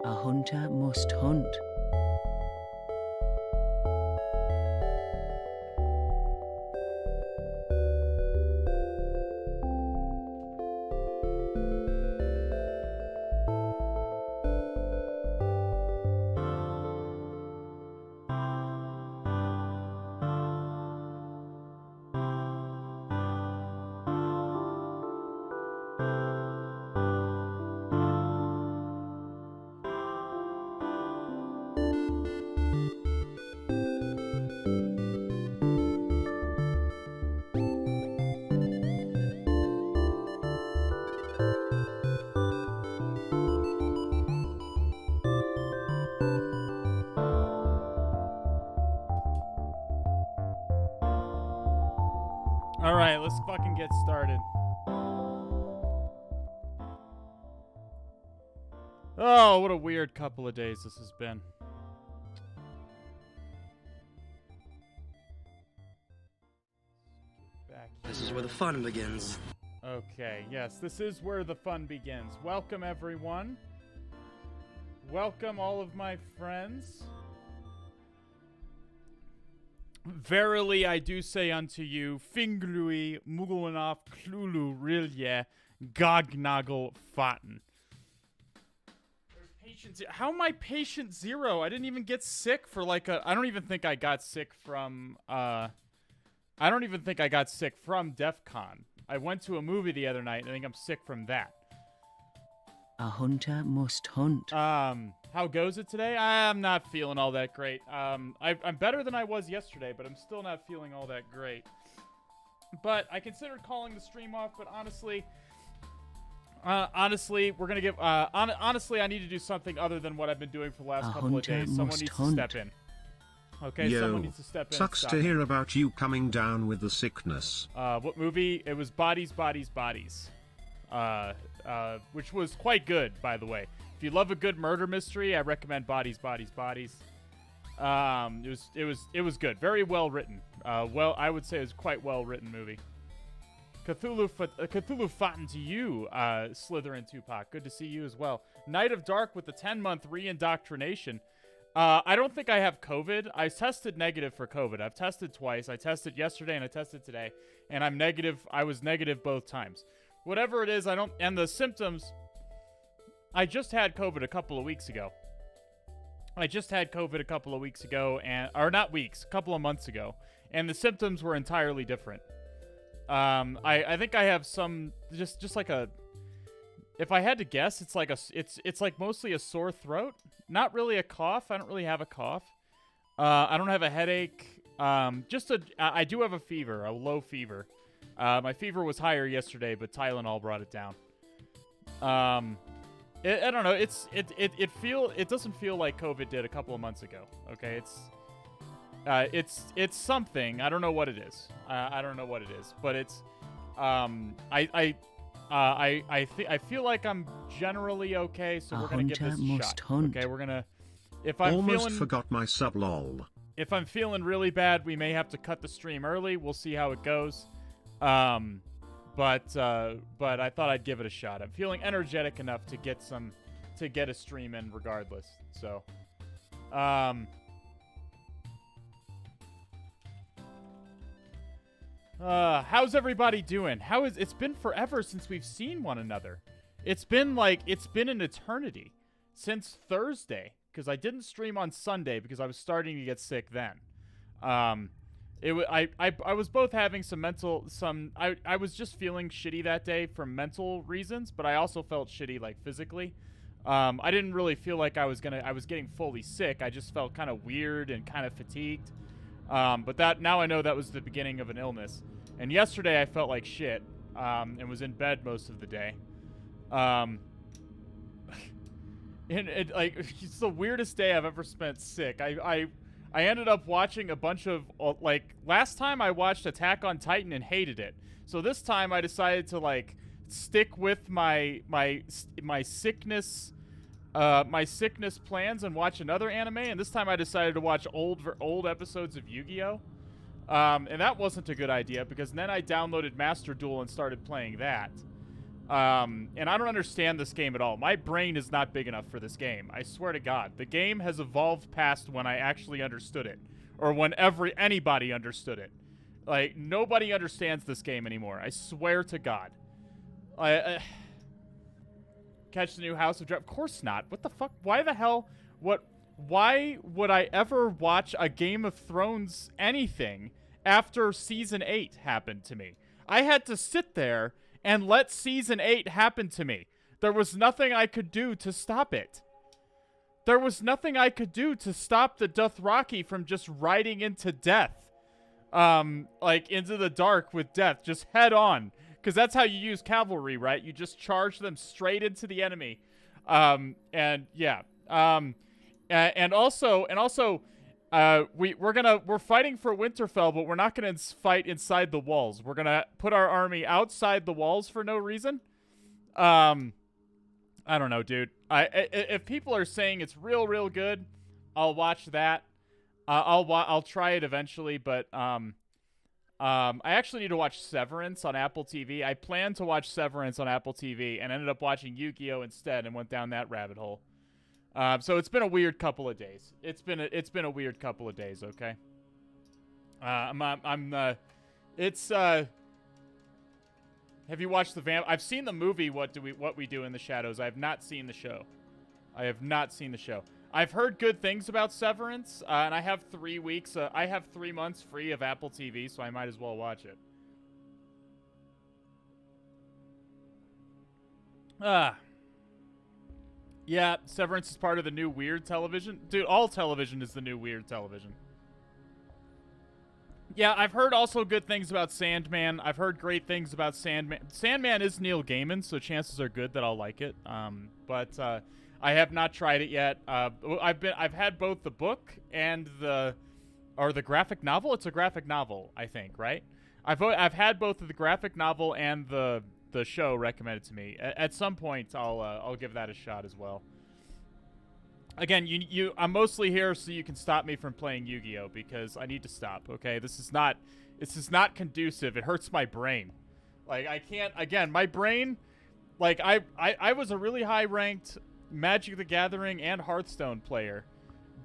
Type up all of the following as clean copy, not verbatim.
A hunter must hunt. get started. Oh, what a weird couple of days this has been. This is where the fun begins. Okay, yes, this is where the fun begins. Welcome, everyone. Welcome, all of my friends. Verily, I do say unto you, Finglui, Mugulanov, Cthulhu, Rilye, Gognagel, Faten. How am I patient zero? I didn't even get sick for like a... I don't even think I got sick from, I don't even think I got sick from DEF CON. I went to a movie the other night, and I think I'm sick from that. A hunter must hunt. How goes it today? I'm not feeling all that great. I'm better than I was yesterday, but I'm still not feeling all that great. But I considered calling the stream off, but honestly, we're gonna give. Honestly, I need to do something other than what I've been doing for the last couple of days. Someone needs to step in. Okay, someone needs to step in. Sucks to hear about you coming down with the sickness. What movie? It was Bodies, Bodies, Bodies. Which was quite good, by the way. If you love a good murder mystery, I recommend Bodies, Bodies, Bodies. It was good. Very well written. Well, I would say it was quite well written movie. Cthulhu Faten to you, Slytherin Tupac. Good to see you as well. Night of Dark with the 10-month re-indoctrination. I don't think I have COVID. I tested negative for COVID. I've tested twice. I tested yesterday and I tested today, and I'm negative. I was negative both times. Whatever it is, and the symptoms, I just had COVID a couple of weeks ago. A couple of months ago, and the symptoms were entirely different. I think I have some, just like a, if I had to guess, it's like it's like mostly a sore throat. Not really a cough. I don't really have a cough. I don't have a headache. I do have a fever, a low fever. My fever was higher yesterday, but Tylenol brought it down. I don't know. It doesn't feel like COVID did a couple of months ago. Okay, it's something. I don't know what it is. I don't know what it is, but it's I feel like I'm generally okay, so we're gonna give this a shot. Hunt. Okay, we're gonna. If I'm almost forgot my sub lol. If I'm feeling really bad, we may have to cut the stream early. We'll see how it goes. But I thought I'd give it a shot. I'm feeling energetic enough to get a stream in regardless. So, how's everybody doing? It's been forever since we've seen one another. It's been an eternity since Thursday, because I didn't stream on Sunday because I was starting to get sick then. I was both having I was just feeling shitty that day for mental reasons, but I also felt shitty like physically. I didn't really feel like I was getting fully sick. I just felt kind of weird and kind of fatigued. But now I know that was the beginning of an illness. And yesterday I felt like shit, and was in bed most of the day. And it's the weirdest day I've ever spent sick. I ended up watching a bunch of, last time I watched Attack on Titan and hated it. So this time I decided to, stick with my sickness plans and watch another anime. And this time I decided to watch old episodes of Yu-Gi-Oh! And that wasn't a good idea, because then I downloaded Master Duel and started playing that. And I don't understand this game at all. My brain is not big enough for this game. I swear to God. The game has evolved past when I actually understood it. Or when anybody understood it. Nobody understands this game anymore. I swear to God. Catch the new House of Dragon? Of course not. What the fuck? Why the hell? Why would I ever watch a Game of Thrones anything after Season 8 happened to me? I had to sit there and let Season 8 happen to me. There was nothing I could do to stop it. There was nothing I could do to stop the Dothraki from just riding into death. Into the dark with death, just head on. Because that's how you use cavalry, right? You just charge them straight into the enemy. And also, we're fighting for Winterfell, but we're not gonna fight inside the walls. We're gonna put our army outside the walls for no reason. I don't know, dude. If people are saying it's real good, I'll watch that. I'll try it eventually, but I actually need to watch Severance on Apple TV. I planned to watch Severance on Apple TV and ended up watching Yu-Gi-Oh instead and went down that rabbit hole. So it's been a weird couple of days. It's been a weird couple of days. Okay. Have you watched I've seen the movie What We Do in the Shadows. I have not seen the show. I've heard good things about Severance, and I have 3 weeks. I have 3 months free of Apple TV, so I might as well watch it. Yeah, Severance is part of the new weird television. Dude, all television is the new weird television. Yeah, I've heard also good things about Sandman. I've heard great things about Sandman. Sandman is Neil Gaiman, so chances are good that I'll like it. But I have not tried it yet. I've had both the book and the graphic novel. It's a graphic novel, I think, right? I've had both the graphic novel and the show recommended to me. At some point, I'll give that a shot as well. Again, I'm mostly here so you can stop me from playing Yu-Gi-Oh because I need to stop. Okay, this is not conducive. It hurts my brain. Like I can't. Again, my brain. Like I was a really high ranked Magic the Gathering and Hearthstone player,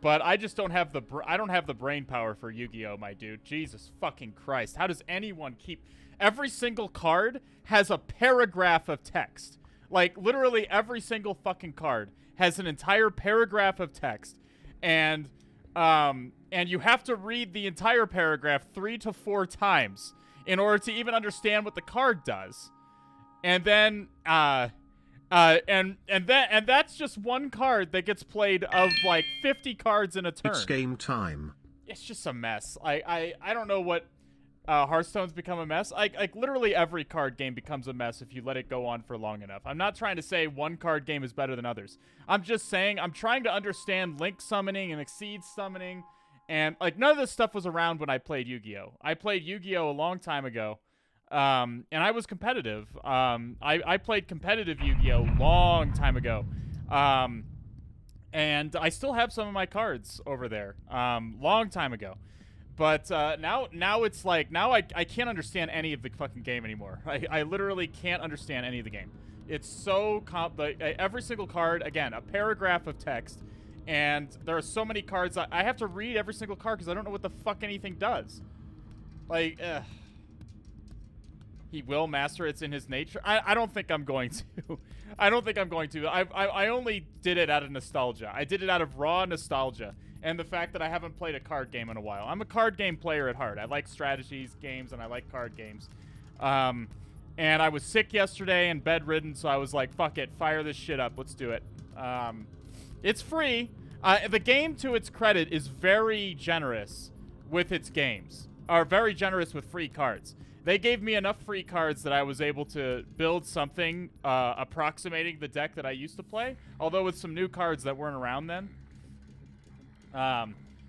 but I just don't have the brain power for Yu-Gi-Oh, my dude. Jesus fucking Christ. How does anyone keep... Every single card has a paragraph of text. Like, literally every single fucking card has an entire paragraph of text. And you have to read the entire paragraph 3 to 4 times in order to even understand what the card does. And then, and that's just one card that gets played of like 50 cards in a turn. It's game time. It's just a mess. I don't know what Hearthstone's become a mess. Like literally every card game becomes a mess if you let it go on for long enough. I'm not trying to say one card game is better than others. I'm just saying I'm trying to understand Link summoning and Exceed summoning, and like none of this stuff was around when I played Yu-Gi-Oh. I played Yu-Gi-Oh a long time ago. And I was competitive. I played competitive Yu-Gi-Oh long time ago. And I still have some of my cards over there. Long time ago. But now it's like, now I can't understand any of the fucking game anymore. I literally can't understand any of the game. It's so every single card, again, a paragraph of text. And there are so many cards. I have to read every single card because I don't know what the fuck anything does. Like, he will master it. It's in his nature. I don't think I'm going to. I don't think I'm going to. I only did it out of nostalgia. I did it out of raw nostalgia. And the fact that I haven't played a card game in a while. I'm a card game player at heart. I like strategies games and I like card games. And I was sick yesterday and bedridden, so I was like, fuck it, fire this shit up. Let's do it. It's free. The game, to its credit, is very generous with its games. Or very generous with free cards. They gave me enough free cards that I was able to build something approximating the deck that I used to play, although with some new cards that weren't around then.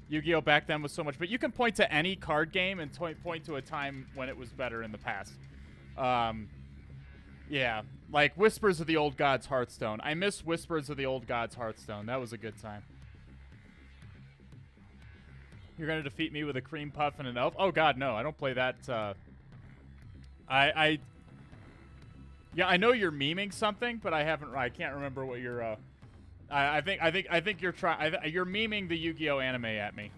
Yu-Gi-Oh! Back then was so much, but you can point to any card game and point to a time when it was better in the past. Yeah, like Whispers of the Old Gods Hearthstone. I miss Whispers of the Old Gods Hearthstone. That was a good time. You're gonna defeat me with a cream puff and an elf? Oh god, no, I don't play that. Yeah, I know you're memeing something, but I can't remember what you're. I think you're you're memeing the Yu-Gi-Oh anime at me.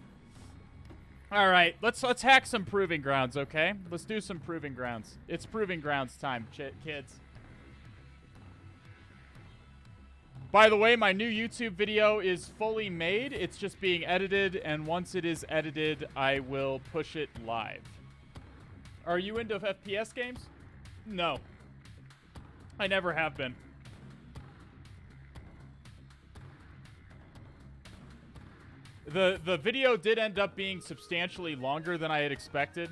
All right, let's hack some Proving Grounds, okay? Let's do some Proving Grounds. It's Proving Grounds time, kids. By the way, my new YouTube video is fully made. It's just being edited, and once it is edited, I will push it live. Are you into FPS games? No. I never have been. The video did end up being substantially longer than I had expected.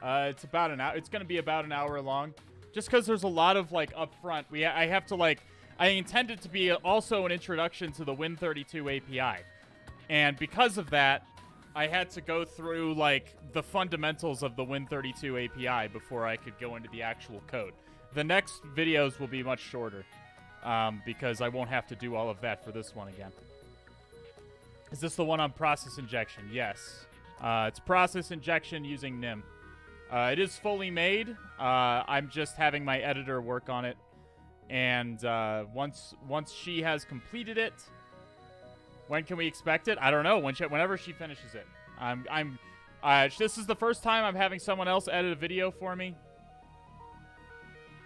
It's about an hour. It's going to be about an hour long. Just because there's a lot of, like, upfront. I have to, like... I intend it to be also an introduction to the Win32 API. And because of that, I had to go through, like, the fundamentals of the Win32 API before I could go into the actual code. The next videos will be much shorter, because I won't have to do all of that for this one again. Is this the one on process injection? Yes. It's process injection using Nim. It is fully made. I'm just having my editor work on it. And once she has completed it, when can we expect it? I don't know. Whenever she finishes it. This is the first time I'm having someone else edit a video for me.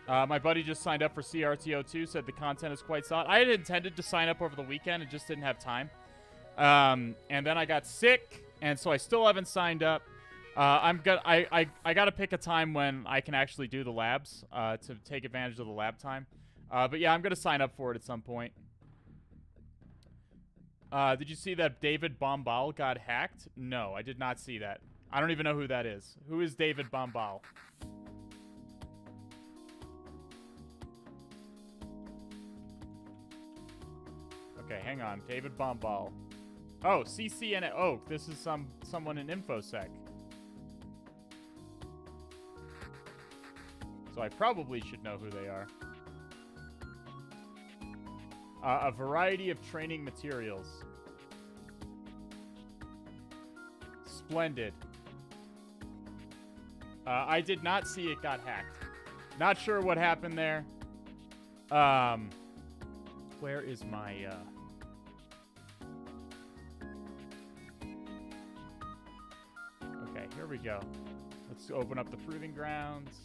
My buddy just signed up for CRTO2, said the content is quite solid. I had intended to sign up over the weekend and just didn't have time. And then I got sick, and so I still haven't signed up. I gotta pick a time when I can actually do the labs to take advantage of the lab time. But yeah, I'm gonna sign up for it at some point. Did you see that David Bombal got hacked? No, I did not see that. I don't even know who that is. Who is David Bombal? Okay, hang on. David Bombal. Oh, CCNA. Oh, this is someone in InfoSec. So I probably should know who they are. A variety of training materials. Splendid. I did not see it got hacked. Not sure what happened there. Where is my, Okay, here we go. Let's open up the Proving Grounds.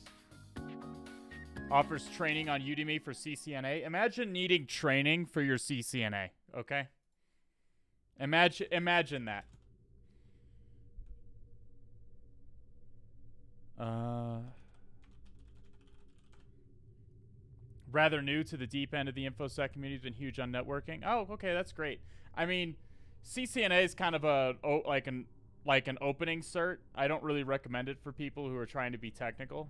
Offers training on Udemy for CCNA. Imagine needing training for your CCNA, okay? Imagine that. Rather new to the deep end of the InfoSec community, has been huge on networking. Oh, okay, that's great. I mean, CCNA is kind of like an opening cert. I don't really recommend it for people who are trying to be technical.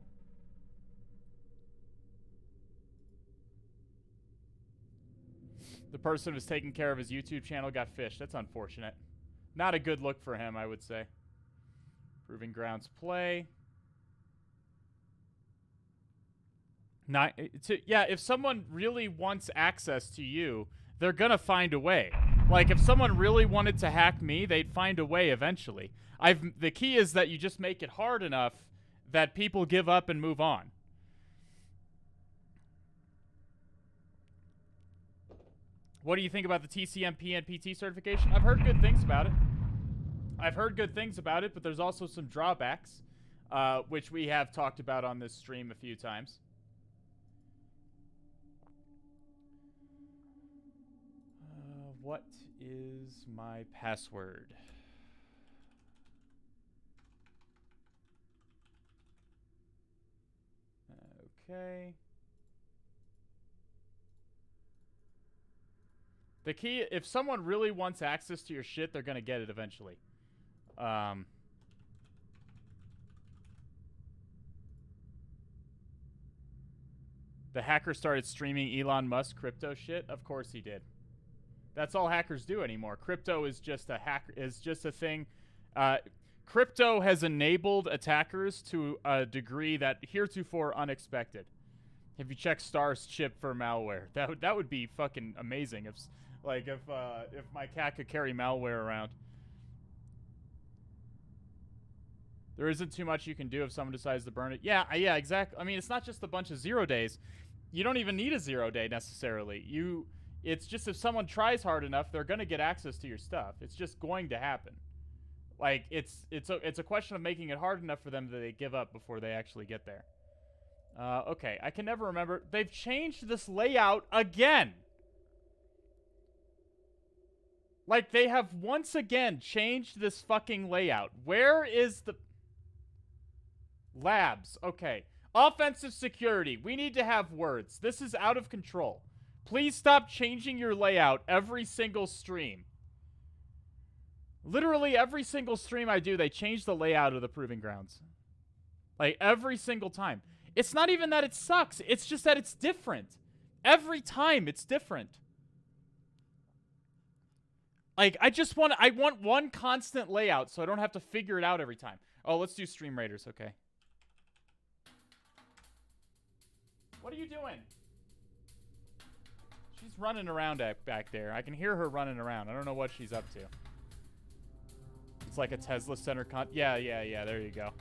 The person who's taking care of his YouTube channel got fished. That's unfortunate. Not a good look for him, I would say. Proving Grounds play. Yeah, if someone really wants access to you, they're gonna find a way. Like, if someone really wanted to hack me, they'd find a way eventually. The key is that you just make it hard enough that people give up and move on. What do you think about the TCMP and PT certification? I've heard good things about it. But there's also some drawbacks, which we have talked about on this stream a few times. What is my password? Okay. The key, if someone really wants access to your shit, they're gonna get it eventually. The hacker started streaming Elon Musk crypto shit. Of course he did. That's all hackers do anymore. Crypto is just a thing. Crypto has enabled attackers to a degree that heretofore unexpected. If you check Star's chip for malware, that would be fucking amazing. If my cat could carry malware around. There isn't too much you can do if someone decides to burn it. Yeah, exactly. I mean, it's not just a bunch of 0 days. You don't even need a 0 day necessarily. It's just if someone tries hard enough, they're gonna get access to your stuff. It's just going to happen. Like, it's a question of making it hard enough for them that they give up before they actually get there. Okay, I can never remember. They've changed this layout again. Like, they have once again changed this fucking layout. Where is the... Labs. Okay. Offensive security. We need to have words. This is out of control. Please stop changing your layout every single stream. Literally every single stream I do, they change the layout of the Proving Grounds. Like, every single time. It's not even that it sucks. It's just that it's different. Every time it's different. Like, I want one constant layout so I don't have to figure it out every time. Oh, let's do Stream Raiders, okay. What are you doing? She's running around back there. I can hear her running around. I don't know what she's up to. It's like a Tesla Center yeah, there you go.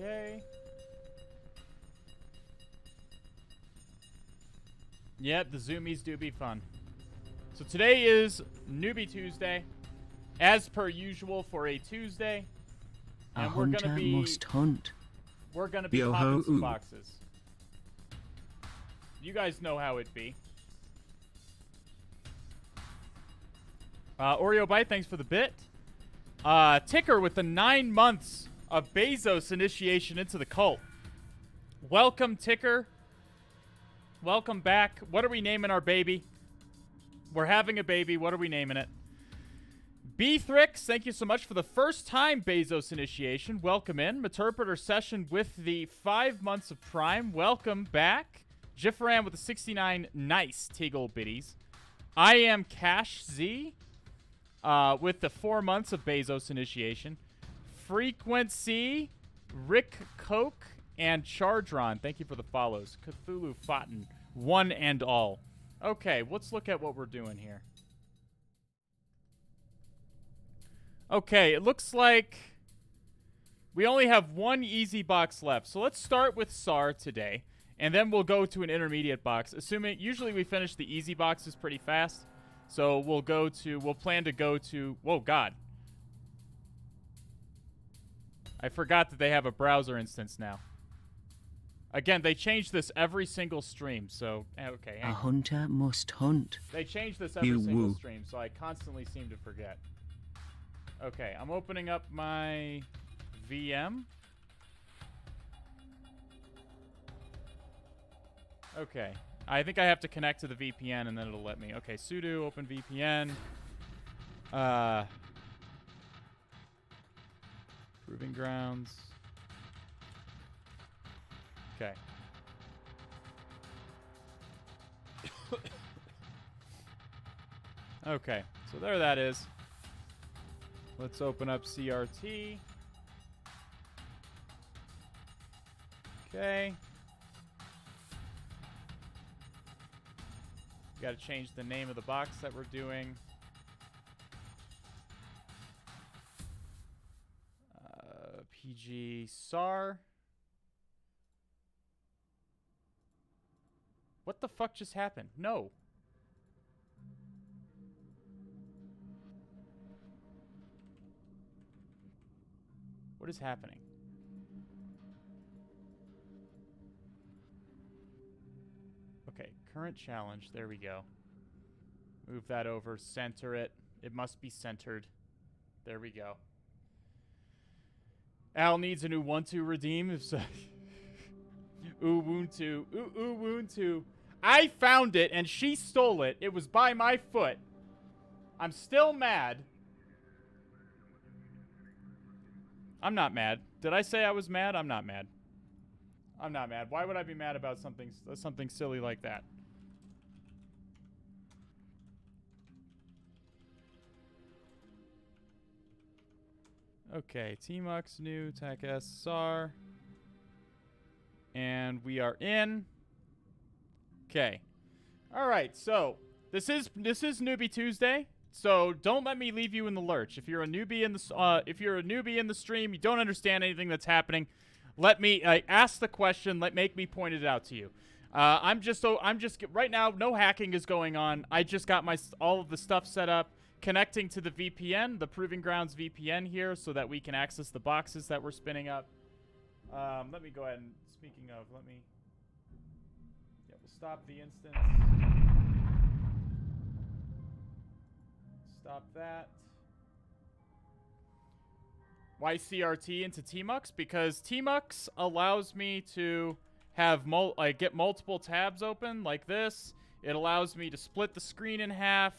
Okay. Yep, the zoomies do be fun. So today is Newbie Tuesday, as per usual for a Tuesday. And we're gonna be must hunt. We're gonna be popping some boxes. You guys know how it be. Oreo Bite, thanks for the bit. Ticker with the 9 months of Bezos initiation into the cult. Welcome, Ticker. Welcome back. What are we naming our baby? We're having a baby. What are we naming it? Beethrix, thank you so much for the first time Bezos initiation. Welcome in. Meterpreter Session with the 5 months of Prime. Welcome back. Jifferan with the 69 nice Tiggle biddies. I am Cash Z with the 4 months of Bezos initiation. Frequency, Rick Coke, and Chardron. Thank you for the follows. Cthulhu Fountain, one and all. Okay, let's look at what we're doing here. Okay, it looks like we only have one easy box left. So let's start with SAR today, and then we'll go to an intermediate box. Assuming, usually we finish the easy boxes pretty fast. So we'll plan to go to, whoa, God. I forgot that they have a browser instance now. Again, they change this every single stream, so, okay. A hunter must hunt. They change this every single stream, so I constantly seem to forget. Okay, I'm opening up my VM. Okay, I think I have to connect to the VPN and then it'll let me. Okay, sudo open VPN. Proving grounds. Okay. Okay, so there that is. Let's open up CRT. Okay. Got to change the name of the box that we're doing. PG SAR. What the fuck just happened? No. What is happening? Okay, current challenge. There we go. Move that over. Center it. It must be centered. There we go. Al needs a new Ubuntu redeem. If so. Ubuntu. Ubuntu. I found it and she stole it. It was by my foot. I'm still mad. I'm not mad. Did I say I was mad? I'm not mad. I'm not mad. Why would I be mad about something silly like that? Okay, Tmux, new, TAC S, SAR. And we are in. Okay. All right, so this is Newbie Tuesday. So don't let me leave you in the lurch. If you're a newbie in the stream, you don't understand anything that's happening, let me ask the question. Make me point it out to you. Right now, no hacking is going on. I just got all of the stuff set up, connecting to the VPN, the Proving Grounds VPN here, so that we can access the boxes that we're spinning up. Let me go ahead and, speaking of, we'll stop the instance. Stop that. Why CRT into Tmux? Because Tmux allows me to have get multiple tabs open like this. It allows me to split the screen in half.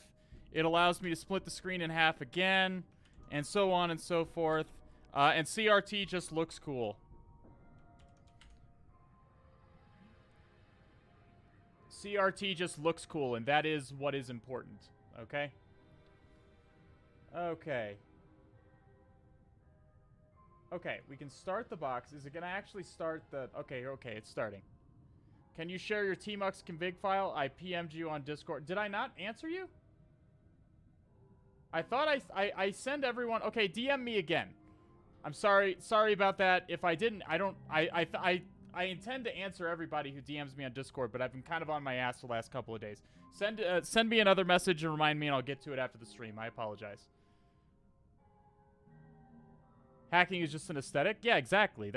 It allows me to split the screen in half again, and so on and so forth. And CRT just looks cool. CRT just looks cool, and that is what is important. Okay? Okay. Okay, we can start the box. Is it going to actually start the... Okay, it's starting. Can you share your tmux config file? I PM'd you on Discord. Did I not answer you? I thought I send everyone... Okay, DM me again. I'm sorry about that. If I didn't, I intend to answer everybody who DMs me on Discord, but I've been kind of on my ass the last couple of days. Send me another message and remind me, and I'll get to it after the stream. I apologize. Hacking is just an aesthetic? Yeah, exactly.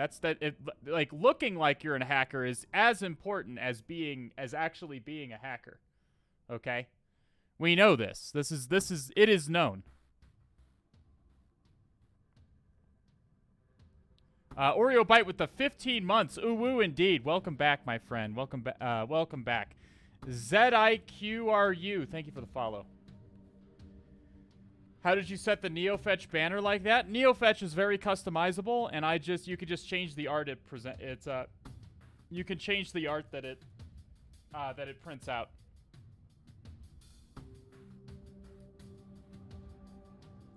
Like, looking like you're a hacker is as important as actually being a hacker. Okay? We know this. It is known. Oreo Bite with the 15 months. Ooh, woo, indeed. Welcome back, my friend. Welcome back. ZIQRU. Thank you for the follow. How did you set the NeoFetch banner like that? NeoFetch is very customizable, and you could just change the art you can change the art that it prints out.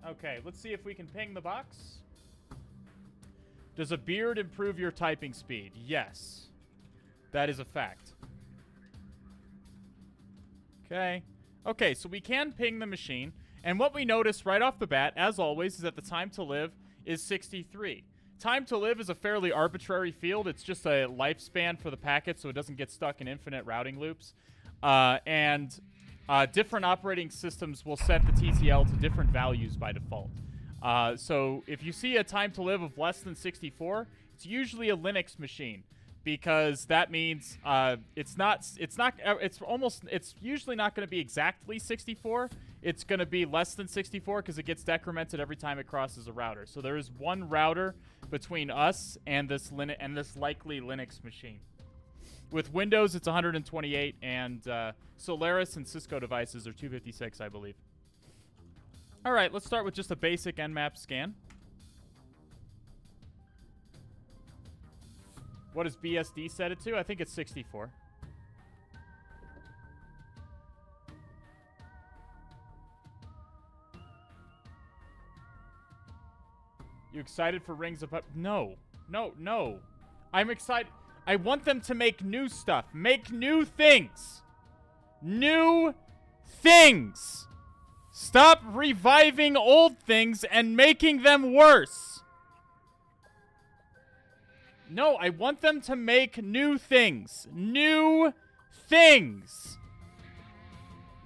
Okay, let's see if we can ping the box. Does a beard improve your typing speed? Yes. That is a fact. Okay. Okay, so we can ping the machine. And what we notice right off the bat, as always, is that the time to live is 63. Time to live is a fairly arbitrary field. It's just a lifespan for the packet, so it doesn't get stuck in infinite routing loops. Different operating systems will set the TTL to different values by default. So if you see a time to live of less than 64, it's usually a Linux machine, because that means it's usually not going to be exactly 64. It's going to be less than 64 because it gets decremented every time it crosses a router. So there is one router between us and this likely Linux machine. With Windows, it's 128, and Solaris and Cisco devices are 256, I believe. All right, let's start with just a basic Nmap scan. What does BSD set it to? I think it's 64. You excited for Rings of... No. I'm excited. I want them to make new stuff. Make new things. New things. Stop reviving old things and making them worse. No, I want them to make new things. New things.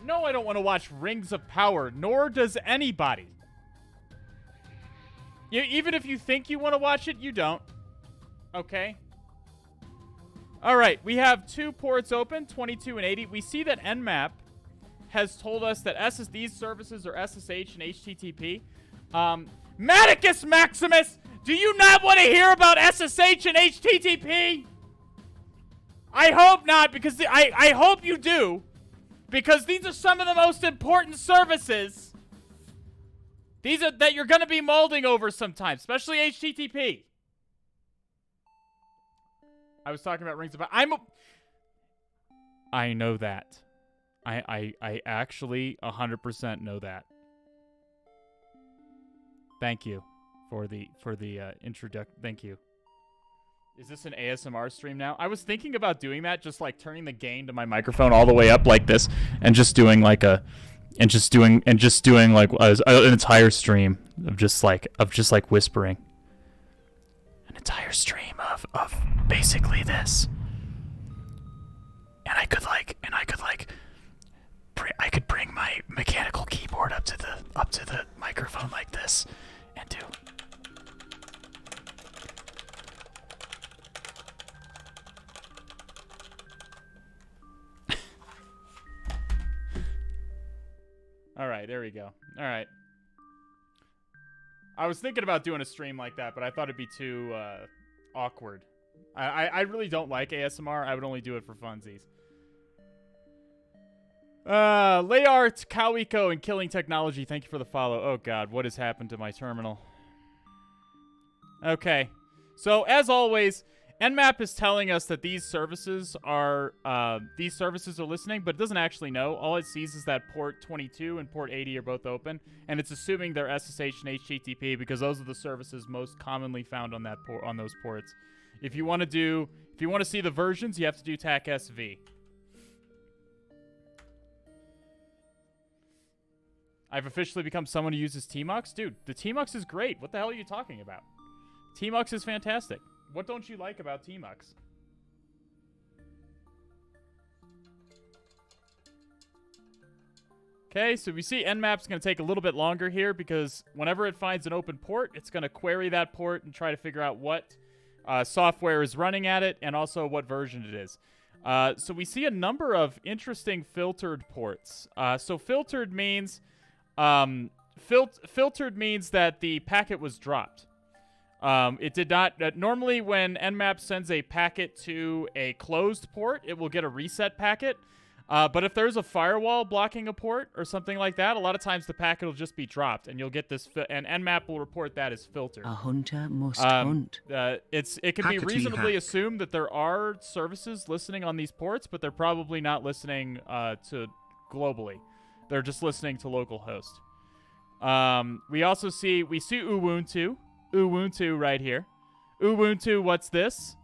No, I don't want to watch Rings of Power, nor does anybody. Even if you think you want to watch it, you don't. Okay? All right, we have two ports open, 22 and 80. We see that Nmap has told us that these services are SSH and HTTP. Maticus Maximus, do you not want to hear about SSH and HTTP? I hope not, because I hope you do, because these are some of the most important services. These are that you're going to be molding over sometimes, especially HTTP. I was talking about Rings of... I know that. I actually 100% know that. Thank you for the introduction. Thank you. Is this an ASMR stream now? I was thinking about doing that, just like turning the gain to my microphone all the way up like this, and just doing like an entire stream of just like whispering. An entire stream of basically this. And I could bring my mechanical keyboard up to the microphone like this and do. All right, there we go. All right. I was thinking about doing a stream like that, but I thought it'd be too awkward. I really don't like ASMR. I would only do it for funsies. Layart, Kawiko, and Killing Technology, thank you for the follow. Oh god, what has happened to my terminal? Okay. So, as always, Nmap is telling us that these services are listening, but it doesn't actually know. All it sees is that port 22 and port 80 are both open, and it's assuming they're SSH and HTTP because those are the services most commonly found on those ports. If you want to see the versions, you have to do TAC SV. I've officially become someone who uses Tmux. Dude, the Tmux is great. What the hell are you talking about? Tmux is fantastic. What don't you like about Tmux? Okay, so we see Nmap's going to take a little bit longer here because whenever it finds an open port, it's going to query that port and try to figure out what software is running at it and also what version it is. So we see a number of interesting filtered ports. So filtered means filtered means that the packet was dropped. It did not. Normally, when Nmap sends a packet to a closed port, it will get a reset packet. But if there's a firewall blocking a port or something like that, a lot of times the packet will just be dropped, and you'll get this. And Nmap will report that as filtered. A hunter must hunt. It can be reasonably assumed that there are services listening on these ports, but they're probably not listening to globally. They're just listening to local host. We also see Ubuntu. Ubuntu right here. Ubuntu, what's this?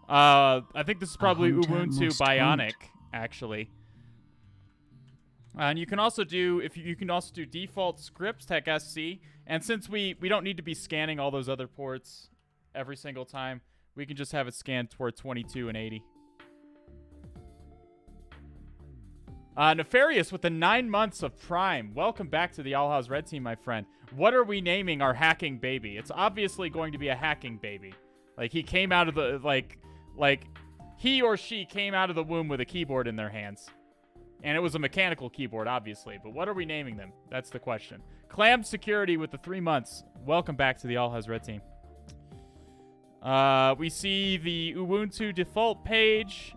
I think this is probably Ubuntu Bionic, actually. And you can also do default scripts, TechSC. And since we don't need to be scanning all those other ports every single time, we can just have it scanned toward 22 and 80. Nefarious with the 9 months of Prime. Welcome back to the All House Red Team, my friend. What are we naming our hacking baby? It's obviously going to be a hacking baby. Like, he came out of the, like he or she came out of the womb with a keyboard in their hands. And it was a mechanical keyboard, obviously. But what are we naming them? That's the question. Clam Security with the 3 months. Welcome back to the All House Red Team. We see the Ubuntu default page.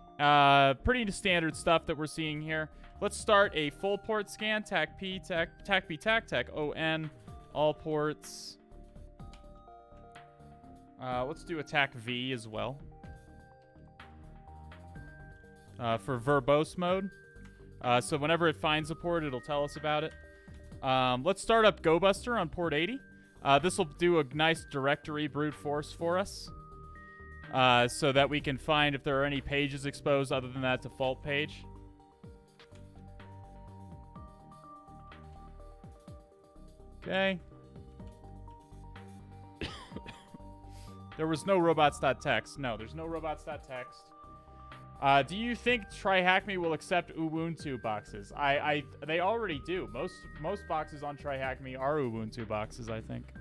Pretty standard stuff that we're seeing here. Let's start a full port scan. TAC-P, TAC-P, TAC-ON, all ports. Let's do a TAC-V as well. For verbose mode. So whenever it finds a port, it'll tell us about it. Let's start up GoBuster on port 80. This will do a nice directory brute force for us. So that we can find if there are any pages exposed other than that default page. Okay. There was no robots.txt. No, there's no robots.txt. Do you think TryHackMe will accept Ubuntu boxes? They already do. Most boxes on TryHackMe are Ubuntu boxes, I think.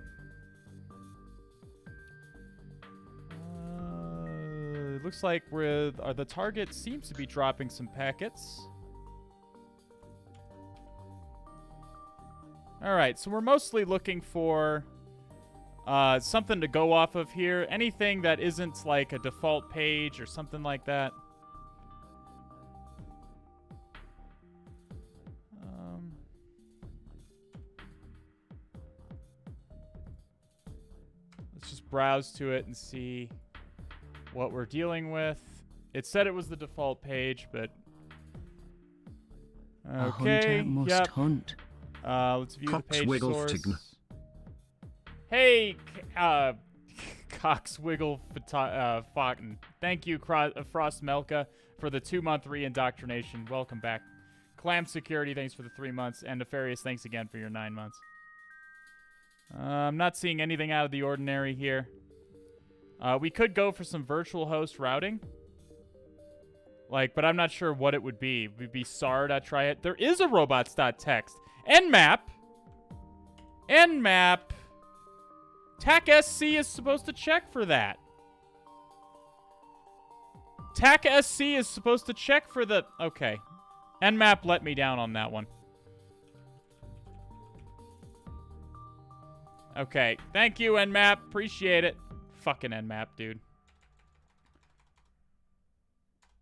It looks like the target seems to be dropping some packets. All right, so we're mostly looking for something to go off of here. Anything that isn't like a default page or something like that. Let's just browse to it and see what we're dealing with. It said it was the default page, but okay. A hunter must hunt. Let's view the page source. Fhtagn. Hey, Coxwiggle Fawton. Thank you, Frost Melka, for the 2-month re-indoctrination. Welcome back. Clam Security, thanks for the 3 months. And Nefarious, thanks again for your 9 months. I'm not seeing anything out of the ordinary here. We could go for some virtual host routing. But I'm not sure what it would be. It would be SAR.try it. There is a robots.txt. Nmap. TAC-SC is supposed to check for that. TAC-SC is supposed to check for the... Okay. Nmap let me down on that one. Okay. Thank you, Nmap. Appreciate it. Fucking Nmap, dude.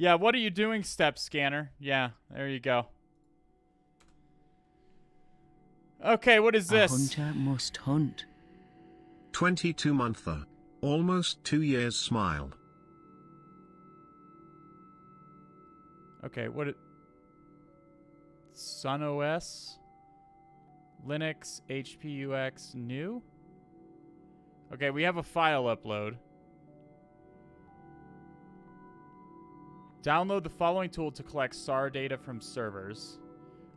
Yeah, what are you doing, Step Scanner? Yeah, there you go. Okay, what is A this? hunter must hunt. 22-monther. Almost 2 years smile. Okay, what it... Sun OS? Linux, HPUX, new? Okay, we have a file upload. Download the following tool to collect SAR data from servers.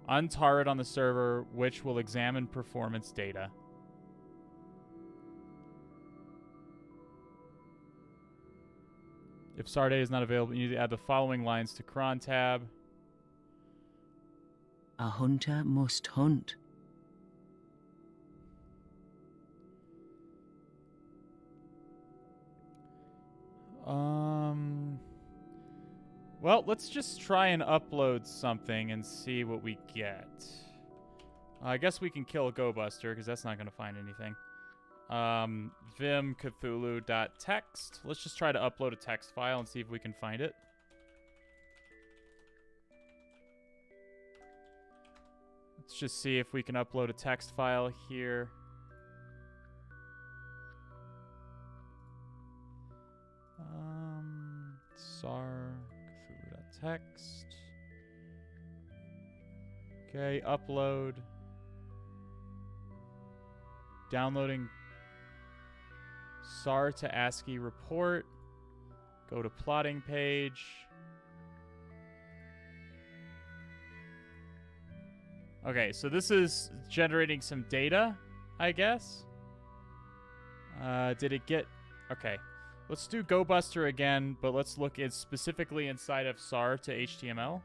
Untar it on the server, which will examine performance data. If SAR data is not available, you need to add the following lines to cron tab. A hunter must hunt. Well, let's just try and upload something and see what we get. I guess we can kill a GoBuster, because that's not going to find anything. Vim Cthulhu.txt. Let's just try to upload a text file and see if we can find it. Let's just see if we can upload a text file here. SAR Cthulhu.txt. Okay, upload. Downloading SAR to ASCII report. Go to plotting page. Okay, so this is generating some data, I guess. Did it get... Okay. Let's do GoBuster again, but let's look at specifically inside of SAR to HTML.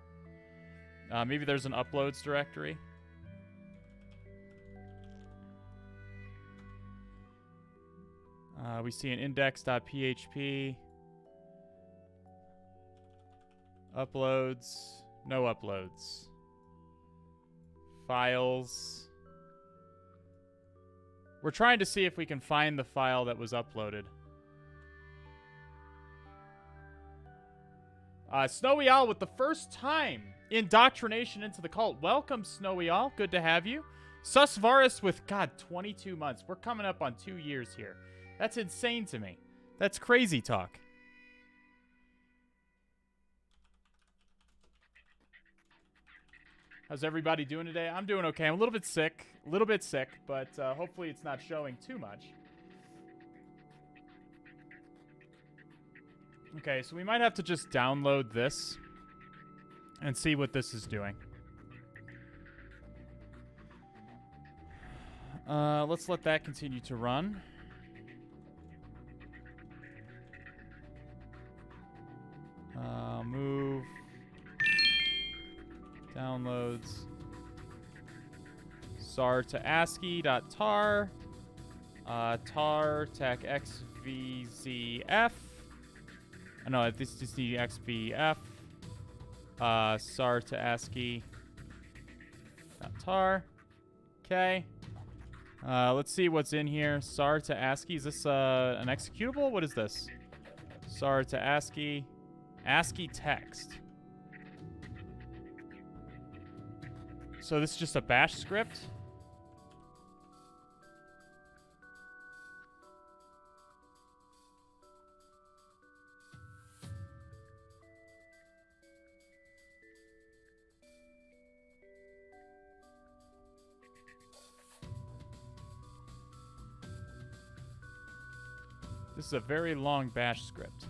Maybe there's an uploads directory. We see an index.php. Uploads. No uploads. Files. We're trying to see if we can find the file that was uploaded. Snowy Owl with the first time indoctrination into the cult. Welcome, Snowy Owl. Good to have you. Susvarus with, God, 22 months. We're coming up on 2 years here. That's insane to me. That's crazy talk. How's everybody doing today? I'm doing okay. I'm a little bit sick, but hopefully it's not showing too much. Okay, so we might have to just download this and see what this is doing. Let's let that continue to run. Move. Downloads. SAR to ASCII.tar. Tar tech xvzf. No, this is the xbf. SAR to ASCII.tar. Okay. Let's see what's in here. SAR to ASCII. Is this an executable? What is this? SAR to ASCII. ASCII text. So this is just a bash script? This is a very long bash script.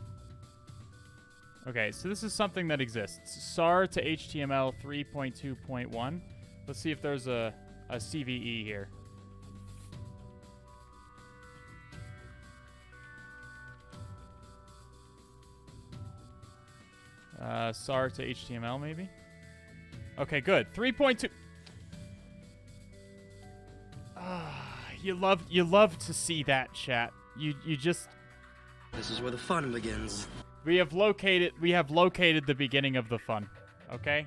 Okay, so this is something that exists. SAR to HTML 3.2.1. Let's see if there's a CVE here. SAR to HTML, maybe? Okay, good. 3.2. You love to see that, chat. You just... This is where the fun begins. We have located the beginning of the fun. Okay?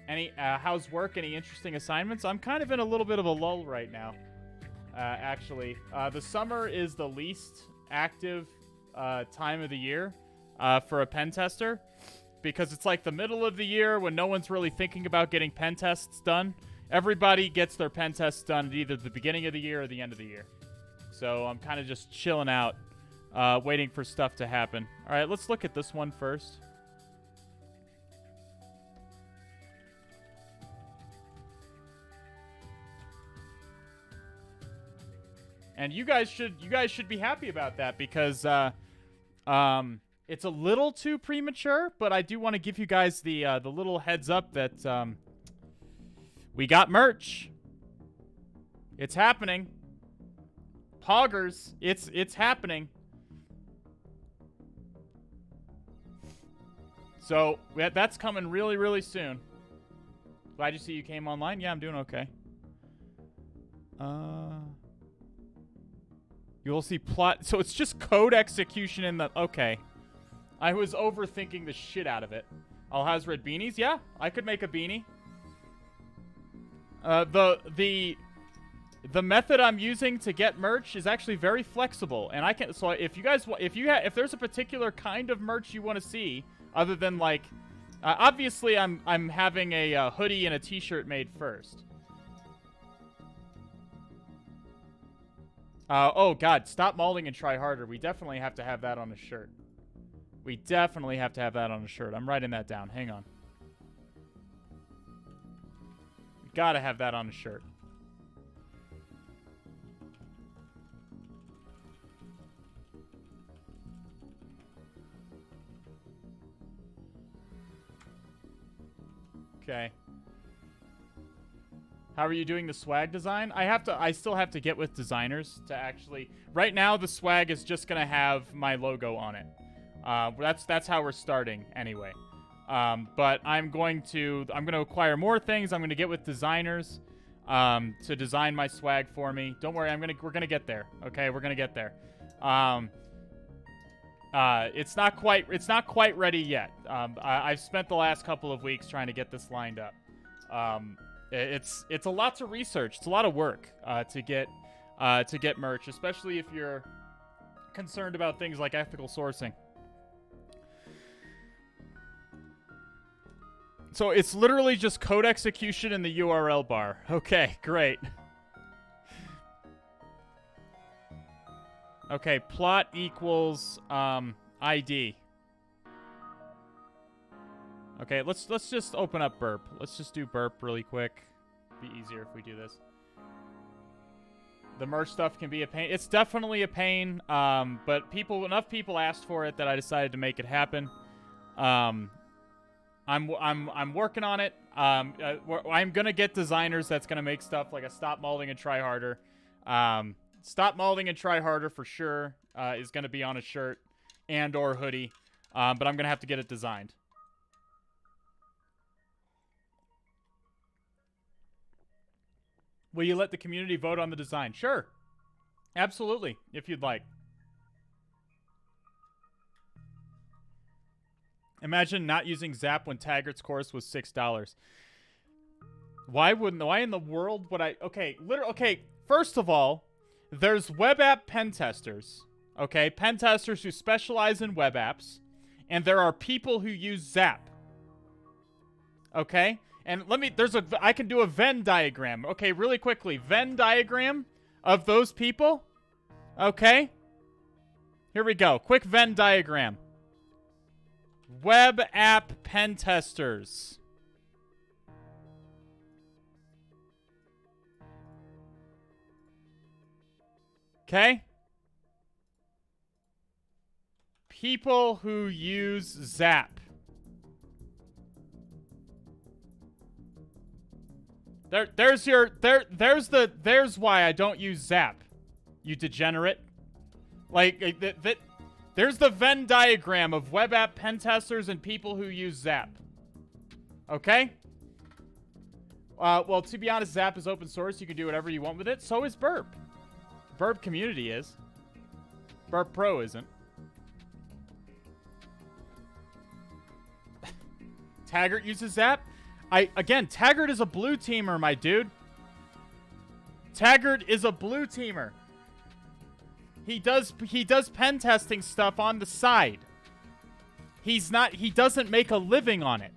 Any how's work? Any interesting assignments? I'm kind of in a little bit of a lull right now. Actually, the summer is the least active time of the year for a pen tester. because it's like the middle of the year when no one's really thinking about getting pen tests done. Everybody gets their pen tests done at either the beginning of the year or the end of the year. So I'm kind of just chilling out, waiting for stuff to happen. All right, let's look at this one first. And you guys should be happy about that because it's a little too premature, but I do want to give you guys the little heads up that we got merch. It's happening. Poggers, it's happening. So that's coming really, really soon. Glad you see you came online. Yeah, I'm doing okay. You will see plot. So it's just code execution in the... Okay. I was overthinking the shit out of it. Alhazred beanies? Yeah, I could make a beanie. The method I'm using to get merch is actually very flexible, and I can. So if you guys, if there's a particular kind of merch you want to see, other than like, obviously I'm having a hoodie and a T-shirt made first. Oh God, stop mauling and try harder. We definitely have to have that on a shirt. We definitely have to have that on a shirt. I'm writing that down. Hang on. We gotta have that on a shirt. Okay. How are you doing the swag design? I still have to get with designers to actually... Right now, the swag is just gonna have my logo on it. That's how we're starting anyway. But I'm gonna acquire more things. I'm gonna get with designers to design my swag for me. Don't worry, we're gonna get there. Okay, we're gonna get there. It's not quite ready yet. I've spent the last couple of weeks trying to get this lined up. It's a lot to research. It's a lot of work to get merch, especially if you're concerned about things like ethical sourcing. So it's literally just code execution in the URL bar. Okay, great. Okay, plot equals ID. Okay, let's just open up burp. Let's just do burp really quick. Be easier if we do this. The merch stuff can be a pain. It's definitely a pain, but enough people asked for it that I decided to make it happen. I'm working on it. I'm gonna get designers that's gonna make stuff like a stop mauling and try harder. Stop mauling and try harder for sure is gonna be on a shirt and or hoodie, but I'm gonna have to get it designed. Will you let the community vote on the design? Sure. Absolutely, if you'd like. Imagine not using Zap when Taggart's course was $6. Why in the world would I... Okay, first of all, there's web app pen testers. Okay, pen testers who specialize in web apps. And there are people who use Zap. Okay? And I can do a Venn diagram. Okay, really quickly. Venn diagram of those people. Okay? Here we go. Quick Venn diagram. Web app pen testers. Okay? People who use Zap. There's why I don't use Zap, you degenerate. Like, there's the Venn diagram of web app pen testers and people who use Zap. Okay? Well, to be honest, Zap is open source. You can do whatever you want with it. So is Burp. Burp community is. Burp Pro isn't. Taggart uses Zap. Again, Taggart is a blue teamer, my dude. Taggart is a blue teamer. He does pen testing stuff on the side. He doesn't make a living on it.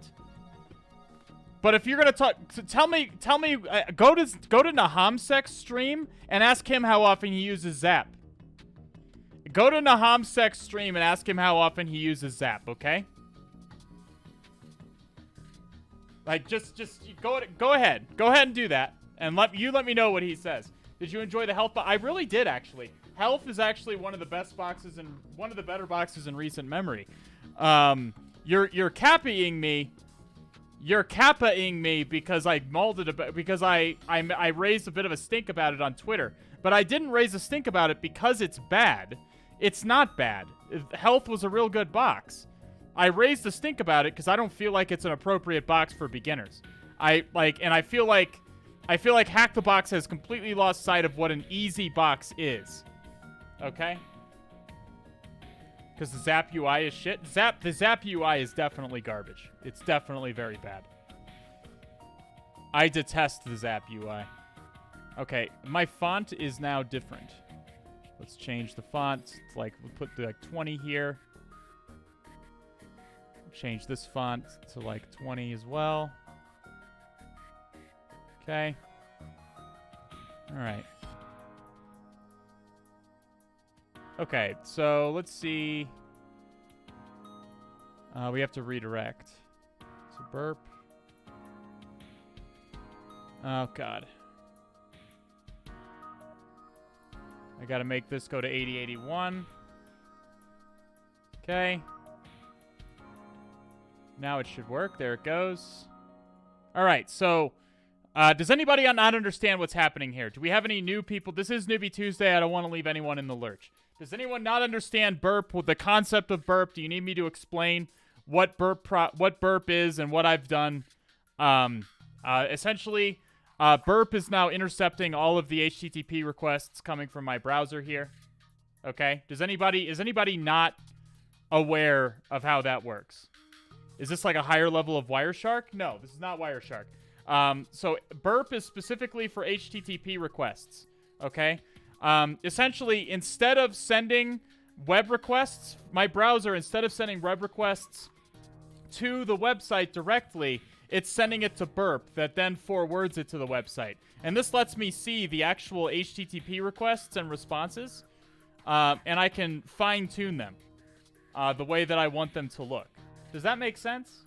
But if you're gonna talk, so tell me, go to Nahamsek's stream and ask him how often he uses Zap. Go to Nahamsek's stream and ask him how often he uses Zap, okay? Like, just go ahead and do that, and let me know what he says. Did you enjoy the health? I really did, actually. Health is actually one of the best boxes and one of the better boxes in recent memory. You're capping me. You're kappa-ing me because I mauled it because I raised a bit of a stink about it on Twitter. But I didn't raise a stink about it because it's bad. It's not bad. Health was a real good box. I raised a stink about it because I don't feel like it's an appropriate box for beginners. I feel like Hack the Box has completely lost sight of what an easy box is. Okay? Because the Zap UI is shit. The Zap UI is definitely garbage. It's definitely very bad. I detest the Zap UI. Okay, my font is now different. Let's change the font. It's like, we'll put like 20 here. Change this font to like 20 as well. Okay. All right. Okay, so let's see. We have to redirect. So burp. Oh, God. I gotta make this go to 8081. Okay. Now it should work. There it goes. All right, so does anybody not understand what's happening here? Do we have any new people? This is Newbie Tuesday. I don't want to leave anyone in the lurch. Does anyone not understand burp, the concept of burp? Do you need me to explain what burp is and what I've done? Essentially, burp is now intercepting all of the HTTP requests coming from my browser here. Okay? Is anybody not aware of how that works? Is this like a higher level of Wireshark? No, this is not Wireshark. So burp is specifically for HTTP requests. Okay? Essentially, instead of sending web requests, my browser, instead of sending web requests to the website directly, it's sending it to burp that then forwards it to the website. And this lets me see the actual HTTP requests and responses, and I can fine-tune them the way that I want them to look. Does that make sense?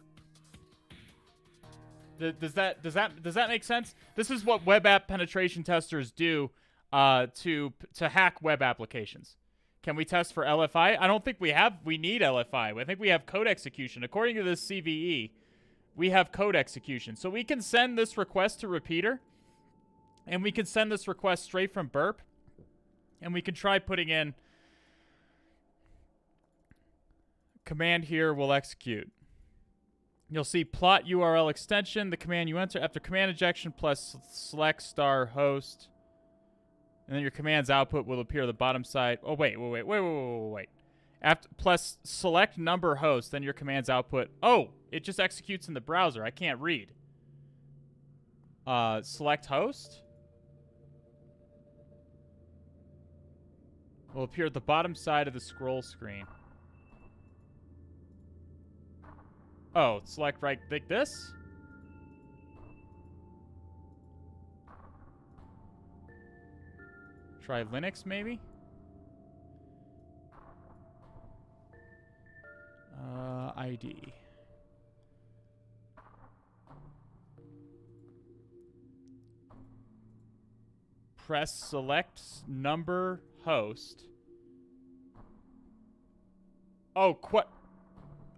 Does that make sense? This is what web app penetration testers do to hack web applications. Can we test for LFI? I don't think we need LFI. I think we have code execution. According to this CVE, we have code execution. So we can send this request to repeater, and we can send this request straight from burp, and we can try putting in command here will execute. You'll see plot URL extension, the command you enter after command injection plus select star host. And then your command's output will appear on the bottom side. Oh, wait. After plus select number host, then your command's output. Oh, it just executes in the browser. I can't read. Select host. Will appear at the bottom side of the scroll screen. Oh, select right like this? Try Linux, maybe? ID. Press select number host. Oh,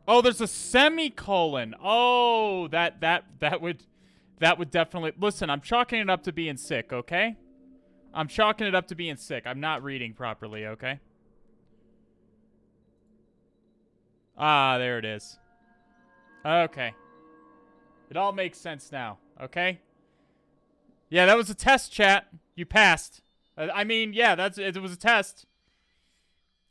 oh, there's a semicolon. Oh, that would definitely... Listen, I'm chalking it up to being sick, okay? I'm chalking it up to being sick. I'm not reading properly, okay? Ah, there it is. Okay. It all makes sense now, okay? Yeah, that was a test, chat. You passed. I mean, yeah, it was a test.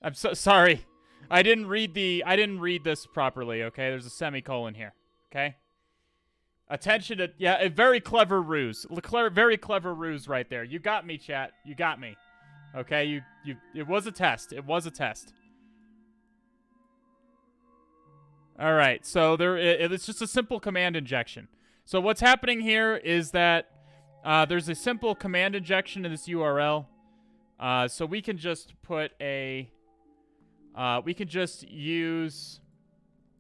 I'm so sorry. I didn't read this properly, okay? There's a semicolon here, okay? Attention to, yeah, a very clever ruse. Very clever ruse right there. You got me, chat. You got me. Okay, it was a test. It was a test. All right, so it's just a simple command injection. So what's happening here is that there's a simple command injection in this URL. So we can just put a, we can just use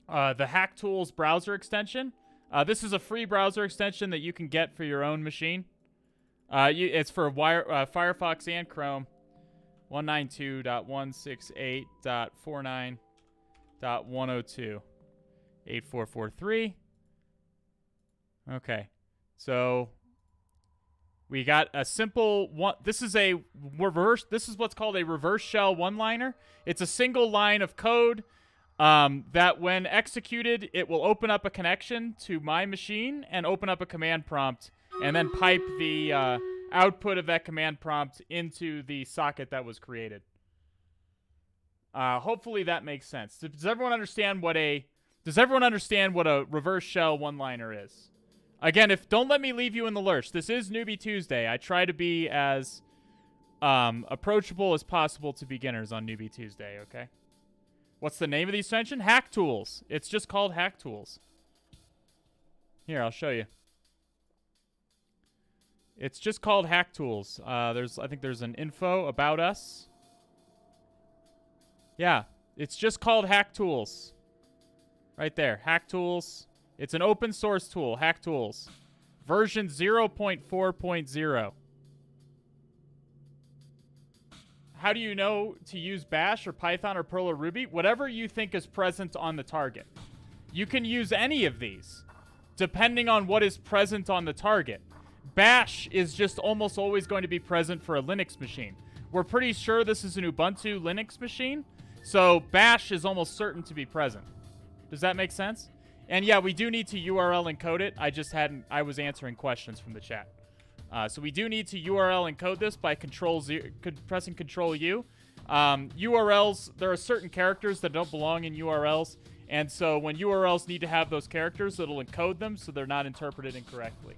the Hack Tools browser extension. This is a free browser extension that you can get for your own machine. It's for Firefox and Chrome. 192.168.49.102. 8443. Okay. So we got a simple one. This is what's called a reverse shell one-liner. It's a single line of code that when executed, it will open up a connection to my machine and open up a command prompt and then pipe the output of that command prompt into the socket that was created. Hopefully that makes sense. Does everyone understand what a reverse shell one-liner is? Again, don't let me leave you in the lurch. This is Newbie Tuesday. I try to be as approachable as possible to beginners on Newbie Tuesday, okay? What's the name of the extension? Hack Tools. It's just called Hack Tools. Here, I'll show you. It's just called Hack Tools. I think there's an info about us. Yeah, it's just called Hack Tools. Right there, Hack Tools. It's an open source tool, Hack Tools. Version 0.4.0. How do you know to use Bash or Python or Perl or Ruby? Whatever you think is present on the target. You can use any of these, depending on what is present on the target. Bash is just almost always going to be present for a Linux machine. We're pretty sure this is an Ubuntu Linux machine, so Bash is almost certain to be present. Does that make sense? And yeah, we do need to URL encode it. I was answering questions from the chat. So we do need to URL encode this by pressing Control U. URLs, there are certain characters that don't belong in URLs. And so when URLs need to have those characters, it'll encode them so they're not interpreted incorrectly.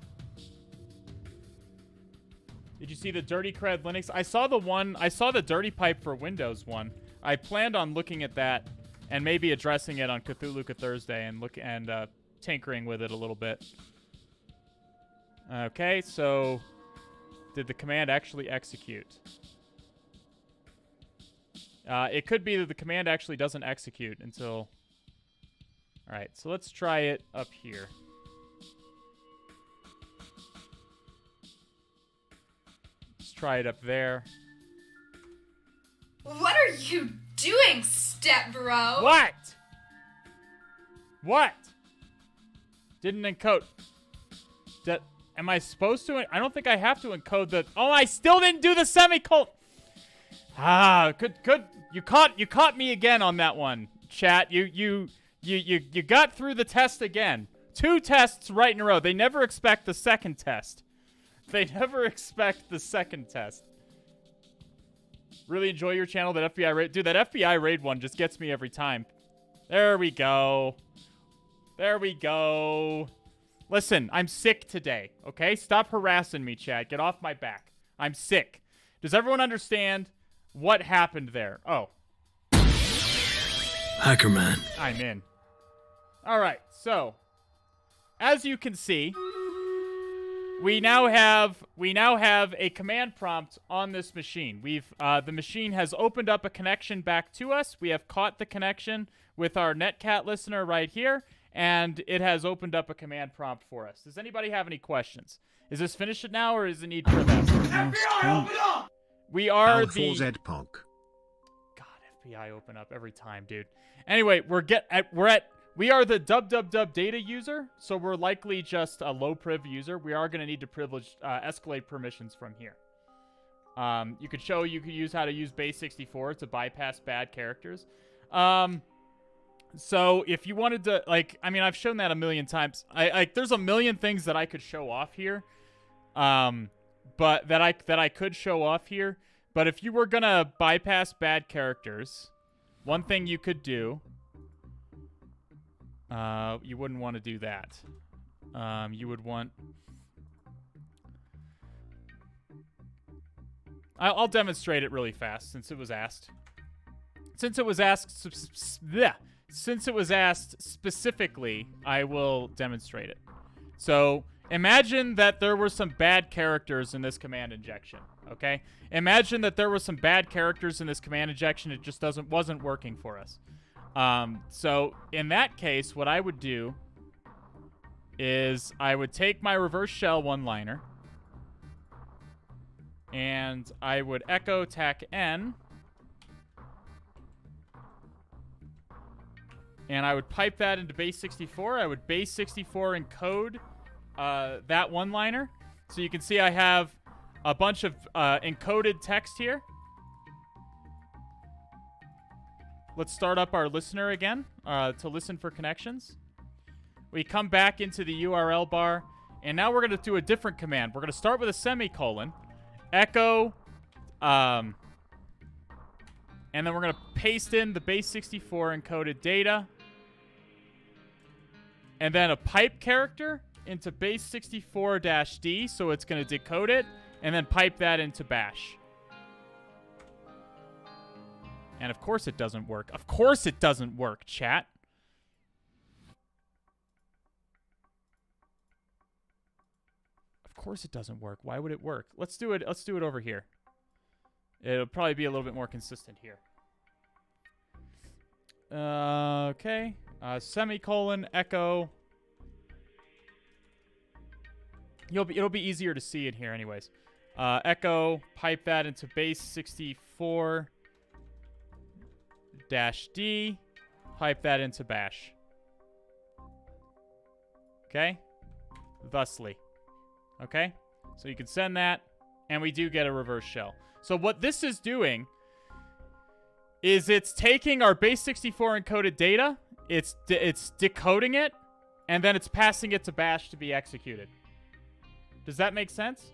Did you see the Dirty Cred Linux? I saw the Dirty Pipe for Windows one. I planned on looking at that and maybe addressing it on Cthulhu Thursday and tinkering with it a little bit. Okay, so did the command actually execute? It could be that the command actually doesn't execute until... All right, so let's try it up here. Let's try it up there. What are you doing, step bro? What? What? Didn't encode. Am I supposed to? I don't think I have to encode the... Oh, I still didn't do the semicolon. Good. You caught me again on that one, chat. You got through the test again. 2 tests right in a row. They never expect the second test. They never expect the second test. Really enjoy your channel, that FBI raid. Dude, that FBI raid one just gets me every time. There we go. There we go. Listen, I'm sick today, okay? Stop harassing me, chat. Get off my back. I'm sick. Does everyone understand what happened there? Oh. Hackerman. I'm in. All right, so as you can see, we now have a command prompt on this machine. The machine has opened up a connection back to us. We have caught the connection with our netcat listener right here, and it has opened up a command prompt for us. Does anybody have any questions? Is this finished now, or does it need further? FBI, open up! We are Al the... Zedpog. God, FBI open up every time, dude. Anyway, we are the dub data user, so we're likely just a low priv user. We are going to need to escalate permissions from here. You could use how to use base 64 to bypass bad characters. So if you wanted to, I've shown that a million times. There's a million things that I could show off here, but that I could show off here. But if you were gonna bypass bad characters, one thing you could do, you wouldn't want to do that. You would want. I'll demonstrate it really fast since it was asked. since it was asked specifically, I will demonstrate it. So imagine that there were some bad characters in this command injection, okay? Imagine that there were some bad characters in this command injection. It just wasn't working for us. So in that case, what I would do is I would take my reverse shell one-liner and I would echo tac n, and I would pipe that into base 64. I would base 64 encode that one-liner. So you can see I have a bunch of encoded text here. Let's start up our listener again to listen for connections. We come back into the URL bar, and now we're going to do a different command. We're going to start with a semicolon, echo, and then we're going to paste in the base 64 encoded data, and then a pipe character into base 64-D, so it's going to decode it, and then pipe that into bash. And of course it doesn't work. Of course it doesn't work, chat. Of course it doesn't work. Why would it work? Let's do it over here. It'll probably be a little bit more consistent here. Okay. Semicolon, echo. It'll be easier to see it here anyways. Echo, pipe that into base 64-D, pipe that into bash. Okay? Thusly. Okay? So you can send that, and we do get a reverse shell. So what this is doing is it's taking our base 64 encoded data, it's decoding it, and then it's passing it to bash to be executed. Does that make sense?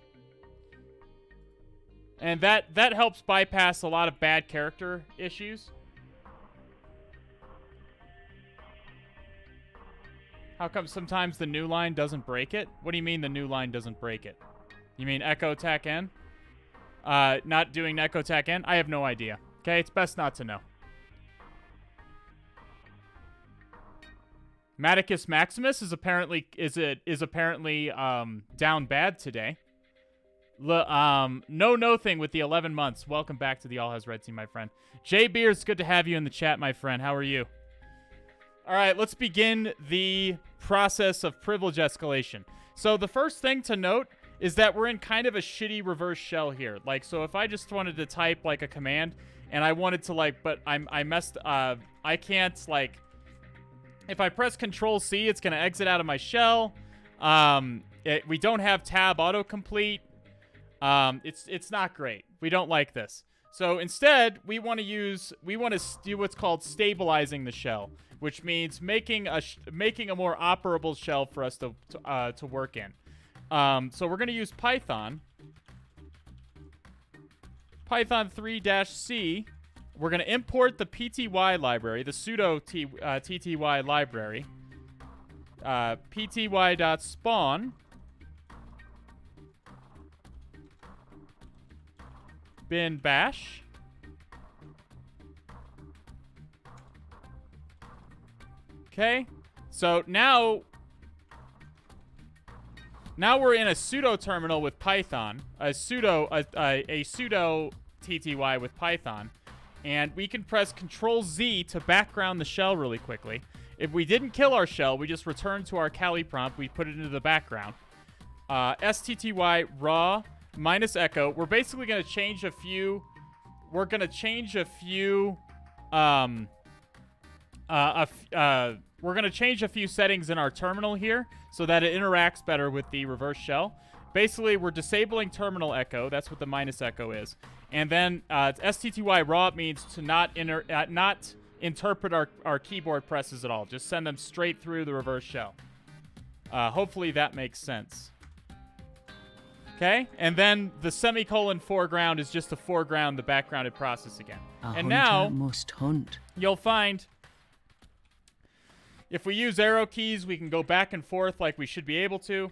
And that helps bypass a lot of bad character issues. How come sometimes the new line doesn't break it? What do you mean the new line doesn't break it? You mean echo tac n? Not doing echo tac n? I have no idea. Okay, it's best not to know. Maticus Maximus is apparently down bad today. No thing with the 11 months. Welcome back to the All Has Red Team, my friend. Jay Beers, good to have you in the chat, my friend. How are you? All right, let's begin the process of privilege escalation. So the first thing to note is that we're in kind of a shitty reverse shell here. Like, so if I just wanted to type like a command and I wanted to like, but I can't like, if I press Control C, it's going to exit out of my shell. We don't have tab autocomplete. It's not great. We don't like this. So instead, we want to do what's called stabilizing the shell, which means making a more operable shell for us to work in. So we're going to use Python 3-C. We're going to import the pty library, the sudo tty library, pty.spawn bin bash. Okay, so now we're in a sudo terminal with Python, a sudo tty with Python, and we can press Control Z to background the shell really quickly. If we didn't kill our shell, we just return to our Kali prompt. We put it into the background. stty raw minus echo. We're basically going to change a few. We're going to change a few. We're going to change a few settings in our terminal here so that it interacts better with the reverse shell. Basically, we're disabling terminal echo. That's what the minus echo is. And then stty raw means to not interpret our keyboard presses at all. Just send them straight through the reverse shell. Hopefully that makes sense. Okay? And then the semicolon foreground is just to foreground the backgrounded process again. And now must hunt. You'll find if we use arrow keys, we can go back and forth like we should be able to.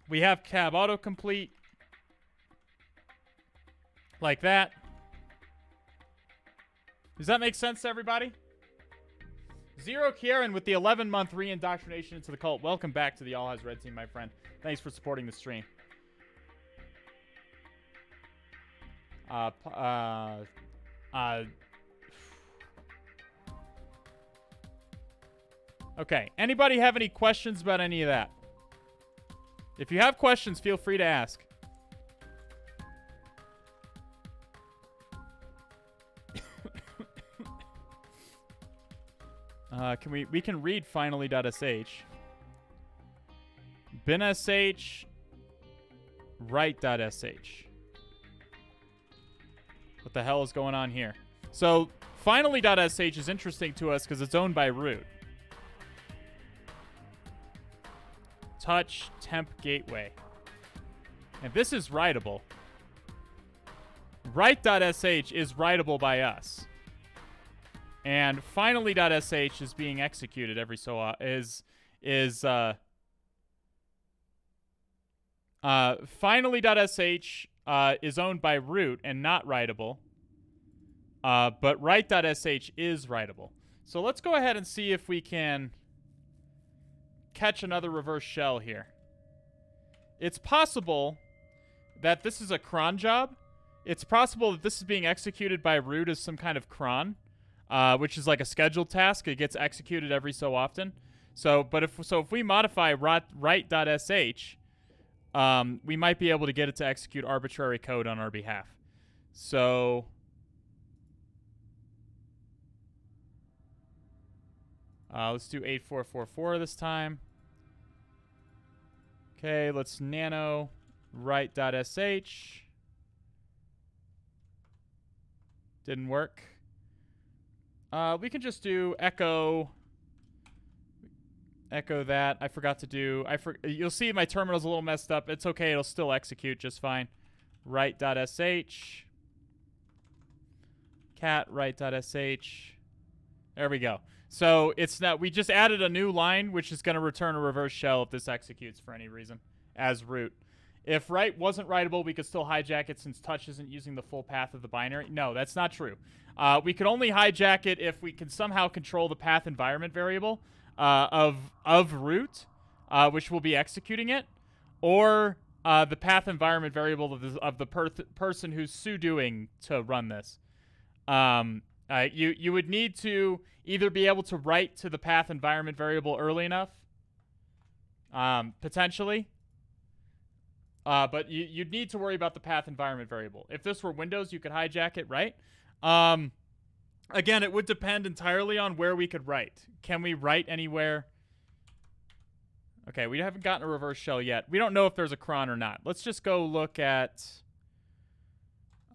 We have tab autocomplete. Like that. Does that make sense to everybody? Zero Kieran with the 11-month re-indoctrination into the cult. Welcome back to the All Has Red Team, my friend. Thanks for supporting the stream. Okay. Anybody have any questions about any of that? If you have questions, feel free to ask. We can read finally.sh. bin.sh, write.sh. What the hell is going on here? So, finally.sh is interesting to us because it's owned by root. Touch temp gateway. And this is writable. Write.sh is writable by us. And finally.sh is being executed every so finally.sh is owned by root and not writable. But write.sh is writable. So let's go ahead and see if we can catch another reverse shell here. It's possible that this is a cron job. It's possible that this is being executed by root as some kind of cron. Which is like a scheduled task. It gets executed every so often. So, if we modify write.sh, we might be able to get it to execute arbitrary code on our behalf. So, let's do 8444 this time. Okay, let's nano write.sh. Didn't work. We can just do echo that. I forgot to do. You'll see my terminal's a little messed up. It's okay. It'll still execute just fine. Write.sh. Cat write.sh. There we go. So it's not. We just added a new line, which is going to return a reverse shell if this executes for any reason as root. If write wasn't writable, we could still hijack it since touch isn't using the full path of the binary. No, that's not true. We could only hijack it if we can somehow control the path environment variable of root, which will be executing it, or the path environment variable of the person who's sudoing to run this. You would need to either be able to write to the path environment variable early enough, potentially. But you'd need to worry about the path environment variable. If this were Windows, you could hijack it, right? Again, it would depend entirely on where we could write. Can we write anywhere? Okay, we haven't gotten a reverse shell yet. We don't know if there's a cron or not. Let's just go look at...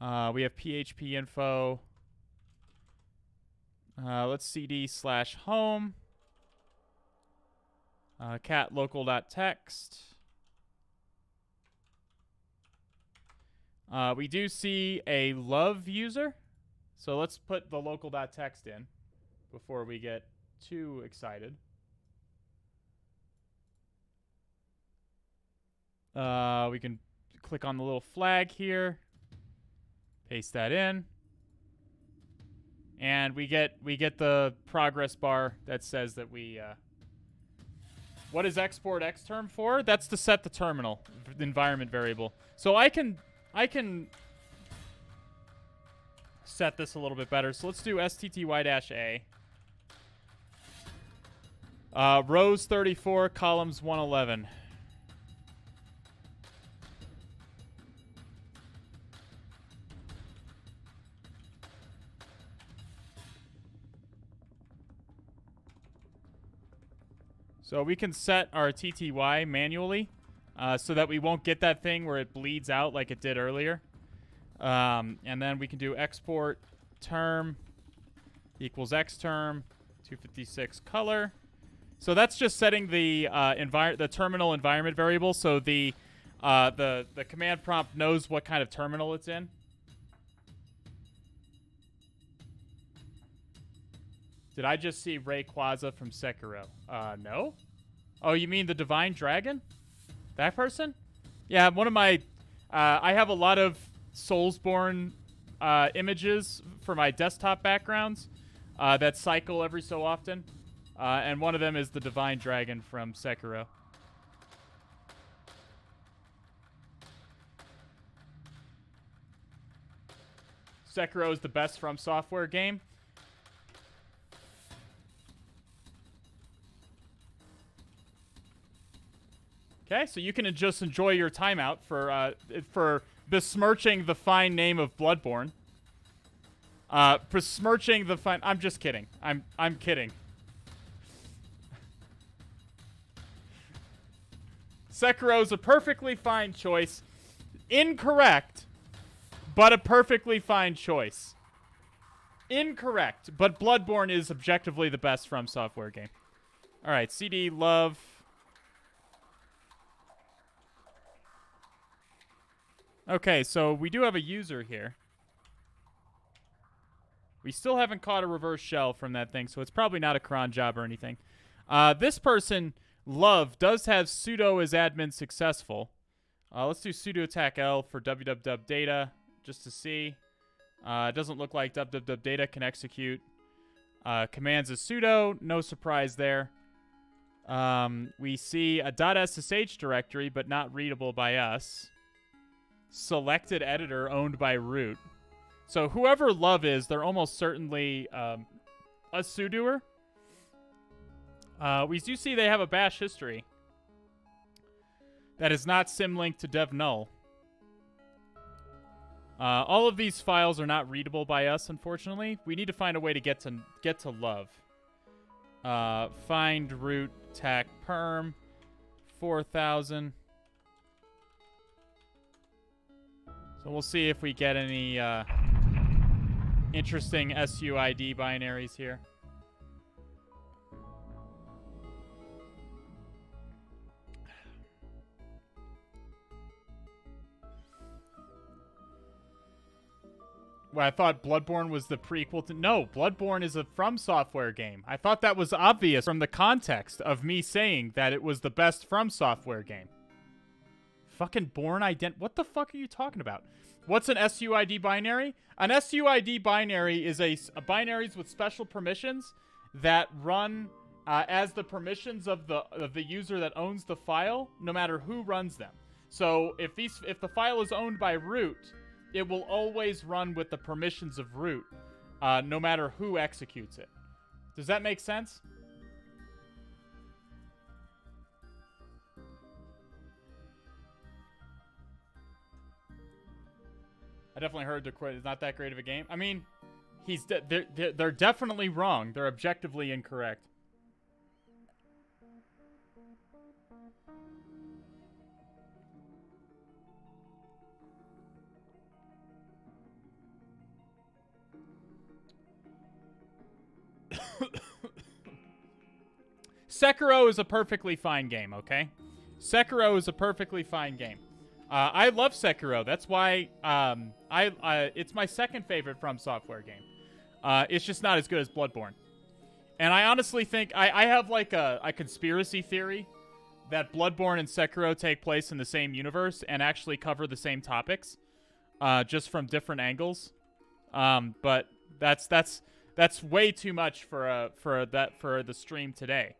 we have PHP info. Let's cd/home. Cat local.txt. We do see a love user. So let's put the local.txt in before we get too excited. We can click on the little flag here. Paste that in. And we get the progress bar that says that we... what is export xterm for? That's to set the terminal environment variable. So I can set this a little bit better. So let's do stty-a. Rows 34, columns 111. So we can set our TTY manually so that we won't get that thing where it bleeds out like it did earlier. And then we can do export term equals xterm 256 color. So that's just setting the terminal environment variable, so the command prompt knows what kind of terminal it's in. Did I just see Rayquaza from Sekiro? No. Oh, you mean the Divine Dragon? That person? Yeah, one of my... I have a lot of Soulsborne images for my desktop backgrounds that cycle every so often. And one of them is the Divine Dragon from Sekiro. Sekiro is the best From Software game. Okay, so you can just enjoy your timeout for besmirching the fine name of Bloodborne. Besmirching the fine... I'm just kidding. I'm kidding. Sekiro is a perfectly fine choice. Incorrect, but a perfectly fine choice. Incorrect, but Bloodborne is objectively the best From Software game. All right, CD Love... Okay, so we do have a user here. We still haven't caught a reverse shell from that thing, so it's probably not a cron job or anything. This person, Love, does have sudo as admin successful. Let's do sudo attack L for www data just to see. It doesn't look like www data can execute. Commands is sudo, no surprise there. We see a .ssh directory, but not readable by us. Selected editor owned by root. So whoever Love is, they're almost certainly a sudoer. We do see they have a bash history that is not symlinked to dev null. All of these files are not readable by us, unfortunately. We need to find a way to get to Love. Find root tac perm 4000. So we'll see if we get any interesting SUID binaries here. Well, I thought Bloodborne was the prequel to... No, Bloodborne is a From Software game. I thought that was obvious from the context of me saying that it was the best From Software game. Fucking Born Ident... What the fuck are you talking about? What's an SUID binary? An SUID binary is a binaries with special permissions that run as the permissions of the user that owns the file, no matter who runs them. So if the file is owned by root, it will always run with the permissions of root, no matter who executes it. Does that make sense? I definitely heard the quit. It's not that great of a game. I mean, they're definitely wrong. They're objectively incorrect. Sekiro is a perfectly fine game, okay? Sekiro is a perfectly fine game. I love Sekiro. That's why it's my second favorite From Software game. It's just not as good as Bloodborne. And I honestly think I have like a conspiracy theory that Bloodborne and Sekiro take place in the same universe and actually cover the same topics, just from different angles. But that's way too much for the stream today.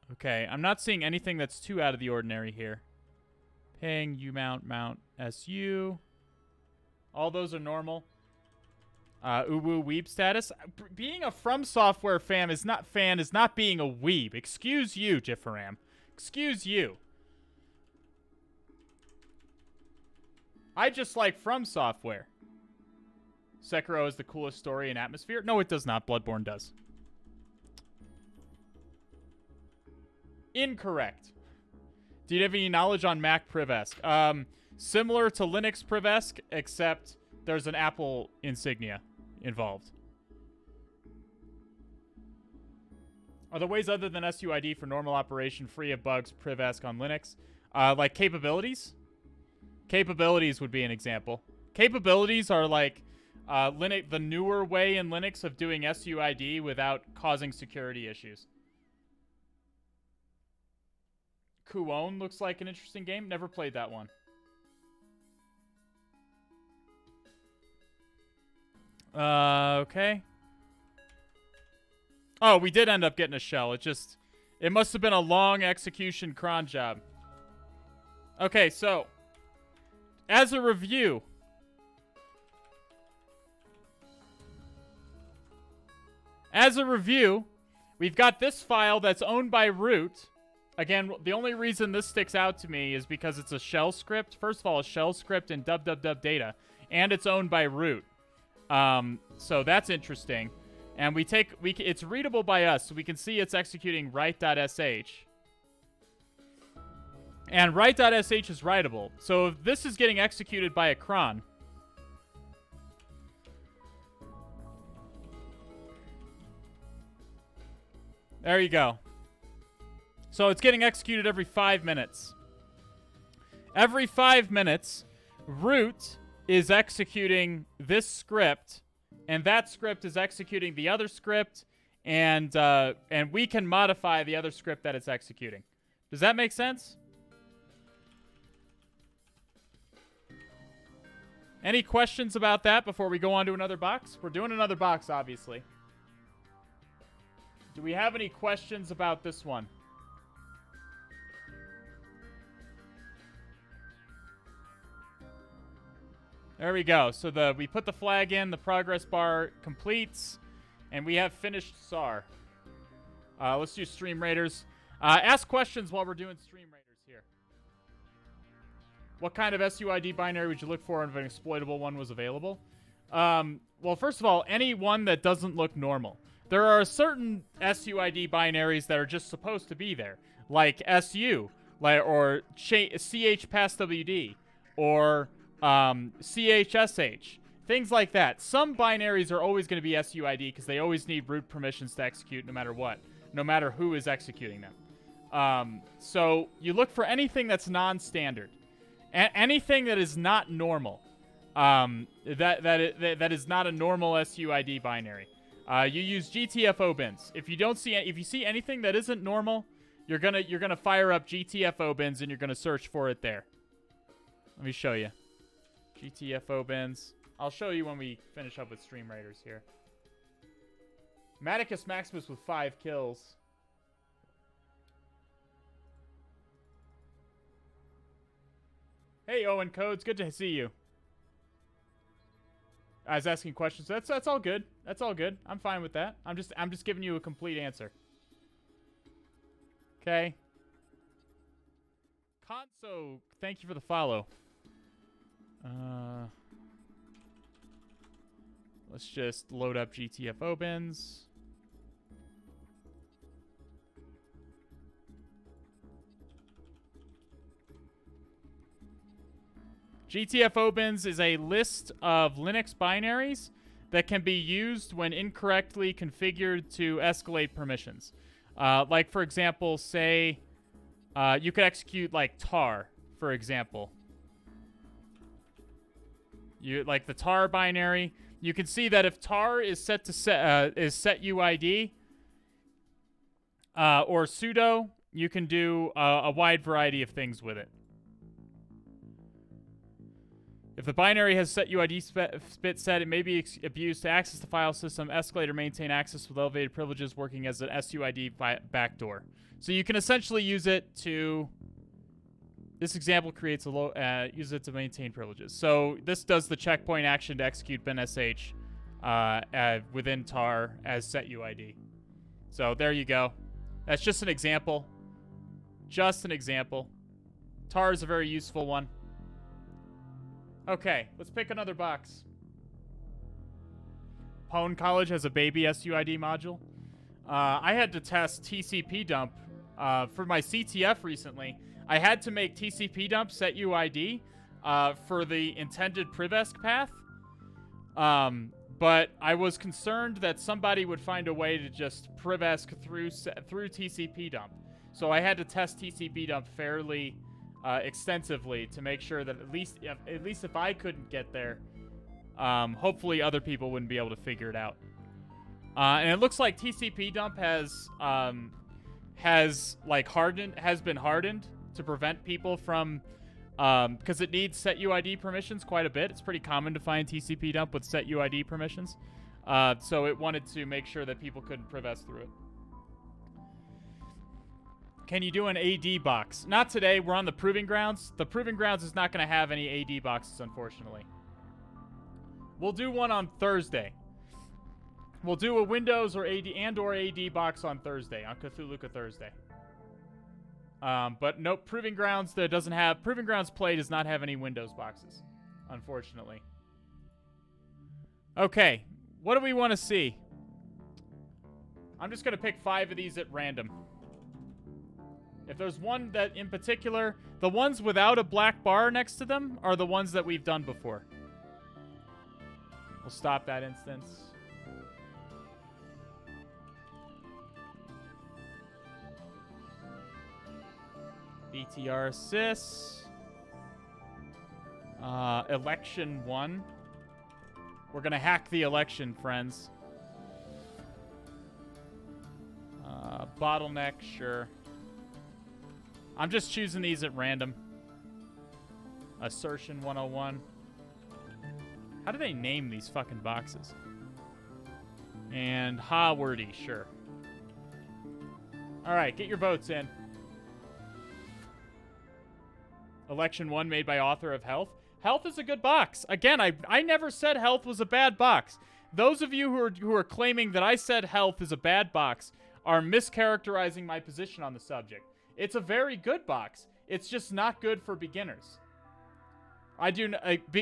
Okay, I'm not seeing anything that's too out of the ordinary here. Ping, umount, mount, SU. All those are normal. Uwu weeb status. Being a From Software fan is not being a weeb. Excuse you, Jiffaram. Excuse you. I just like From Software. Sekiro is the coolest story and atmosphere. No, it does not. Bloodborne does. Incorrect. Do you have any knowledge on Mac Privesc? Similar to Linux Privesc, except there's an Apple insignia involved. Are there ways other than SUID for normal operation free of bugs Privesc on Linux? Like capabilities? Capabilities would be an example. Capabilities are like Linux, the newer way in Linux of doing SUID without causing security issues. Kuon looks like an interesting game. Never played that one. Okay. Oh, we did end up getting a shell. It must have been a long execution cron job. Okay, so, as a review, we've got this file that's owned by root. Again, the only reason this sticks out to me is because it's a shell script. First of all, a shell script in www data, and it's owned by root. So that's interesting. And it's readable by us, so we can see it's executing write.sh. And write.sh is writable. So if this is getting executed by a cron, there you go. So it's getting executed every 5 minutes. Every 5 minutes, root is executing this script, and that script is executing the other script, and we can modify the other script that it's executing. Does that make sense? Any questions about that before we go on to another box? We're doing another box, obviously. Do we have any questions about this one? There we go. So we put the flag in, the progress bar completes, and we have finished SAR. Let's do Stream Raiders. Ask questions while we're doing Stream Raiders here. What kind of SUID binary would you look for if an exploitable one was available? Well, first of all, any one that doesn't look normal. There are certain SUID binaries that are just supposed to be there, like SU, or CH past WD, or CHSH, things like that. Some binaries are always going to be SUID because they always need root permissions to execute no matter what, no matter who is executing them. So you look for anything that's non-standard, anything that is not normal, that is not a normal SUID binary. You use GTFO bins. If you see anything that isn't normal, you're gonna fire up GTFO bins and you're gonna search for it there. Let me show you. GTFO bins. I'll show you when we finish up with Stream Raiders here. Maticus Maximus with 5 kills. Hey, Owen Codes. Good to see you. I was asking questions. That's all good. That's all good. I'm fine with that. I'm just giving you a complete answer. Okay. Conso, thank you for the follow. Let's just load up GTFO bins. GTFO bins is a list of Linux binaries that can be used when incorrectly configured to escalate permissions. Like, for example, say you could execute like tar, for example. Like the tar binary, you can see that if tar is set to set UID or sudo, you can do a wide variety of things with it. If the binary has set UID spit set, it may be abused to access the file system, escalate, or maintain access with elevated privileges, working as an SUID backdoor. So you can essentially use it to. This example creates a use it to maintain privileges. So this does the checkpoint action to execute bin.sh within tar as set UID. So there you go. That's just an example. Just an example. Tar is a very useful one. Okay, let's pick another box. Pwn College has a baby SUID module. I had to test TCP dump for my CTF recently. I had to make TCP dump set UID for the intended privesc path. But I was concerned that somebody would find a way to just privesc through TCP dump. So I had to test TCP dump fairly extensively to make sure that at least if I couldn't get there, hopefully other people wouldn't be able to figure it out. And it looks like TCP dump has been hardened to prevent people from because it needs set UID permissions quite a bit. It's pretty common to find TCP dump with set UID permissions. So it wanted to make sure that people couldn't privest through it. Can you do an AD box? Not today. We're on the Proving Grounds. The Proving Grounds is not going to have any AD boxes, unfortunately. We'll do one on Thursday. We'll do a Windows or AD box on Thursday, on Cthulhu Thursday. But nope, Proving Grounds Proving Grounds Play does not have any Windows boxes, unfortunately. Okay, what do we want to see? I'm just going to pick 5 of these at random. If there's one that in particular, the ones without a black bar next to them are the ones that we've done before. We'll stop that instance. BTR assists. Election1. We're gonna hack the election, friends. Bottleneck, sure. I'm just choosing these at random. Assertion 101. How do they name these fucking boxes? And Hawordy, sure. Alright, get your votes in. Election1 made by author of Health. Health is a good box. Again, I never said Health was a bad box. Those of you who are claiming that I said Health is a bad box are mischaracterizing my position on the subject. It's a very good box. It's just not good for beginners.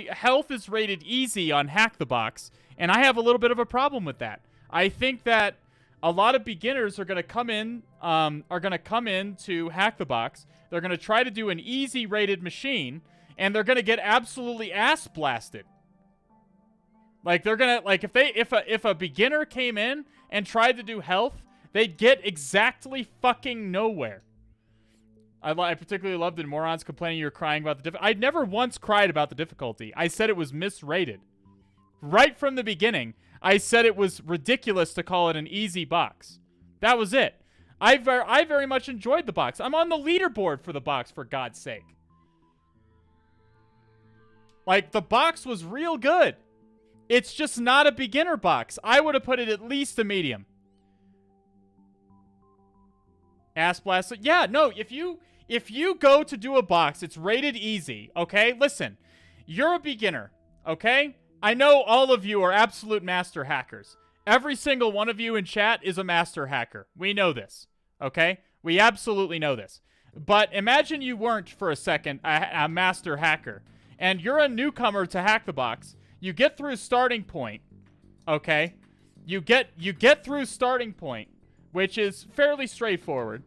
Health is rated easy on Hack the Box, and I have a little bit of a problem with that. I think that a lot of beginners are going to come in to Hack the Box. They're going to try to do an easy rated machine, and they're going to get absolutely ass blasted. Like they're going to if a beginner came in and tried to do Health, they'd get exactly fucking nowhere. I particularly loved it. Morons complaining you were crying about the difficulty. I never once cried about the difficulty. I said it was misrated. Right from the beginning, I said it was ridiculous to call it an easy box. That was it. I very much enjoyed the box. I'm on the leaderboard for the box, for God's sake. Like, the box was real good. It's just not a beginner box. I would have put it at least a medium. Ass blast. Yeah, no, if you go to do a box, it's rated easy, okay? Listen, you're a beginner, okay? I know all of you are absolute master hackers. Every single one of you in chat is a master hacker. We know this, okay? We absolutely know this. But imagine you weren't for a second a master hacker, and you're a newcomer to Hack the Box. You get through starting point, okay? You get through starting point, which is fairly straightforward.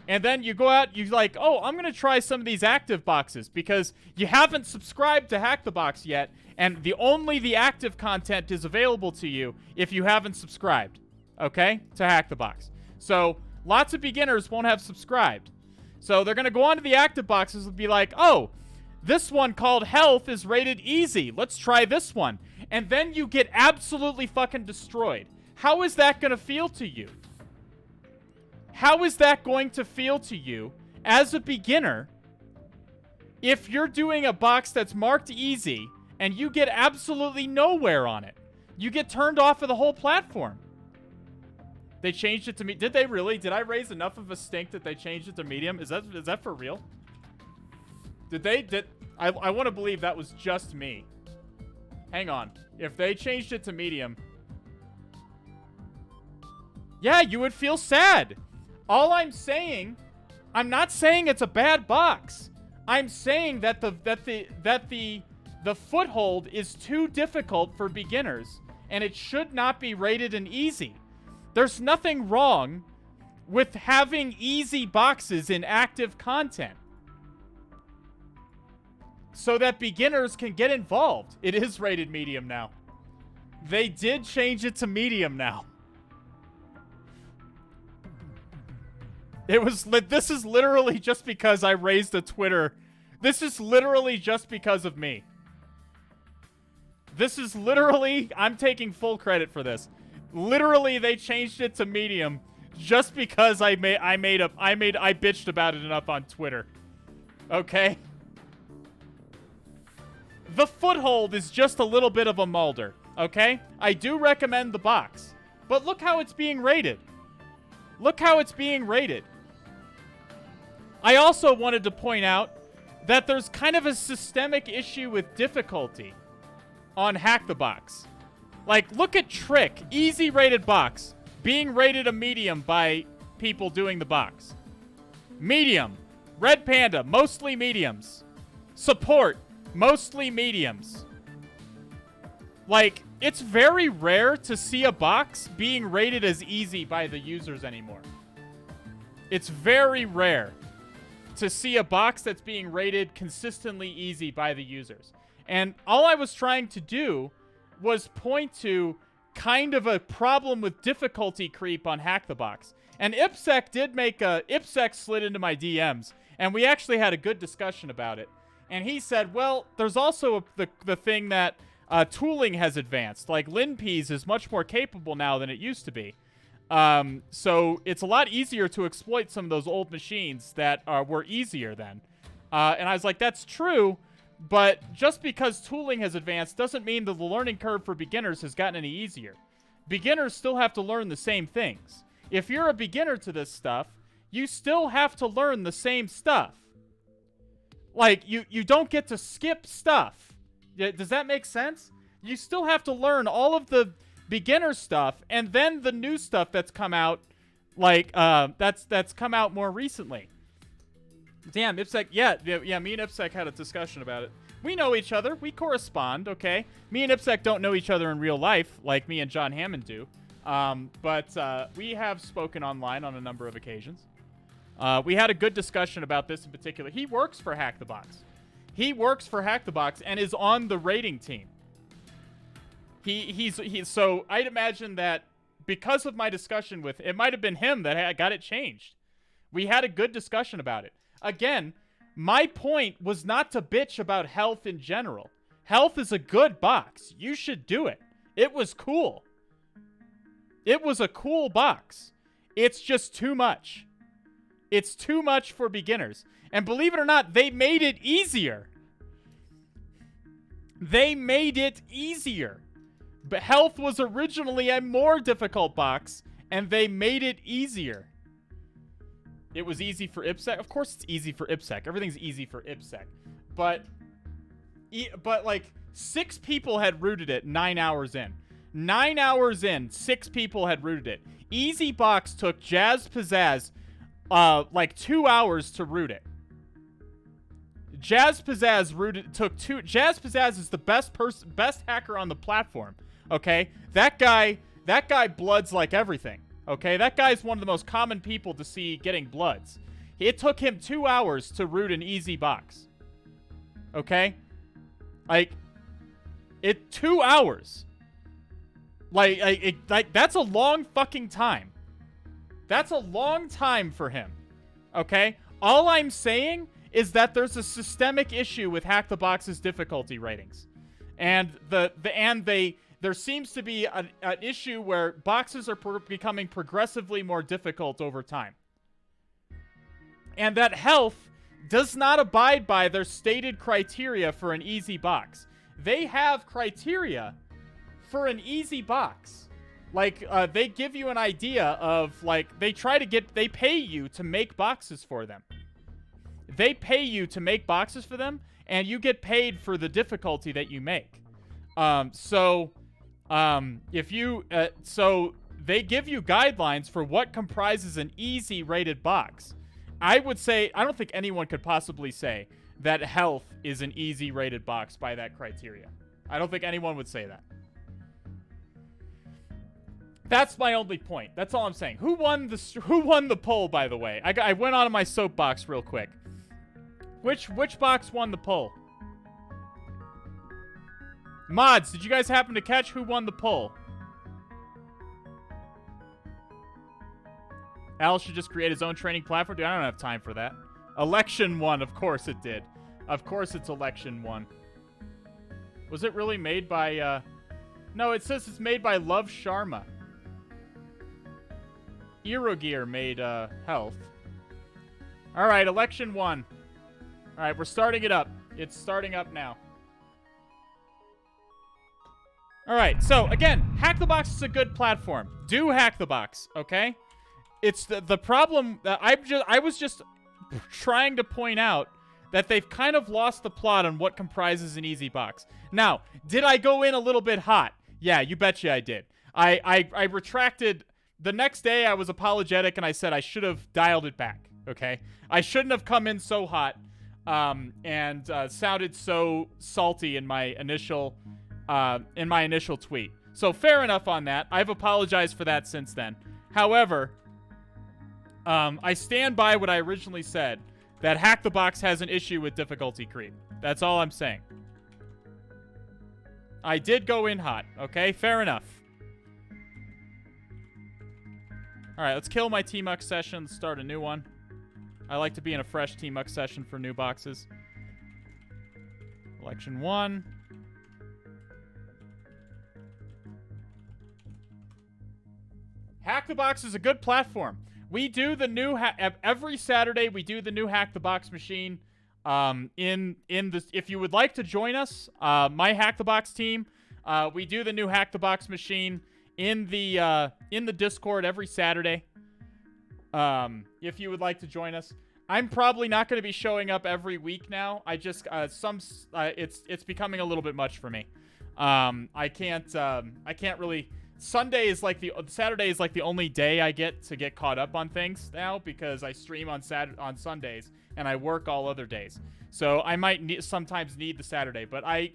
And then you go out, you're like, oh, I'm going to try some of these active boxes because you haven't subscribed to Hack the Box yet, and the active content is available to you if you haven't subscribed, okay, to Hack the Box. So lots of beginners won't have subscribed. So they're going to go on to the active boxes and be like, oh, this one called Health is rated easy. Let's try this one. And then you get absolutely fucking destroyed. How is that going to feel to you? How is that going to feel to you as a beginner if you're doing a box that's marked easy and you get absolutely nowhere on it? You get turned off of the whole platform. They changed it to me. Did they really? Did I raise enough of a stink that they changed it to medium? Is that for real? I want to believe that was just me. Hang on. If they changed it to medium, yeah, you would feel sad. All I'm saying, I'm not saying it's a bad box. I'm saying that the foothold is too difficult for beginners, and it should not be rated an easy. There's nothing wrong with having easy boxes in active content, so that beginners can get involved. It is rated medium now. They did change it to medium now. This is literally just because I raised a Twitter. This is literally just because of me. This is literally, I'm taking full credit for this. Literally, they changed it to medium just because I bitched about it enough on Twitter. Okay? The foothold is just a little bit of a Mulder, okay? I do recommend the box. But look how it's being rated. Look how it's being rated. I also wanted to point out that there's kind of a systemic issue with difficulty on Hack the Box. Like, look at Trick, easy rated box, being rated a medium by people doing the box. Medium. Red Panda, mostly mediums. Support, mostly mediums. Like, it's very rare to see a box being rated as easy by the users anymore. It's very rare to see a box that's being rated consistently easy by the users. And all I was trying to do was point to kind of a problem with difficulty creep on Hack the Box. And IPSEC did make IPSEC slid into my DMs, and we actually had a good discussion about it. And he said, well, there's also the thing that tooling has advanced. Like, LinPeas is much more capable now than it used to be. So it's a lot easier to exploit some of those old machines that were easier then. And I was like, that's true, but just because tooling has advanced doesn't mean that the learning curve for beginners has gotten any easier. Beginners still have to learn the same things. If you're a beginner to this stuff, you still have to learn the same stuff. Like, you don't get to skip stuff. Does that make sense? You still have to learn all of the beginner stuff and then the new stuff that's come out, like, that's come out more recently. Damn, IPSEC, yeah, me and IPSEC had a discussion about it. We know each other. We correspond, okay? Me and IPSEC don't know each other in real life like me and John Hammond do. But we have spoken online on a number of occasions. We had a good discussion about this in particular. He works for Hack the Box. He works for Hack the Box and is on the rating team. He's so I'd imagine that because of my discussion with, it might have been him that got it changed. We had a good discussion about it. Again, my point was not to bitch about health in general. Health is a good box. You should do it. It was cool. It was a cool box. It's just too much. It's too much for beginners. And believe it or not, they made it easier. They made it easier. But health was originally a more difficult box, and they made it easier. It was easy for IPSEC. Of course it's easy for IPSEC. Everything's easy for IPSEC. But like, 6 people had rooted it 9 hours in. 9 hours in, 6 people had rooted it. Easy Box took Jazz Pizzazz like 2 hours to root it. Jazz Pizzazz Jazz Pizzazz is the best hacker on the platform. Okay? That guy bloods like everything. Okay? That guy's one of the most common people to see getting bloods. It took him 2 hours to root an Easy Box. Okay? Like, 2 hours. Like, that's a long fucking time. That's a long time for him. Okay? All I'm saying is that there's a systemic issue with Hack the Box's difficulty ratings. And there seems to be an issue where boxes are becoming progressively more difficult over time. And that health does not abide by their stated criteria for an easy box. They have criteria for an easy box. Like, they give you an idea of, like, they pay you to make boxes for them. They pay you to make boxes for them, and you get paid for the difficulty that you make. So they give you guidelines for what comprises an easy rated box. I would say, I don't think anyone could possibly say that health is an easy rated box by that criteria. I don't think anyone would say that. That's my only point. That's all I'm saying. Who won the poll, by the way? I went on my soapbox real quick. Which box won the poll? Mods, did you guys happen to catch who won the poll? Al should just create his own training platform. Dude, I don't have time for that. Election1, of course it did. Of course it's Election1. Was it really made by, No, it says it's made by Love Sharma. Erogear made, health. Alright, Election1. Alright, we're starting it up. It's starting up now. All right, so again, Hack the Box is a good platform. Do Hack the Box, okay? It's the problem that I was just trying to point out that they've kind of lost the plot on what comprises an easy box. Now, did I go in a little bit hot? Yeah, you betcha I did. I retracted. The next day I was apologetic and I said I should have dialed it back, okay? I shouldn't have come in so hot and sounded so salty in my initial tweet. So fair enough on that. I've apologized for that since then. However, I stand by what I originally said, that Hack the Box has an issue with difficulty creep. That's all I'm saying. I did go in hot, okay? Fair enough. All right, let's kill my TMUX session, start a new one. I like to be in a fresh TMUX session for new boxes. Election1. Hack the Box is a good platform. We do the new every Saturday. We do the new Hack the Box machine. If you would like to join us, my Hack the Box team, we do the new Hack the Box machine in the Discord every Saturday. If you would like to join us, I'm probably not going to be showing up every week now. I just it's becoming a little bit much for me. I can't really. Saturday is like the only day I get to get caught up on things now, because I stream on Sundays and I work all other days. So I might sometimes need the Saturday, but I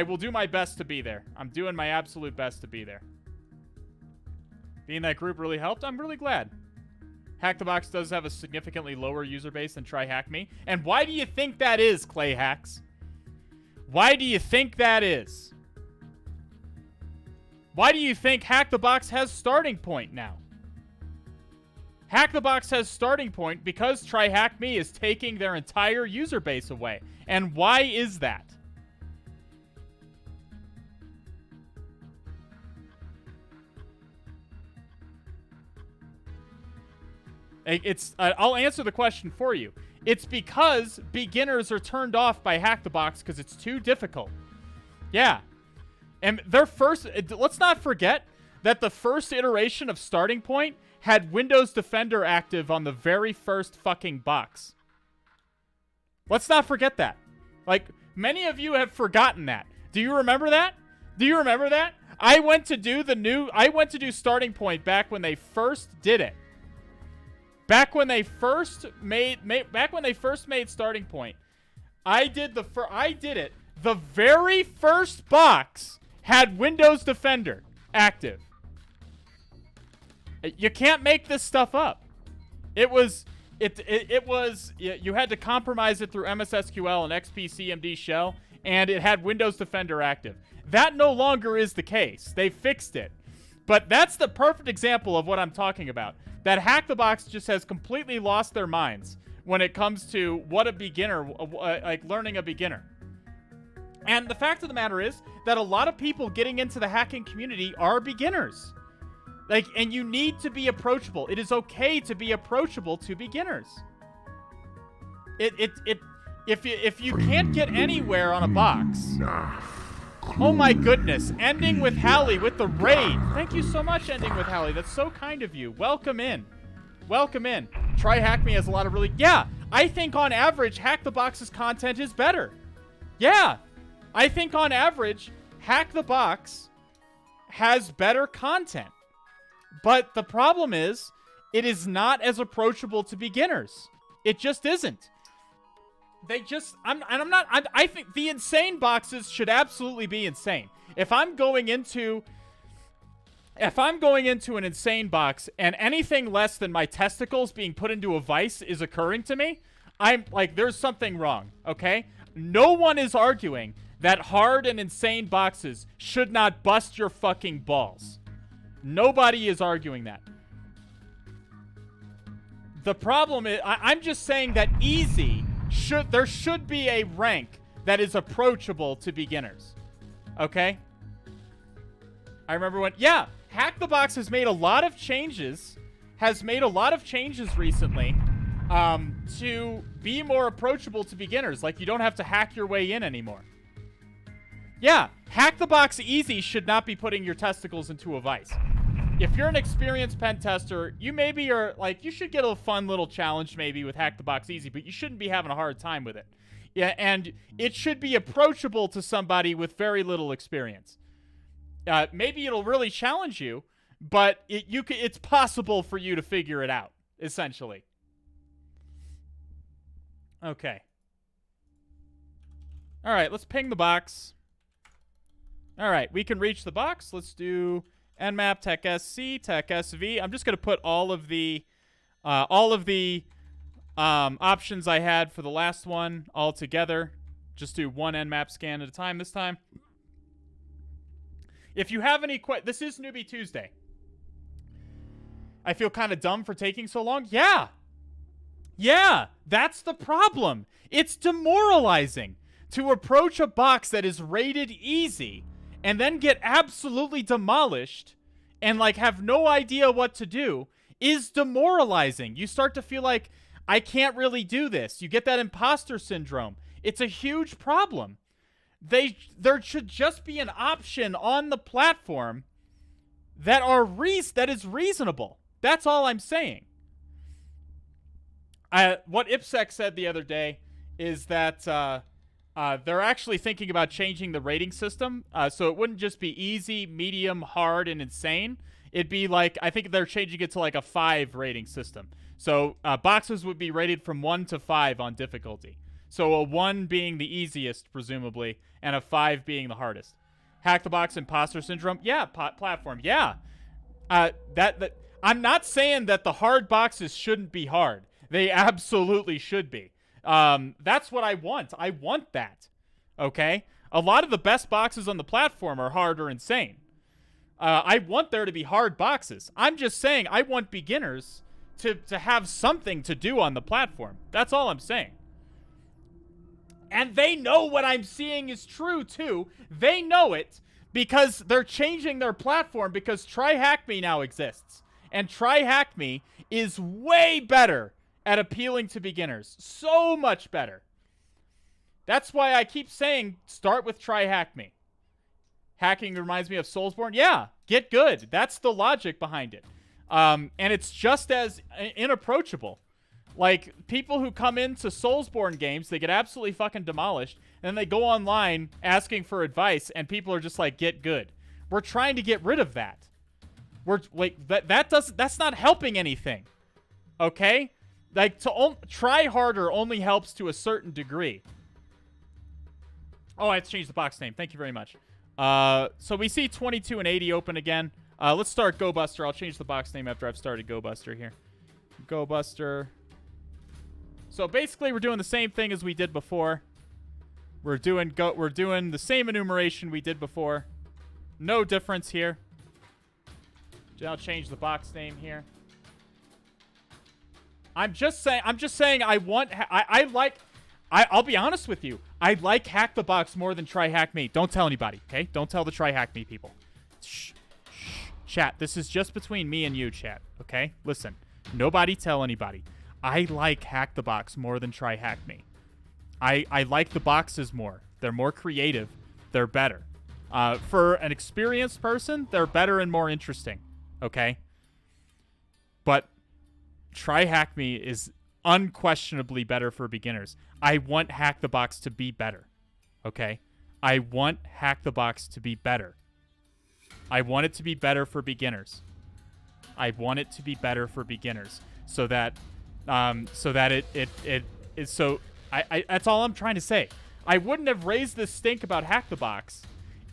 will do my best to be there. I'm doing my absolute best to be there. Being that group really helped. I'm really glad. Hack the Box does have a significantly lower user base than Try Hack Me. And why do you think that is, Clay Hacks? Why do you think that is? Why do you think Hack the Box has starting point now? Hack the Box has starting point because Try Hack Me is taking their entire user base away. And why is that? I'll answer the question for you. It's because beginners are turned off by Hack the Box because it's too difficult. Yeah. And let's not forget that the first iteration of Starting Point had Windows Defender active on the very first fucking box. Let's not forget that. Like, many of you have forgotten that. Do you remember that? Do you remember that? I went to do Starting Point back when they first did it. Back when they first made Starting Point. I did it. The very first box had Windows Defender active. You can't make this stuff up. You had to compromise it through MSSQL and XPCMD shell, and it had Windows Defender active. That no longer is the case. They fixed it. But that's the perfect example of what I'm talking about. That Hack the Box just has completely lost their minds when it comes to what a beginner, like learning a beginner. And the fact of the matter is that a lot of people getting into the hacking community are beginners. Like, and you need to be approachable. It is okay to be approachable to beginners. If you can't get anywhere on a box. Oh my goodness. Ending with Hallie with the raid. Thank you so much, Ending with Hallie. That's so kind of you. Welcome in. Welcome in. Try Hack Me has a lot of really... Yeah, I think on average, Hack the Box's content is better. Yeah. I think on average, Hack the Box has better content. But the problem is, it is not as approachable to beginners. It just isn't. I think the insane boxes should absolutely be insane. If I'm going into an insane box and anything less than my testicles being put into a vice is occurring to me, I'm like, there's something wrong, okay? No one is arguing that hard and insane boxes should not bust your fucking balls. Nobody is arguing that. The problem is, I'm just saying that easy there should be a rank that is approachable to beginners. Okay? I remember when, yeah, Hack the Box has made a lot of changes recently to be more approachable to beginners. Like, you don't have to hack your way in anymore. Yeah, Hack the Box Easy should not be putting your testicles into a vice. If you're an experienced pen tester, you maybe are like, you should get a fun little challenge maybe with Hack the Box Easy, but you shouldn't be having a hard time with it. Yeah, and it should be approachable to somebody with very little experience. Maybe it'll really challenge you, but it's possible for you to figure it out, essentially. Okay. All right, let's ping the box. All right, we can reach the box. Let's do Nmap, Tech SC, Tech SV. I'm just going to put all of the options I had for the last one all together. Just do one Nmap scan at a time this time. If you have any this is Newbie Tuesday. I feel kind of dumb for taking so long. Yeah. Yeah, that's the problem. It's demoralizing to approach a box that is rated easy and then get absolutely demolished and like have no idea what to do is demoralizing. You start to feel like, I can't really do this. You get that imposter syndrome. It's a huge problem. There should just be an option on the platform that is reasonable. That's all I'm saying. What IPSEC said the other day is that they're actually thinking about changing the rating system. So it wouldn't just be easy, medium, hard, and insane. It'd be like, I think they're changing it to like a 5 rating system. So boxes would be rated from 1 to 5 on difficulty. So a 1 being the easiest, presumably, and a 5 being the hardest. Hack the Box Imposter Syndrome? Yeah. Platform? Yeah. I'm not saying that the hard boxes shouldn't be hard. They absolutely should be. That's what I want. I want that. Okay? A lot of the best boxes on the platform are hard or insane. I want there to be hard boxes. I'm just saying I want beginners to have something to do on the platform. That's all I'm saying. And they know what I'm seeing is true, too. They know it because they're changing their platform because Try Hack Me now exists. And Try Hack Me is way better at appealing to beginners. So much better. That's why I keep saying start with Try Hack Me. Hacking reminds me of Soulsborne. Yeah, get good. That's the logic behind it. And it's just as inapproachable. Like, people who come into Soulsborne games, they get absolutely fucking demolished, and then they go online asking for advice, and people are just like, get good. We're trying to get rid of that. We're like, that's not helping anything. Okay? Like, to try harder only helps to a certain degree. Oh, I have to change the box name. Thank you very much. So we see 22 and 80 open again. Let's start Go Buster. I'll change the box name after I've started Go Buster here. Go Buster. So basically, we're doing the same thing as we did before. We're doing the same enumeration we did before. No difference here. I'll change the box name here. I'm just saying I'll be honest with you. I like Hack the Box more than Try Hack Me. Don't tell anybody, okay? Don't tell the Try Hack Me people. Shh. Chat, this is just between me and you, chat, okay? Listen, nobody tell anybody. I like Hack the Box more than Try Hack Me. I like the boxes more. They're more creative. They're better. For an experienced person, they're better and more interesting, okay? But Try Hack Me is unquestionably better for beginners. I want Hack the Box to be better, okay? I want Hack the Box to be better. I want it to be better for beginners. I want it to be better for beginners so that it is so I that's all I'm trying to say. I wouldn't have raised this stink about Hack the Box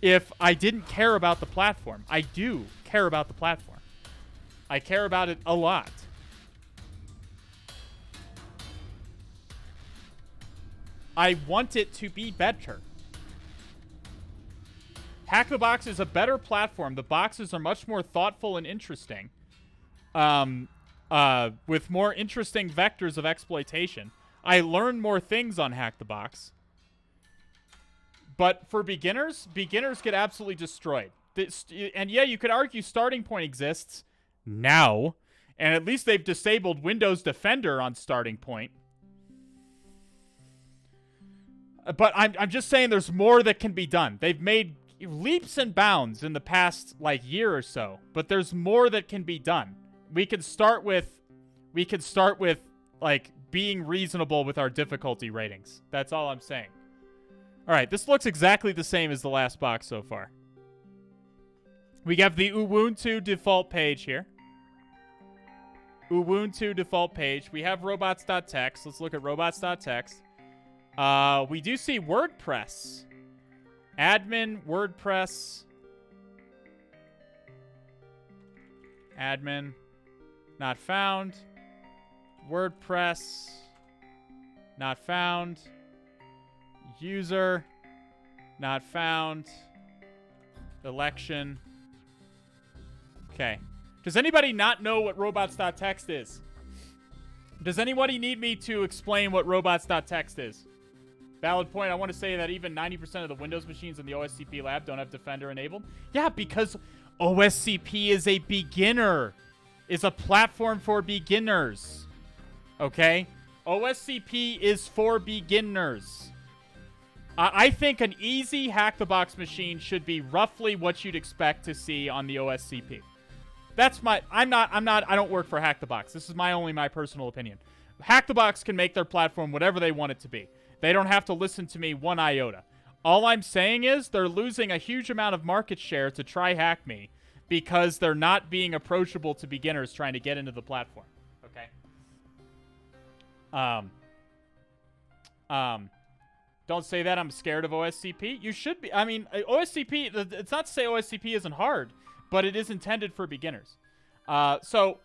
if I didn't care about the platform. I do care about the platform. I care about it a lot. I want it to be better. Hack the Box is a better platform. The boxes are much more thoughtful and interesting. With more interesting vectors of exploitation. I learn more things on Hack the Box. But for beginners get absolutely destroyed. And yeah, you could argue Starting Point exists now. And at least they've disabled Windows Defender on Starting Point. But I'm just saying there's more that can be done. They've made leaps and bounds in the past, like, year or so. But there's more that can be done. We could start with, like, being reasonable with our difficulty ratings. That's all I'm saying. All right, this looks exactly the same as the last box so far. We have the Ubuntu default page here. Ubuntu default page. We have robots.txt. Let's look at robots.txt. We do see WordPress. Admin, WordPress. Admin, not found. WordPress, not found. User, not found. Election. Okay. Does anybody not know what robots.txt is? Does anybody need me to explain what robots.txt is? Valid point. I want to say that even 90% of the Windows machines in the OSCP lab don't have Defender enabled. Yeah, because OSCP is a beginner. Is a platform for beginners. Okay? OSCP is for beginners. I think an easy hack-the-box machine should be roughly what you'd expect to see on the OSCP. That's my... I don't work for Hack the Box. This is my personal opinion. Hack the Box can make their platform whatever they want it to be. They don't have to listen to me one iota. All I'm saying is they're losing a huge amount of market share to try hack me because they're not being approachable to beginners trying to get into the platform. Okay? Don't say that. I'm scared of OSCP. You should be. I mean, OSCP, it's not to say OSCP isn't hard, but it is intended for beginners. So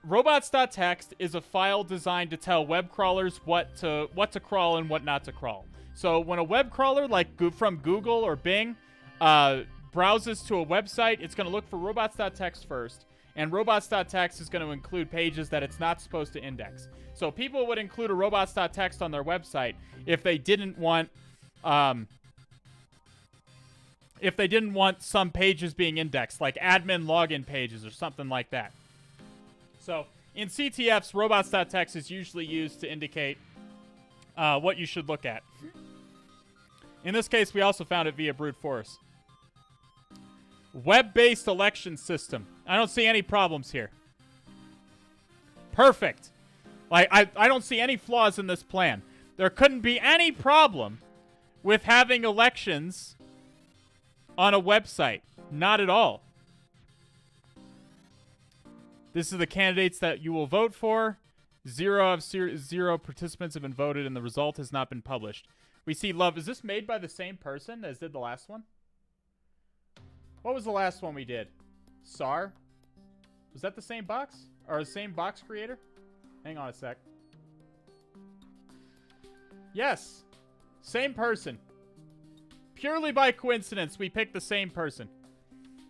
robots.txt is a file designed to tell web crawlers what to crawl and what not to crawl. So when a web crawler, like from Google or Bing, browses to a website, it's going to look for robots.txt first, and robots.txt is going to include pages that it's not supposed to index. So people would include a robots.txt on their website if they didn't want some pages being indexed, like admin login pages or something like that. So in CTFs, robots.txt is usually used to indicate what you should look at. In this case, we also found it via brute force. Web-based election system. I don't see any problems here. Perfect. Like, I don't see any flaws in this plan. There couldn't be any problem with having elections on a website. Not at all. This is the candidates that you will vote for. Zero participants have been voted, and the result has not been published. We see love. Is this made by the same person as did the last one? What was the last one we did? SAR? Was that the same box? Or the same box creator? Hang on a sec. Yes. Same person. Purely by coincidence, we picked the same person.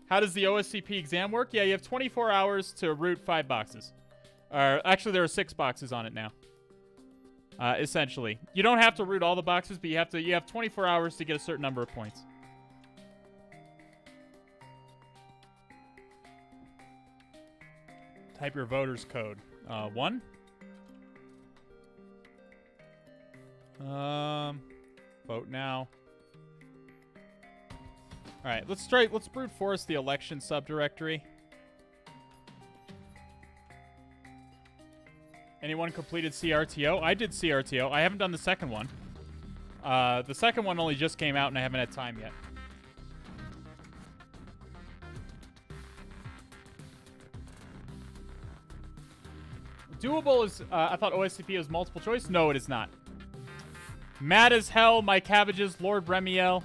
How does the OSCP exam work? Yeah, you have 24 hours to root 5 boxes. Actually, there are 6 boxes on it now. Essentially. You don't have to root all the boxes, but you have 24 hours to get a certain number of points. Type your voter's code. 1. Vote now. All right, let's brute force the election subdirectory. Anyone completed CRTO? I did CRTO. I haven't done the second one. The second one only just came out, and I haven't had time yet. Doable is, I thought OSCP was multiple choice. No, it is not. Mad as hell, my cabbages, Lord Remiel,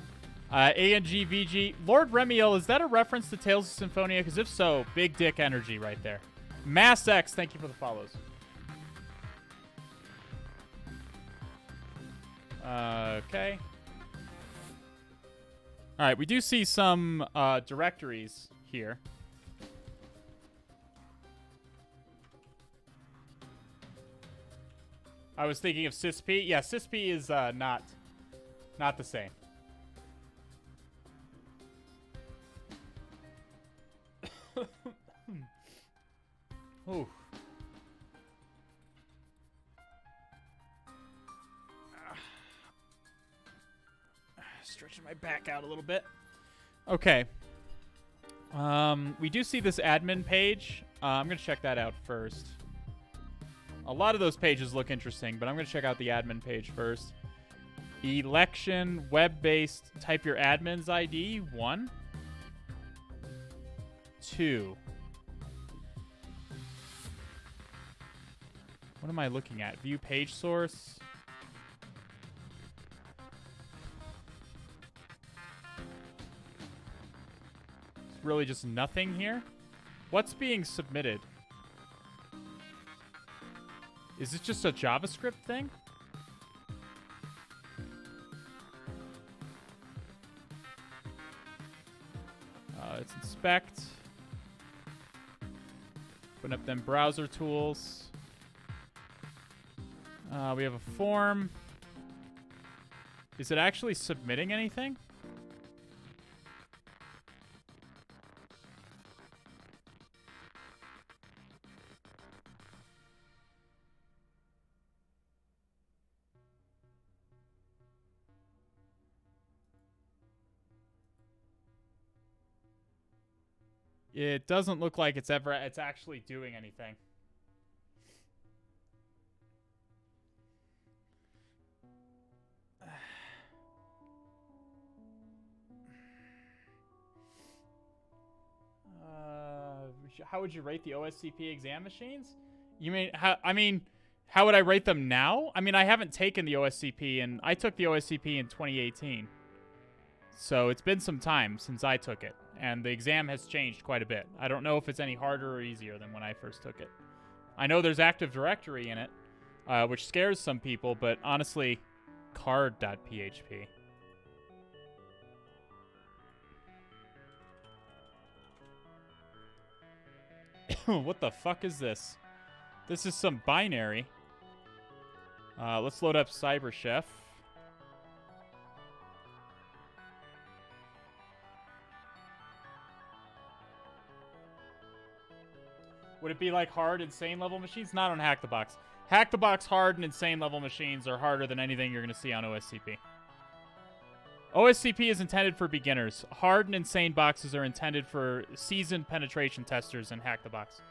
ANG, VG. Lord Remiel, is that a reference to Tales of Symphonia? Because if so, big dick energy right there. Mass X, thank you for the follows. Okay. All right, we do see some directories here. I was thinking of SysP. Yeah, SysP is not the same. Ooh. Stretching my back out a little bit. Okay. We do see this admin page. I'm going to check that out first. A lot of those pages look interesting, but I'm going to check out the admin page first. Election, web-based, type your admin's ID. 1. 2. What am I looking at? View page source. It's really just nothing here. What's being submitted? Is it just a JavaScript thing? Let's inspect. Open up them browser tools. We have a form. Is it actually submitting anything? It doesn't look like it's actually doing anything. How would you rate the OSCP exam machines? You mean how would I rate them now? I mean, I haven't taken the OSCP, and I took the OSCP in 2018. So it's been some time since I took it, and the exam has changed quite a bit. I don't know if it's any harder or easier than when I first took it. I know there's Active Directory in it, which scares some people, but honestly, card.php. What the fuck is this? This is some binary. Let's load up CyberChef. Would it be like hard, insane level machines? Not on Hack the Box. Hack the Box hard and insane level machines are harder than anything you're going to see on OSCP. OSCP is intended for beginners. Hard and insane boxes are intended for seasoned penetration testers in Hack the Box.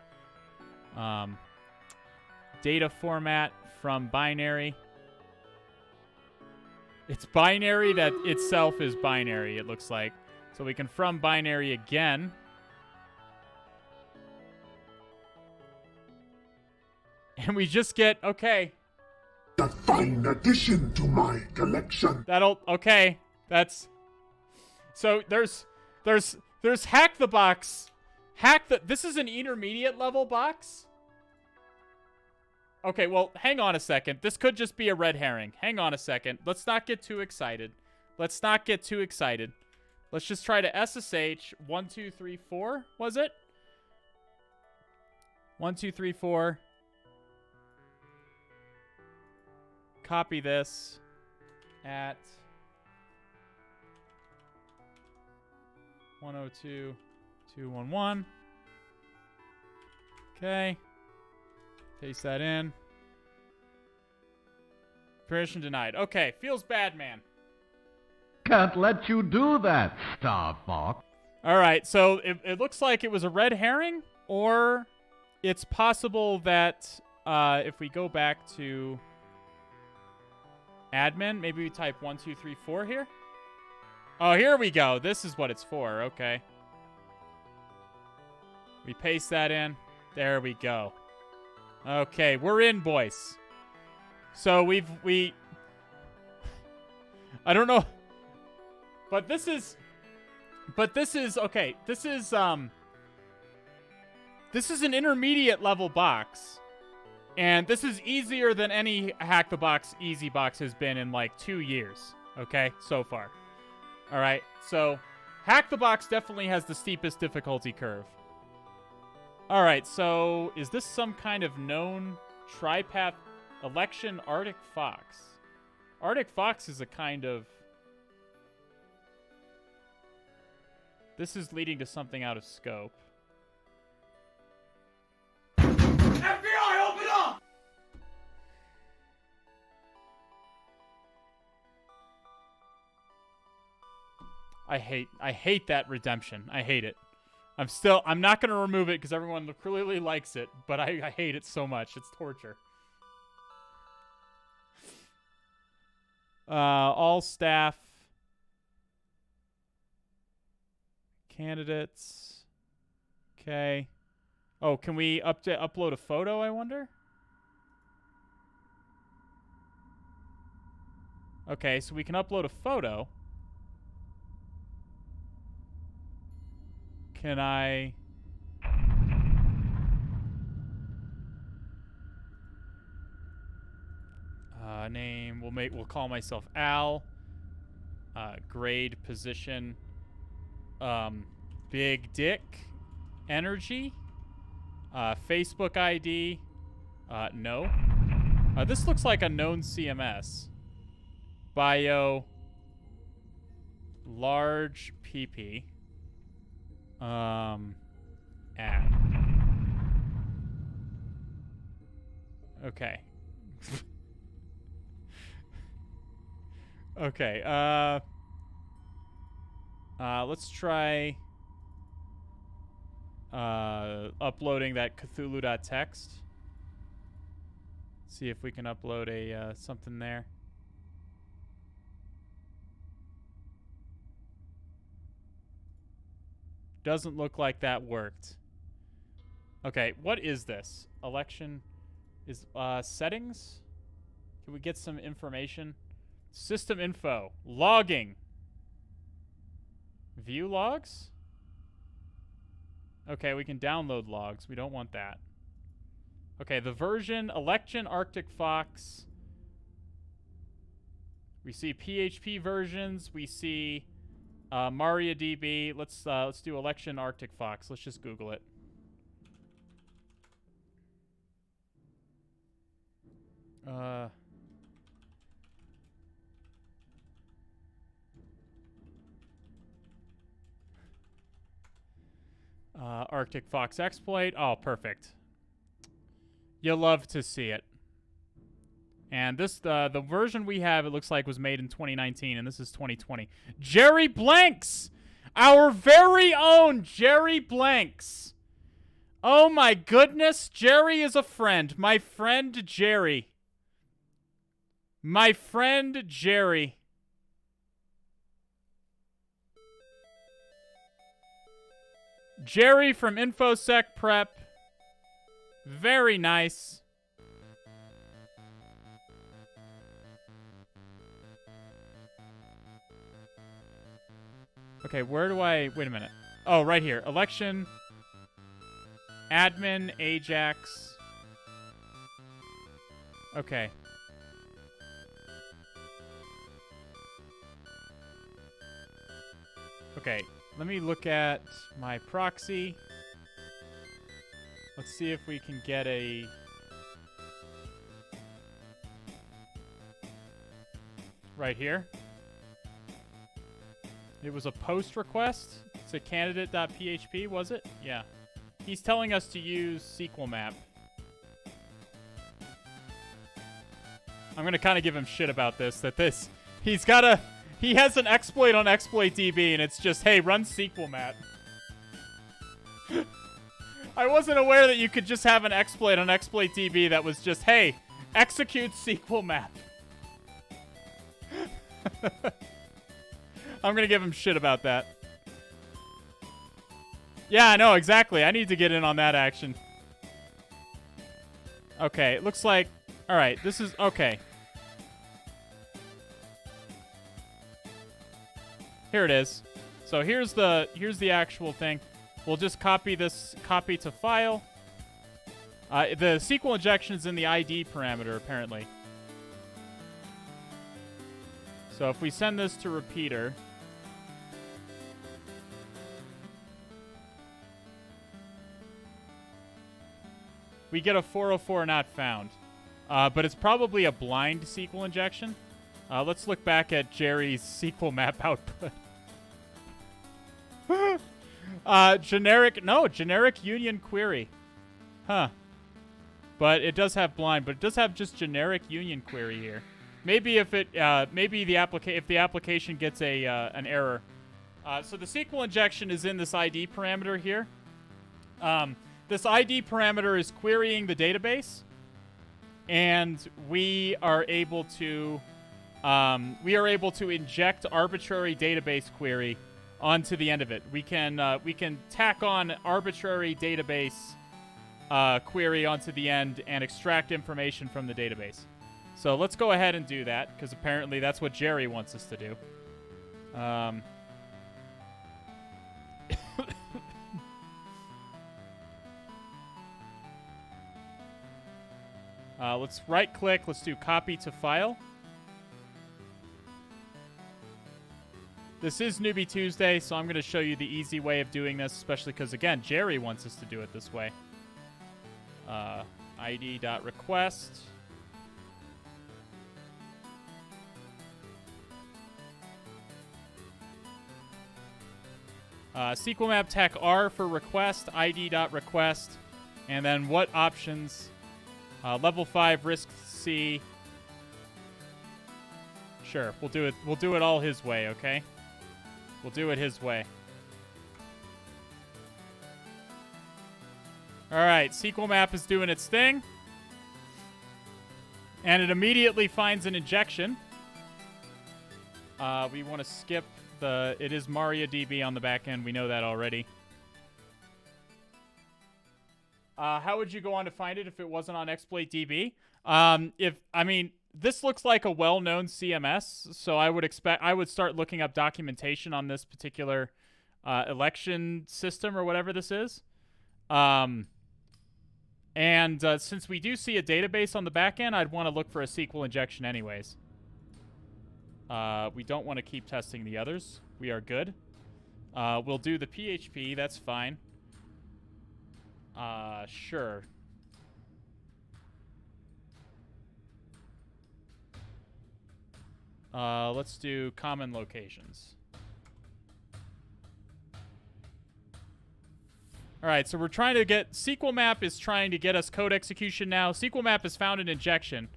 Data format from binary. It's binary that itself is binary, it looks like. So we can from binary again. And we just get, okay. A fine addition to my collection. Okay. That's so there's Hack the Box. This is an intermediate level box. Okay, well, hang on a second. This could just be a red herring. Hang on a second. Let's not get too excited. Let's just try to SSH 1 2 3 4, was it? 1 2 3 4. Copy this at 102.211. Okay. Paste that in. Permission denied. Okay, feels bad, man. Can't let you do that, Starbuck. All right, so it looks like it was a red herring, or it's possible that if we go back to admin, maybe we type 1 2 3 4 here. Oh, here we go. This is what it's for. Okay. We paste that in. There we go. Okay, we're in, boys. So I don't know. But this is okay. This is an intermediate level box. And this is easier than any Hack the Box easy box has been in like 2 years. Okay, so far. All right, so Hack the Box definitely has the steepest difficulty curve. All right, so is this some kind of known tripath election Arctic Fox? Arctic Fox is a kind of... This is leading to something out of scope. FBI, open up! I hate that redemption. I hate it. I'm not going to remove it because everyone clearly likes it, but I hate it so much. It's torture. All staff. Candidates. Okay. Oh, can we upload a photo, I wonder? Okay, so we can upload a photo. Can I... name, we'll call myself Al. Grade, position, big dick, energy, Facebook ID, no. This looks like a known CMS. Bio, large PP, ad. Okay. Okay, let's try uploading that Cthulhu.txt. See if we can upload a something there. Doesn't look like that worked. Okay, what is this? Election is settings? Can we get some information? System info. Logging. View logs? Okay, we can download logs. We don't want that. Okay, the version, Election, Arctic Fox. We see PHP versions. We see MariaDB. Let's do Election, Arctic Fox. Let's just Google it. Arctic Fox exploit. Oh, perfect. You love to see it. And this, the version we have, it looks like, was made in 2019, and this is 2020. Jerry Blanks! Our very own Jerry Blanks! Oh my goodness, Jerry is a friend. My friend Jerry. My friend Jerry. Jerry from InfoSec Prep. Very nice. Okay, where do I... Wait a minute. Oh, right here. Election. Admin. Ajax. Okay. Okay. Let me look at my proxy. Let's see if we can get a... Right here. It was a post request to candidate.php, was it? Yeah. He's telling us to use SQL map. I'm gonna kind of give him shit about this, he has an exploit on ExploitDB, and it's just, hey, run SQL map. I wasn't aware that you could just have an exploit on ExploitDB that was just, hey, execute SQL map. I'm gonna give him shit about that. Yeah, I know, exactly. I need to get in on that action. Okay, it looks like... Alright, this is... Okay. Here it is. So here's the actual thing. We'll just copy this, copy to file. The SQL injection is in the ID parameter, apparently. So if we send this to repeater... we get a 404 not found. But it's probably a blind SQL injection. Let's look back at Jerry's SQL map output. Generic union query. Huh. But it does have blind, but it does have just generic union query here. Maybe if it, if the application gets a, an error, So the SQL injection is in this ID parameter here. This ID parameter is querying the database, and we are able to inject arbitrary database query onto the end of it. We can tack on arbitrary database query onto the end and extract information from the database. So let's go ahead and do that, because apparently that's what Jerry wants us to do. Let's right-click. Let's do copy to file. This is Newbie Tuesday, so I'm going to show you the easy way of doing this, especially because, again, Jerry wants us to do it this way. ID.request. SQL map tech R for request, ID.request, and then what options? Level 5 risk C. Sure, we'll do it. We'll do it all his way, okay? We'll do it his way. All right, SQL map is doing its thing, and it immediately finds an injection. We want to skip the. It is MariaDB on the back end. We know that already. How would you go on to find it if it wasn't on ExploitDB? This looks like a well-known CMS, so I would start looking up documentation on this particular election system or whatever this is. Since we do see a database on the back end, I'd want to look for a SQL injection anyways. We don't want to keep testing the others. We are good. We'll do the PHP. That's fine. Sure. Let's do common locations. All right, so we're trying to get... SQL map is trying to get us code execution now. SQL map has found an injection.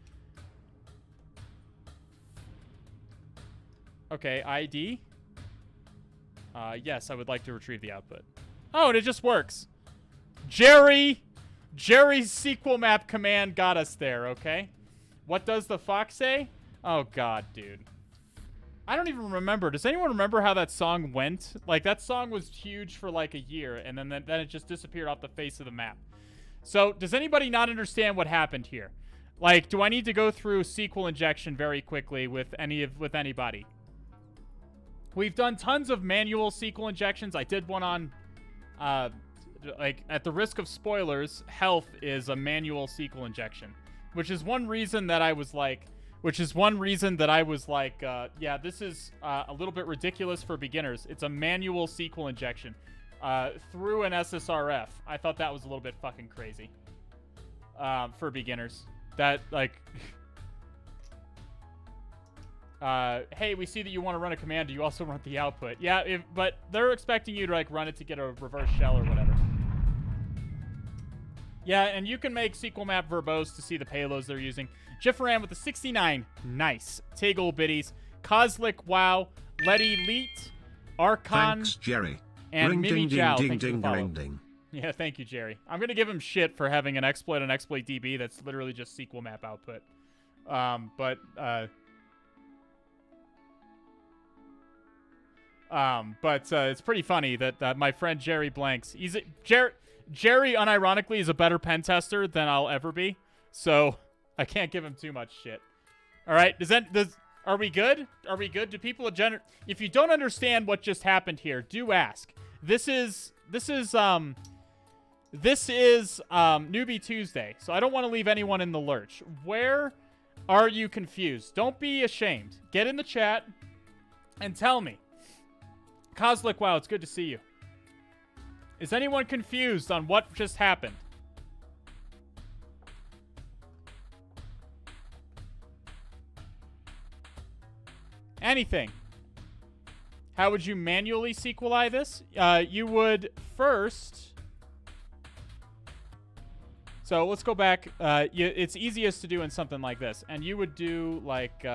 Okay, ID. Yes, I would like to retrieve the output. Oh, and it just works. Jerry's SQL map command got us there, okay? What does the fox say? Oh, God, dude. I don't even remember. Does anyone remember how that song went? Like, that song was huge for, like, a year, and then it just disappeared off the face of the map. So, does anybody not understand what happened here? Like, do I need to go through SQL injection very quickly with anybody? We've done tons of manual SQL injections. I did one on... like, at the risk of spoilers, health is a manual SQL injection, which is one reason that I was like, yeah, this is a little bit ridiculous for beginners. It's a manual SQL injection through an SSRF. I thought that was a little bit fucking crazy for beginners. That, like, hey, we see that you want to run a command. Do you also want the output? Yeah, but they're expecting you to, like, run it to get a reverse shell or whatever. Yeah, and you can make SQL map verbose to see the payloads they're using. Jifferan with the 69. Nice. Tegel Biddies. Kozlik Wow. Letty Leet. Archon. Thanks, Jerry. And Ring, Mimi ding, Jow. ding, Thank you ding, for the ding, follow. ding. Yeah, thank you, Jerry. I'm going to give him shit for having an exploit on ExploitDB that's literally just SQL map output. It's pretty funny that my friend Jerry Blanks, Jerry unironically is a better pen tester than I'll ever be, so I can't give him too much shit. All right, are we good? Are we good? Do people if you don't understand what just happened here, do ask. This is Newbie Tuesday, so I don't want to leave anyone in the lurch. Where are you confused? Don't be ashamed. Get in the chat and tell me. Kozlik, wow, it's good to see you. Is anyone confused on what just happened? Anything? How would you manually SQLi this? You would first... So let's go back. It's easiest to do in something like this. And you would do like...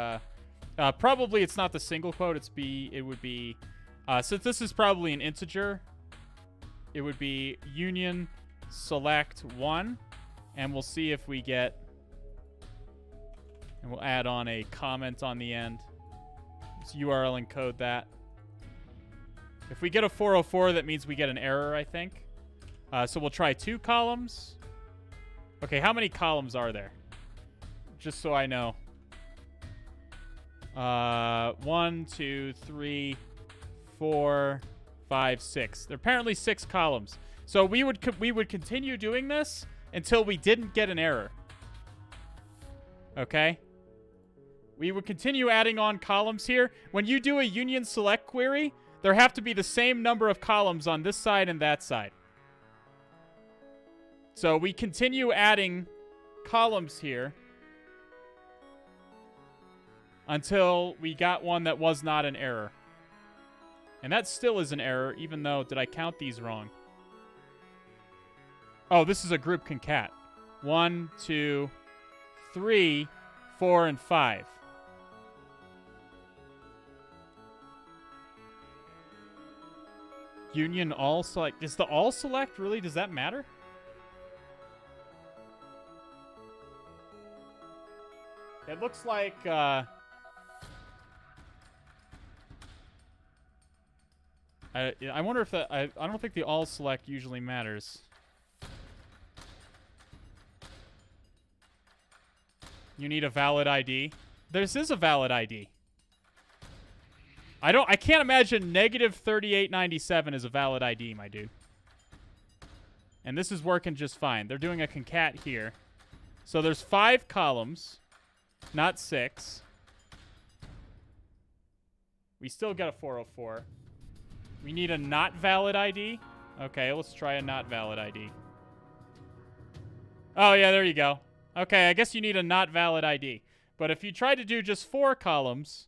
probably it's not the single quote. It would be... Since this is probably an integer, it would be union select 1, and we'll see if we get, and we'll add on a comment on the end. Let's URL encode that. If we get a 404, that means we get an error, I think. So we'll try 2 columns. Okay, how many columns are there? Just so I know. 1, 2, 3, 4, 5, 6. There are apparently 6 columns. So we would continue doing this until we didn't get an error. Okay? We would continue adding on columns here. When you do a union select query, there have to be the same number of columns on this side and that side. So we continue adding columns here until we got one that was not an error. And that still is an error, even though, did I count these wrong? Oh, this is a group concat. 1, 2, 3, 4, and 5. Union all select. Is the all select really? Does that matter? It looks like I wonder if that I don't think the all select usually matters. You need a valid ID. This is a valid ID. I can't imagine negative 3897 is a valid ID, my dude. And this is working just fine. They're doing a concat here. So there's 5 columns, not 6. We still got a 404. We need a not valid ID. Okay, let's try a not valid ID. Oh, yeah, there you go. Okay, I guess you need a not valid ID. But if you try to do just 4 columns...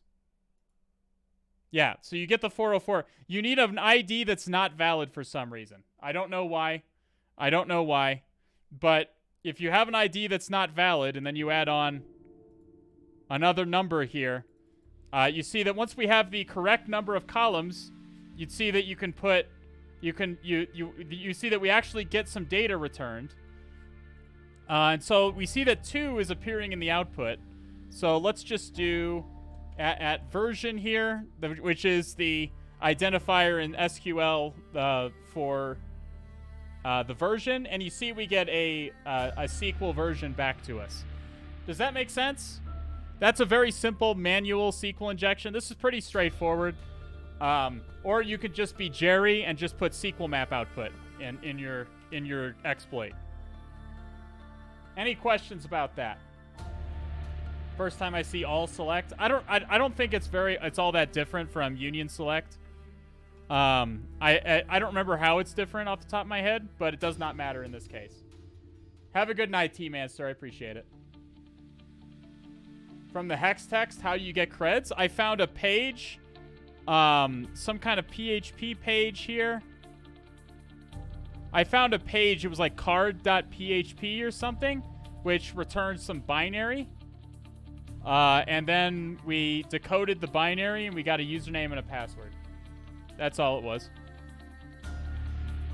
Yeah, so you get the 404. You need an ID that's not valid for some reason. I don't know why. I don't know why. But if you have an ID that's not valid and then you add on another number here, you see that once we have the correct number of columns, you'd see that you can put... You see that we actually get some data returned. And so we see that 2 is appearing in the output. So let's just do... At version here, which is the identifier in SQL for the version, and you see we get a SQL version back to us. Does that make sense? That's a very simple manual SQL injection. This is pretty straightforward. Or you could just be Jerry and just put SQL map output in your exploit. Any questions about that? First time I see all select. I don't think it's all that different from union select. I don't remember how it's different off the top of my head, but it does not matter in this case. Have a good night, T-Manster. I appreciate it. From the hex text, how do you get creds? I found a page, some kind of PHP page here. I found a page, it was like card.php or something, which returns some binary. And then we decoded the binary and we got a username and a password. That's all it was.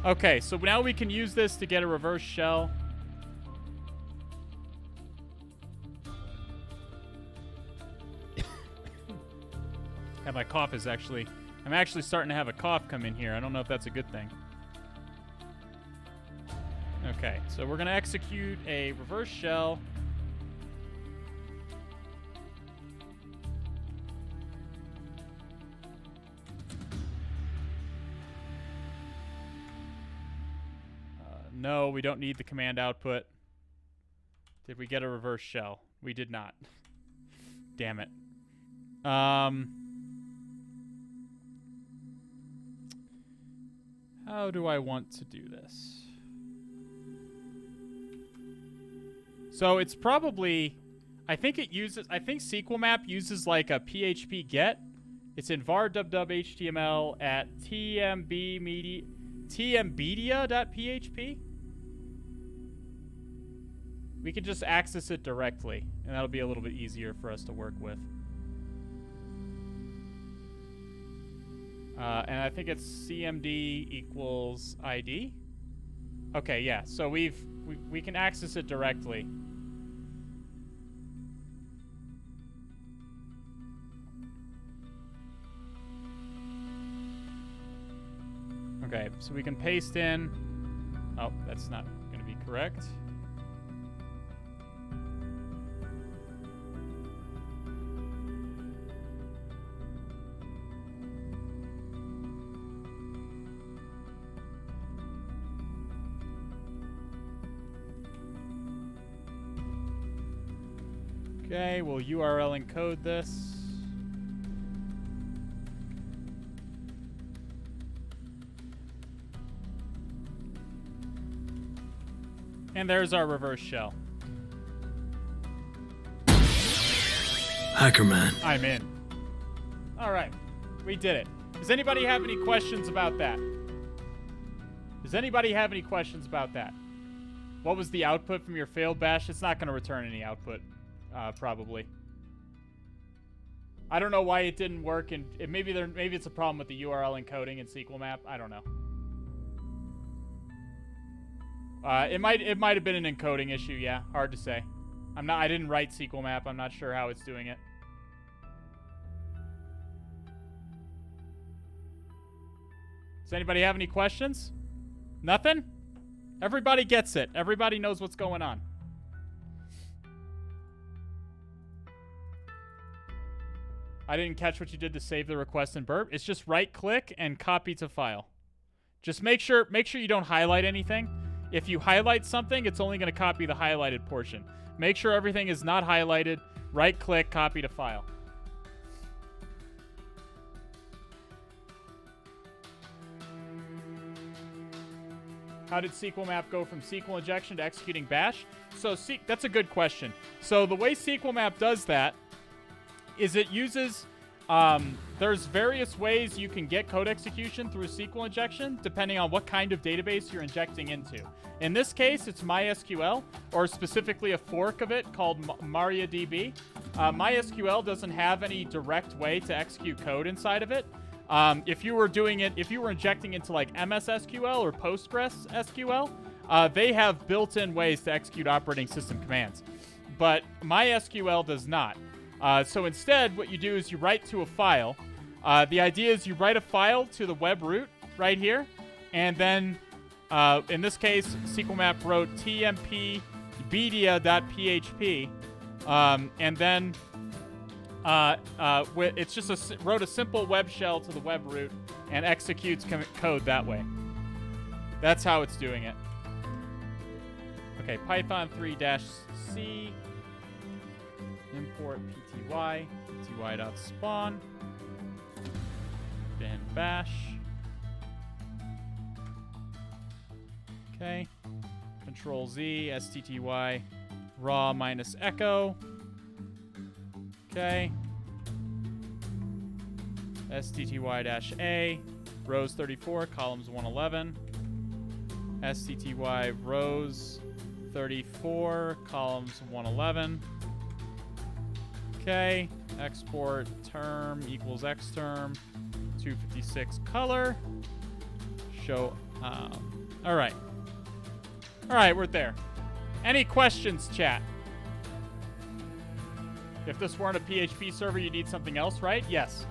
Okay, so now we can use this to get a reverse shell. And my cough is actually... I'm actually starting to have a cough come in here. I don't know if that's a good thing. Okay, so we're going to execute a reverse shell. No, we don't need the command output. Did we get a reverse shell? We did not. Damn it. How do I want to do this? So it's probably... I think SQL map uses like a PHP get. It's in var html at tmbedia.php. We can just access it directly, and that'll be a little bit easier for us to work with. And I think it's CMD equals ID. Okay, yeah. So we can access it directly. Okay, so we can paste in. Oh, that's not going to be correct. Okay, we'll URL encode this. And there's our reverse shell. Hackerman. I'm in. All right, we did it. Does anybody have any questions about that? Does anybody have any questions about that? What was the output from your failed bash? It's not going to return any output, probably. I don't know why it didn't work, and maybe it's a problem with the URL encoding in SQL map. I don't know. It might have been an encoding issue. Yeah, hard to say. I didn't write SQL map. I'm not sure how it's doing it. Does anybody have any questions? Nothing? Everybody gets it. Everybody knows what's going on. I didn't catch what you did to save the request in burp. It's just right-click and copy to file. Just make sure you don't highlight anything. If you highlight something, it's only going to copy the highlighted portion. Make sure everything is not highlighted. Right-click, copy to file. How did SQL map go from SQL injection to executing bash? So that's a good question. So the way SQL map does that is it uses, there's various ways you can get code execution through SQL injection depending on what kind of database you're injecting into. In this case, it's MySQL, or specifically a fork of it called MariaDB. MySQL doesn't have any direct way to execute code inside of it. If you were injecting into like MS SQL or Postgres SQL, they have built-in ways to execute operating system commands. But MySQL does not. So instead, what you do is you write to a file. The idea is you write a file to the web root right here, and then in this case, SQL map wrote tmpbedia.php, and then it's just wrote a simple web shell to the web root and executes code that way. That's how it's doing it. Okay, Python 3-C, import pty, pty.spawn, bin bash. Okay, Control Z, stty, raw minus echo. Okay. stty-a, rows 34, columns 111. stty rows 34, columns 111. Okay. Export term equals xterm 256 color. Show. All right. All right, we're there. Any questions, chat? If this weren't a PHP server, you need something else, right? Yes.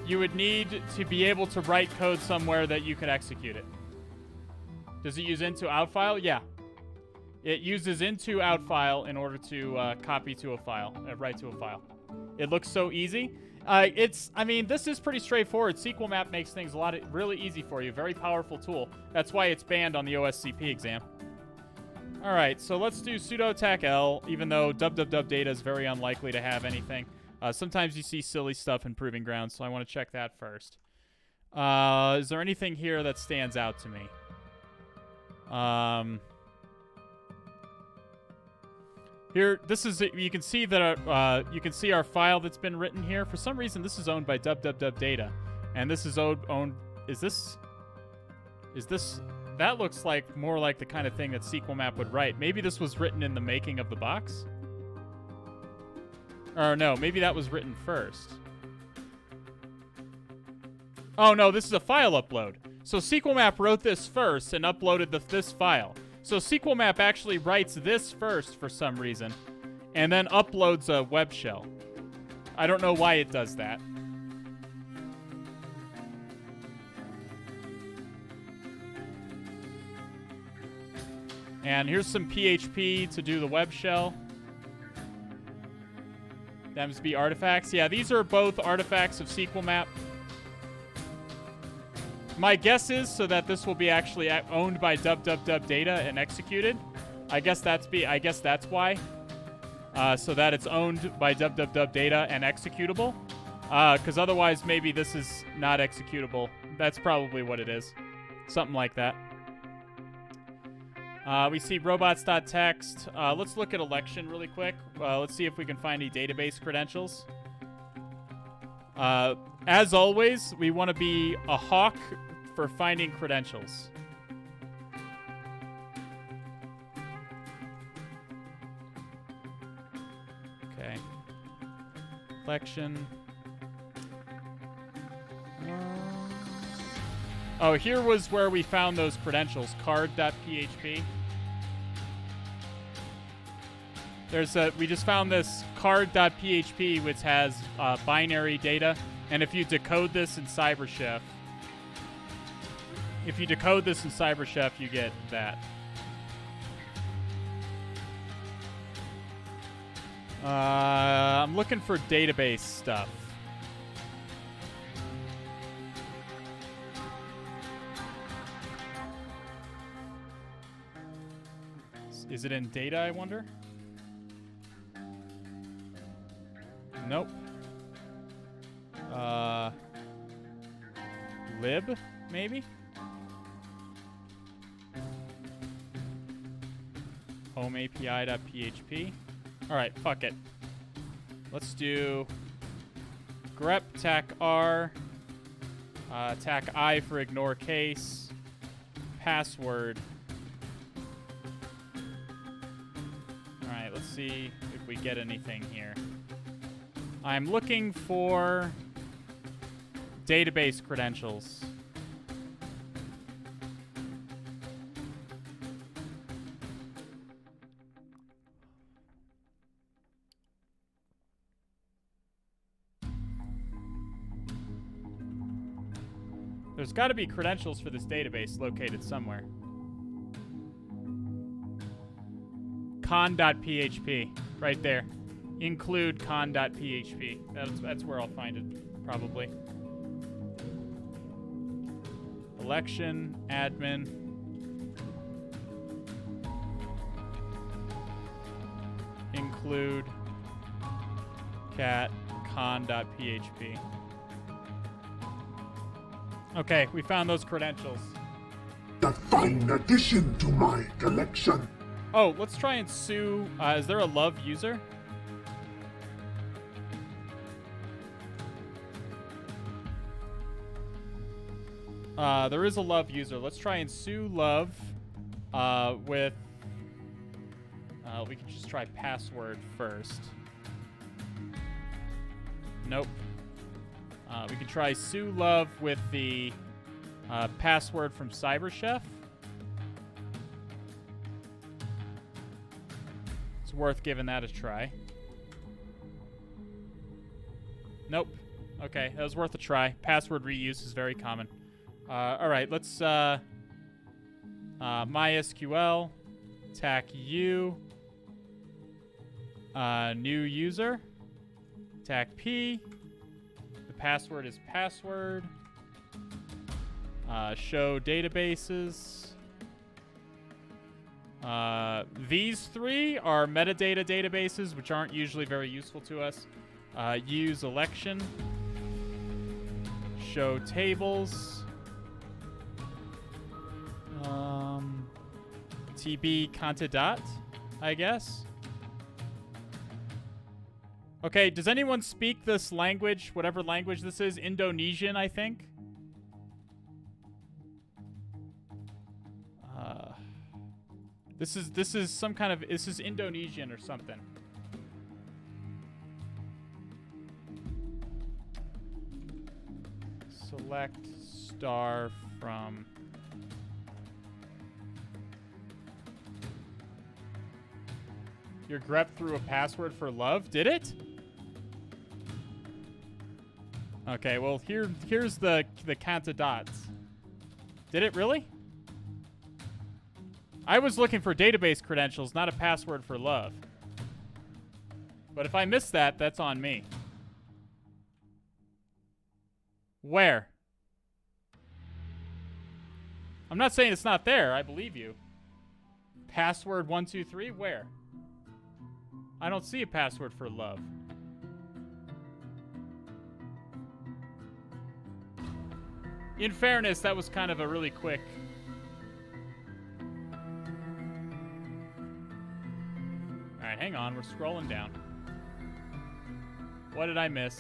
You would need to be able to write code somewhere that you could execute it. Does it use into out file? Yeah. It uses into out file in order to copy to a file, write to a file. It looks so easy. This is pretty straightforward. SQL map makes things really easy for you. Very powerful tool. That's why it's banned on the OSCP exam. All right, so let's do sudo attack L, even though www data is very unlikely to have anything. Sometimes you see silly stuff in Proving Grounds, so I want to check that first. Is there anything here that stands out to me? Here, you can see that you can see our file that's been written here. For some reason, this is owned by www data, and this is owned. Is this? That looks like more like the kind of thing that SQL map would write. Maybe this was written in the making of the box. Or no, maybe that was written first. Oh, no, this is a file upload. So SQLmap wrote this first and uploaded this file. So SQLmap actually writes this first for some reason and then uploads a web shell. I don't know why it does that. And here's some PHP to do the web shell. That must be artifacts. Yeah, these are both artifacts of SQLmap. My guess is so that this will be actually owned by www data and executed. I guess that's why. So that it's owned by www data and executable. Because otherwise, maybe this is not executable. That's probably what it is. Something like that. We see robots.txt. Let's look at election really quick. Let's see if we can find any database credentials. As always, we want to be a hawk for finding credentials. Okay. Election. Oh, here was where we found those credentials. Card.php. We just found this card.php, which has binary data. And if you decode this in CyberChef, you get that. I'm looking for database stuff. Is it in data, I wonder? Nope. Lib, maybe? Home API.php. Alright, fuck it. Let's do grep tac r, tac I for ignore case, password. Alright, let's see if we get anything here. I'm looking for database credentials. There's got to be credentials for this database located somewhere. Con.php, right there. Include con.php. That's where I'll find it, probably. Election, admin. Include cat con.php. Okay, we found those credentials. A fine addition to my collection. Oh, let's try and sue. Is there a love user? There is a love user. Let's try and sue love with... we can just try password first. Nope. We can try sue love with the password from CyberChef. It's worth giving that a try. Nope. Okay, that was worth a try. Password reuse is very common. All right, let's MySQL, tac u, new user, tac p. The password is password. Show databases. These three are metadata databases, which aren't usually very useful to us. Use election. Show tables. TB conta.dot, I guess. Okay, does anyone speak this language, whatever language this is? Indonesian, I think. This is some kind of, this is Indonesian or something. Select star from... Your grep threw a password for love? Did it? Okay, well, here's the count of dots. Did it really? I was looking for database credentials, not a password for love. But if I missed that, that's on me. Where? I'm not saying it's not there. I believe you. Password 123? Where? I don't see a password for love. In fairness, that was kind of a really quick... Alright, hang on. We're scrolling down. What did I miss?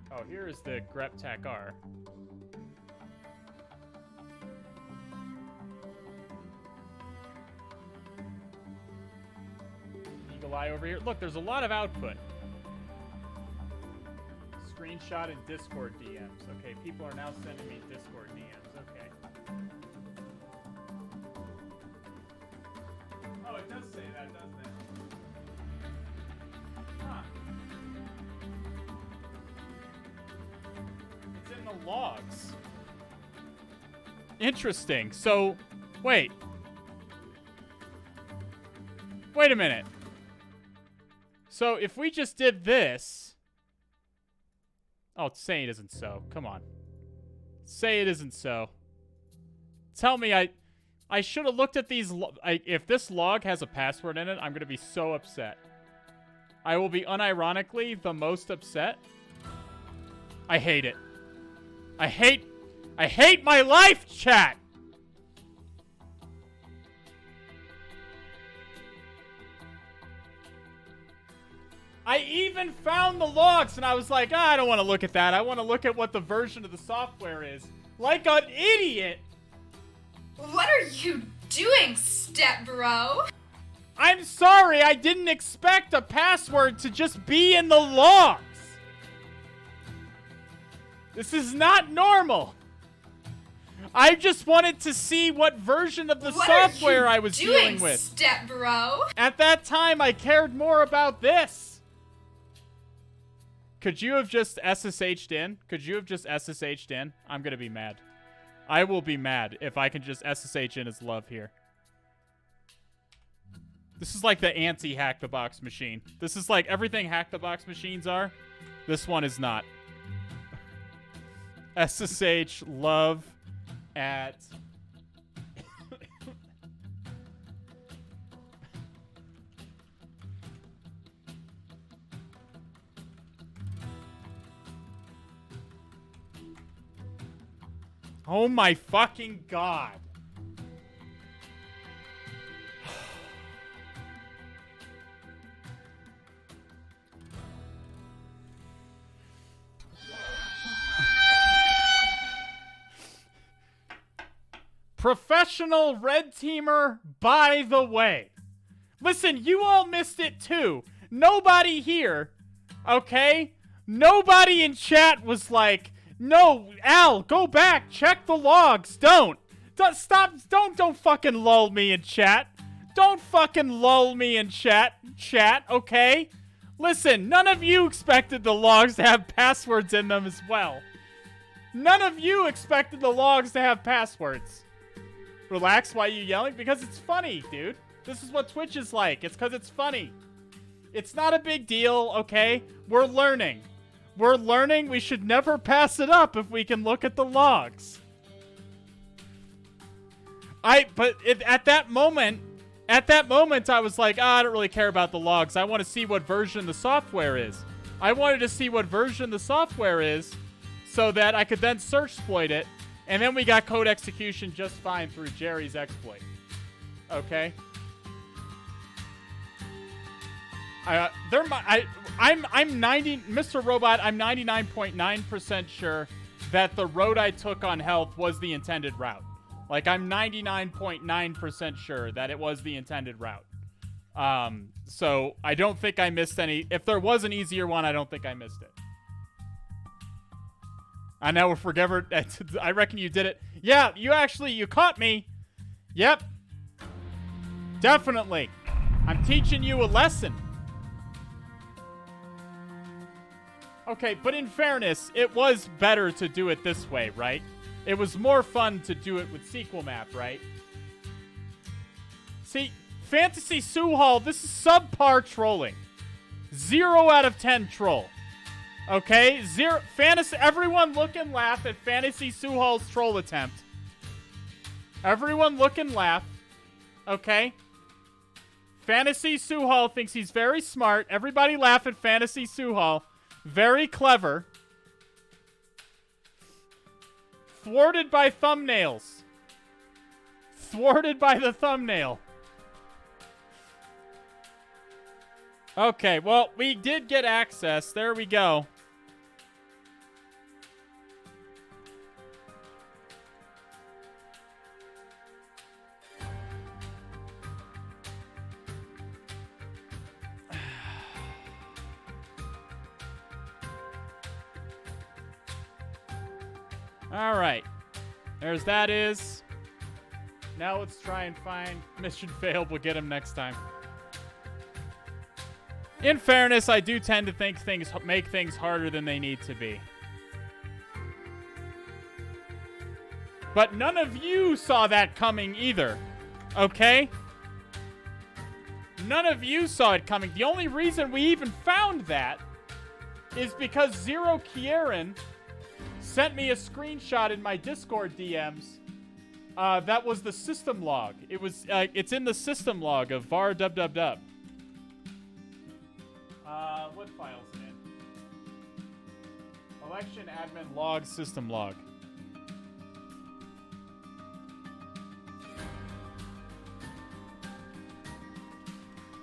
Oh, here is the grep tac-r. Eagle eye over here. Look, there's a lot of output. Screenshot in Discord DMs. Okay, people are now sending me Discord DMs. Okay. Oh, it does say that, doesn't it? Huh. It's in the logs. Interesting. So, wait. Wait a minute. So, if we just did this... Oh, say it isn't so. Come on. Say it isn't so. Tell me I should have looked at these... if this log has a password in it, I'm going to be so upset. I will be unironically the most upset. I hate it. I hate my life, chat! I even found the logs, and I was like, I don't want to look at that. I want to look at what the version of the software is. Like an idiot! What are you doing, step bro? I'm sorry, I didn't expect a password to just be in the logs. This is not normal. I just wanted to see what version of the software I was dealing with. Step bro? At that time, I cared more about this. Could you have just SSH'd in? Could you have just SSH'd in? I'm gonna be mad. I will be mad if I can just SSH in as love here. This is like the anti-hack the box machine. This is like everything hack the box machines are. This one is not. SSH love at... Oh my fucking god. Professional red teamer, by the way. Listen, you all missed it too. Nobody here, okay? Nobody in chat was like, no, Al, go back, check the logs. Don't stop, don't fucking lull me in chat. Don't fucking lull me in chat, okay? Listen, none of you expected the logs to have passwords in them as well. None of you expected the logs to have passwords. Relax, why are you yelling? Because it's funny, dude. This is what Twitch is like. It's because it's funny. It's not a big deal, okay? We're learning. We're learning. We should never pass it up if we can look at the logs. At that moment, I was like, I don't really care about the logs. I want to see what version the software is. I wanted to see what version the software is so that I could then search exploit it. And then we got code execution just fine through Jerry's exploit. Okay? Mr. Robot, I'm 99.9% sure that the road I took on health was the intended route. Like, I'm 99.9% sure that it was the intended route. So I don't think I missed any. If there was an easier one, I don't think I missed it. I know if we're ever, I reckon you did it. Yeah, you caught me. Yep. Definitely. I'm teaching you a lesson. Okay, but in fairness, it was better to do it this way, right? It was more fun to do it with sequel map, right? See, Fantasy Sue Hall, this is subpar trolling. 0 out of 10 troll. Okay? Everyone look and laugh at Fantasy Sue Hall's troll attempt. Everyone look and laugh. Okay? Fantasy Sue Hall thinks he's very smart. Everybody laugh at Fantasy Sue Hall. Very clever. Thwarted by thumbnails. Thwarted by the thumbnail. Okay, well, we did get access. There we go. All right. There's that is. Now let's try and find mission failed. We'll get him next time. In fairness, I do tend to think things make things harder than they need to be. But none of you saw that coming either. Okay? None of you saw it coming. The only reason we even found that is because Zero Kieran sent me a screenshot in my Discord DMs. That was the system log. It was. It's in the system log of var dub. What file's it in? Election admin log system log.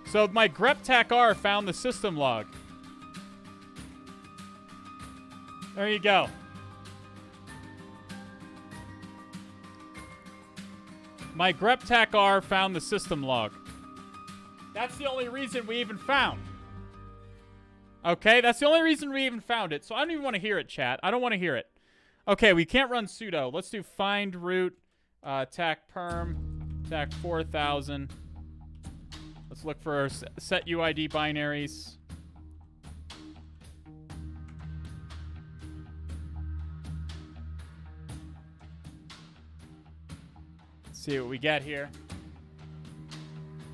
So my greptac-r found the system log. There you go. My greptac-r found the system log. That's the only reason we even found. Okay, that's the only reason we even found it. So I don't even want to hear it, chat. I don't want to hear it. Okay, we can't run sudo. Let's do find root, tac perm, tac 4000. Let's look for set UID binaries. See what we get here.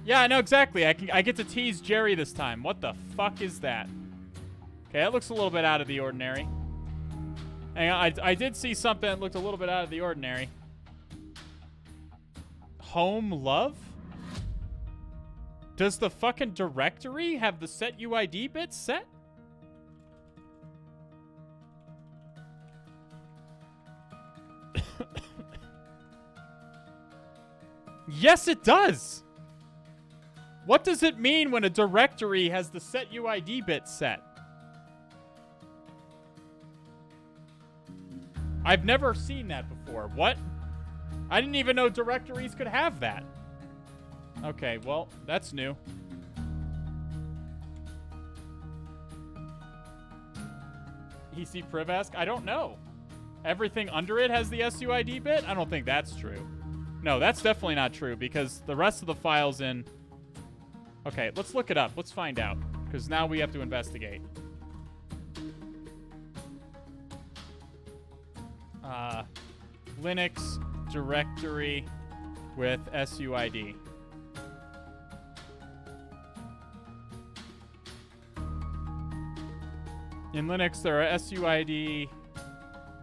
Yeah, I know exactly. I get to tease Jerry this time. What the fuck is that? Okay, that looks a little bit out of the ordinary. Hang on, I did see something that looked a little bit out of the ordinary. Home love? Does the fucking directory have the set UID bit set? Yes, it does. What does it mean when a directory has the set UID bit set? I've never seen that before. What? I didn't even know directories could have that. Okay, well, that's new. EC Privask? I don't know. Everything under it has the SUID bit? I don't think that's true. No, that's definitely not true because the rest of the files in... Okay, let's look it up. Let's find out because now we have to investigate. Linux directory with SUID. In Linux, there are SUID.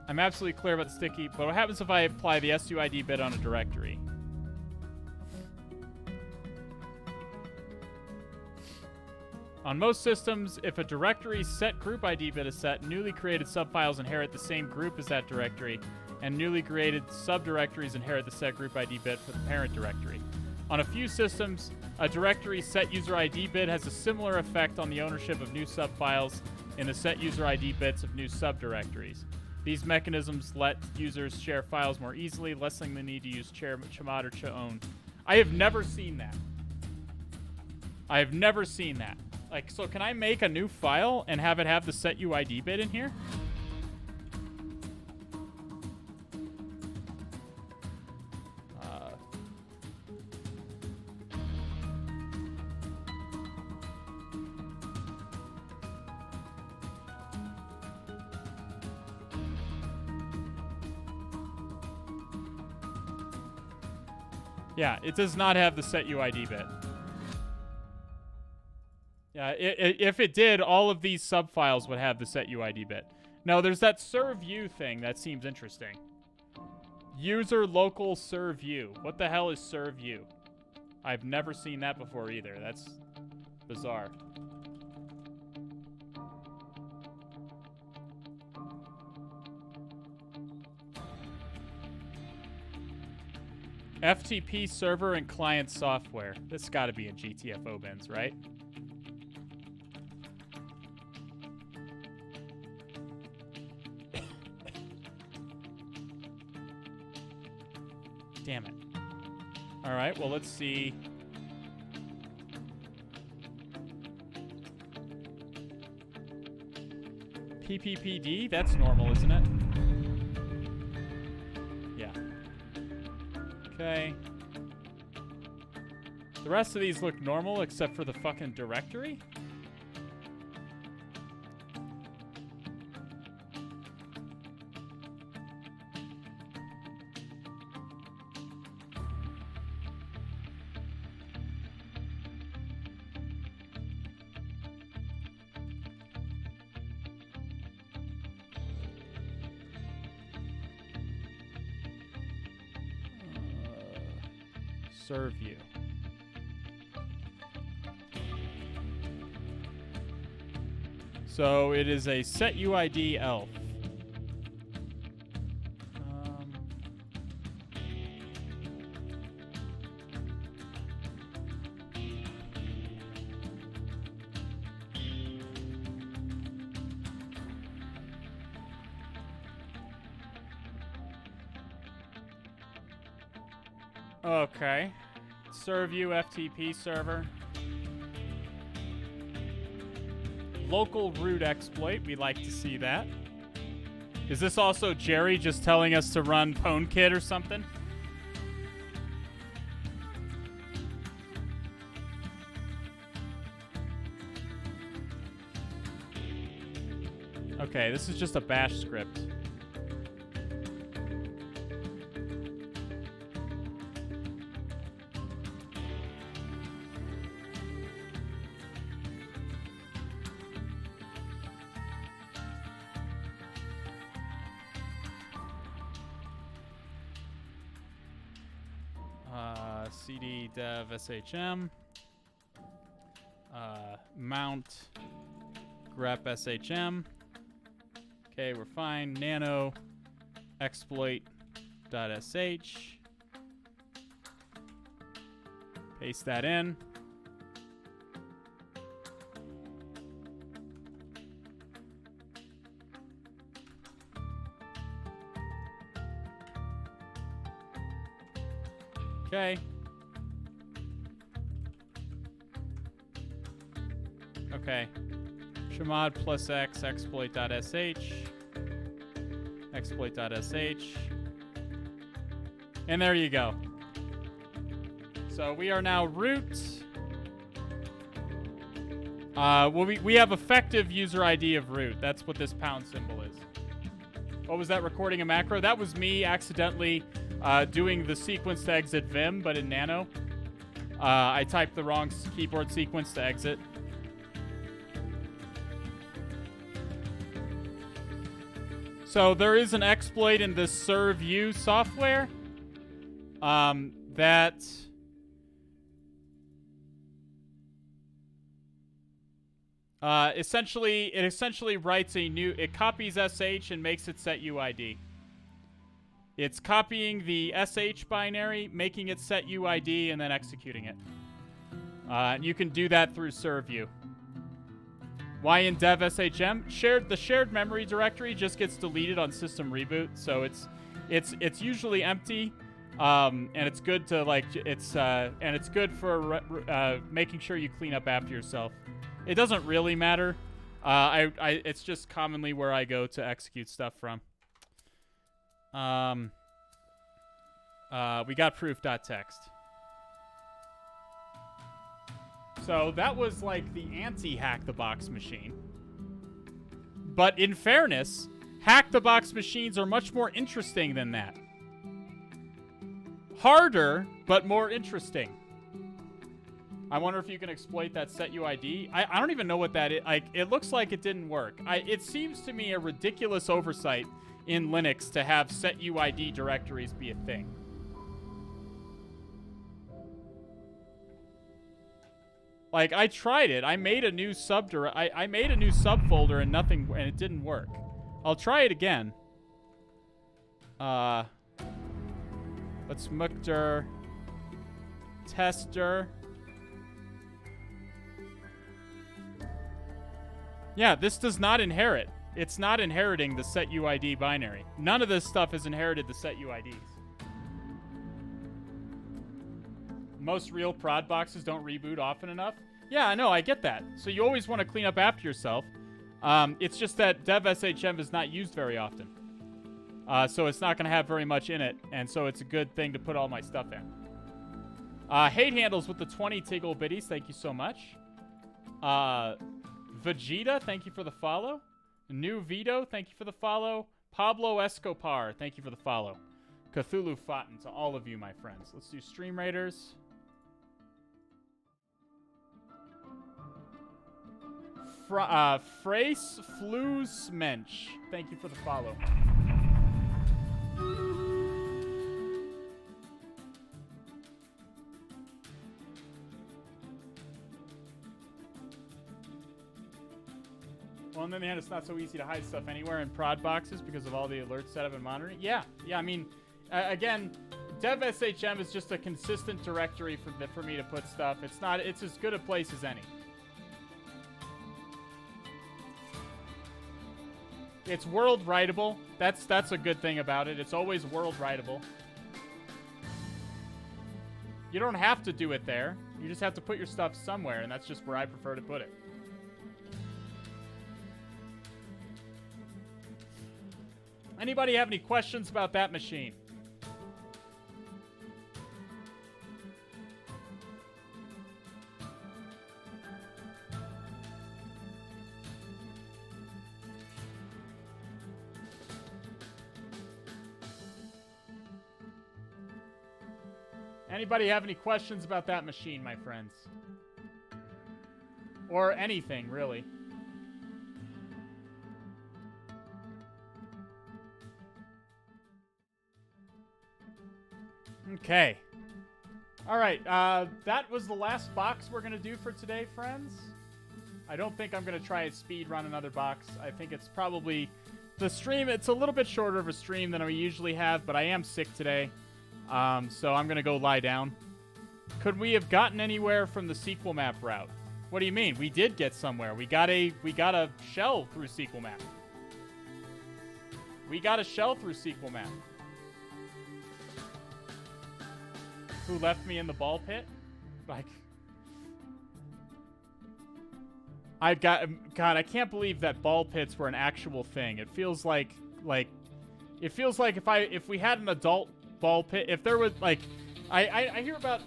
I'm absolutely clear about the sticky, but what happens if I apply the SUID bit on a directory? On most systems, if a directory's set group ID bit is set, newly created subfiles inherit the same group as that directory, and newly created subdirectories inherit the set group ID bit for the parent directory. On a few systems, a directory's set user ID bit has a similar effect on the ownership of new subfiles in the set user ID bits of new subdirectories. These mechanisms let users share files more easily, lessening the need to use chmod or chown. I have never seen that. I have never seen that. Like, so can I make a new file and have it have the set UID bit in here? Yeah, it does not have the set UID bit. Yeah, if it did, all of these subfiles would have the set UID bit. No, there's that serve you thing that seems interesting. User local serve you. What the hell is serve you? I've never seen that before either. That's bizarre. FTP server and client software. This got to be in GTFO bins, right? Damn it. All right, well, let's see. PPPD, that's normal, isn't it? Yeah. Okay. The rest of these look normal except for the fucking directory. Serve you. So it is a set UID elf. Okay. Serve you FTP server. Local root exploit. We like to see that. Is this also Jerry just telling us to run PwnKit or something? Okay, this is just a bash script. cd dev shm mount grep shm. Okay, we're fine. Nano exploit.sh. Paste that in. Okay. Okay. Chmod plus x exploit.sh. Exploit.sh. And there you go. So we are now root. Well, we have effective user ID of root. That's what this pound symbol is. What was that, recording a macro? That was me accidentally doing the sequence to exit Vim, but in Nano. I typed the wrong keyboard sequence to exit. So there is an exploit in this serve you software that essentially writes a new, it copies SH and makes it set UID. It's copying the SH binary, making it set UID, and then executing it. And you can do that through serve you. Why in dev SHM? The shared memory directory just gets deleted on system reboot, so it's usually empty, and it's good to and it's good for making sure you clean up after yourself. It doesn't really matter. It's just commonly where I go to execute stuff from. We got proof.txt. So that was like the anti-hack the box machine. But in fairness, hack the box machines are much more interesting than that. Harder, but more interesting. I wonder if you can exploit that setuid. I don't even know what that is. It looks like it didn't work. It seems to me a ridiculous oversight in Linux to have setuid directories be a thing. Like, I tried it. I made a new I made a new subfolder and it didn't work. I'll try it again. Let's mukdir tester. Yeah, this does not inherit. It's not inheriting the setuid binary. None of this stuff has inherited the setuids. Most real prod boxes don't reboot often enough. Yeah, I know, I get that. So you always want to clean up after yourself. It's just that dev SHM is not used very often. So it's not going to have very much in it, and so it's a good thing to put all my stuff in. Hate Handles with the 20 Tiggle Biddies, thank you so much. Vegeta, thank you for the follow. New Vito, thank you for the follow. Pablo Escopar, thank you for the follow. Cthulhu Fountain to all of you, my friends. Let's do Stream Raiders. Frace Flusmensch, thank you for the follow. Well, on the other hand, it's not so easy to hide stuff anywhere in prod boxes because of all the alert setup and monitoring. Yeah, I mean, again, dev SHM is just a consistent directory for me to put stuff. It's as good a place as any. It's world writable. That's a good thing about it. It's always world writable. You don't have to do it there. You just have to put your stuff somewhere, and that's just where I prefer to put it. Anybody have any questions about that machine? Anybody have any questions about that machine, my friends? Or anything, really. Okay. All right, that was the last box we're going to do for today, friends. I don't think I'm going to try and speed run another box. I think it's probably... The stream, it's a little bit shorter of a stream than we usually have, but I am sick today. So I'm going to go lie down. Could we have gotten anywhere from the sequel map route? What do you mean? We did get somewhere. We got a shell through sequel map. We got a shell through sequel map. Who left me in the ball pit? Like, God, I can't believe that ball pits were an actual thing. It feels like if we had an adult ball pit, if there was like, I hear about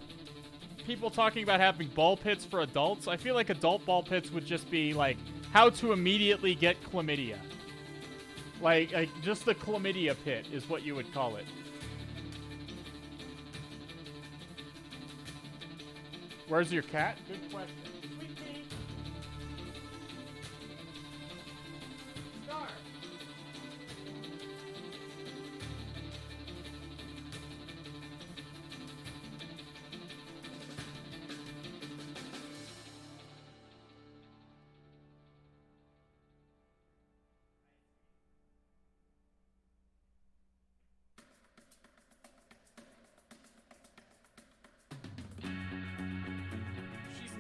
people talking about having ball pits for adults. I feel like adult ball pits would just be like how to immediately get chlamydia. Like just the chlamydia pit is what you would call it. Where's your cat? Good question. Sweet pea. Star.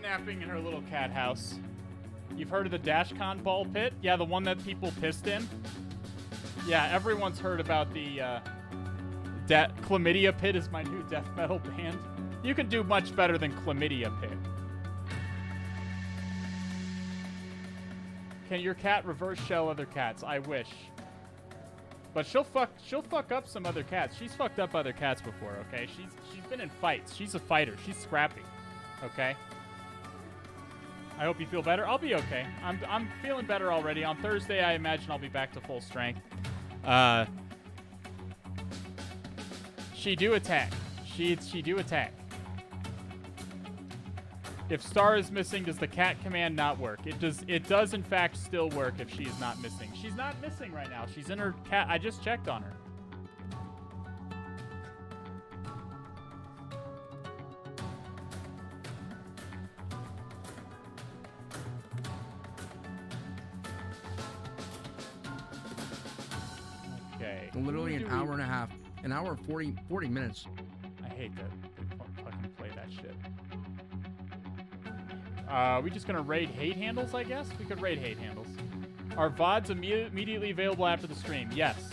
Napping in her little cat house. You've heard of the DashCon ball pit? Yeah, the one that people pissed in. Yeah, everyone's heard about the Chlamydia Pit is my new death metal band. You can do much better than Chlamydia Pit. Can your cat reverse shell other cats? I wish. But she'll fuck up some other cats. She's fucked up other cats before, okay? She's been in fights. She's a fighter. She's scrappy. Okay? I hope you feel better. I'll be okay. I'm feeling better already. On Thursday, I imagine I'll be back to full strength. She do attack. She do attack. If Star is missing, does the cat command not work? It does in fact still work if she is not missing. She's not missing right now. She's in her cat. I just checked on her. Okay. Literally an hour and a half. An hour and 40 minutes. I hate that they fucking play that shit. We just gonna raid hate handles, I guess? We could raid hate handles. Are VODs immediately available after the stream? Yes.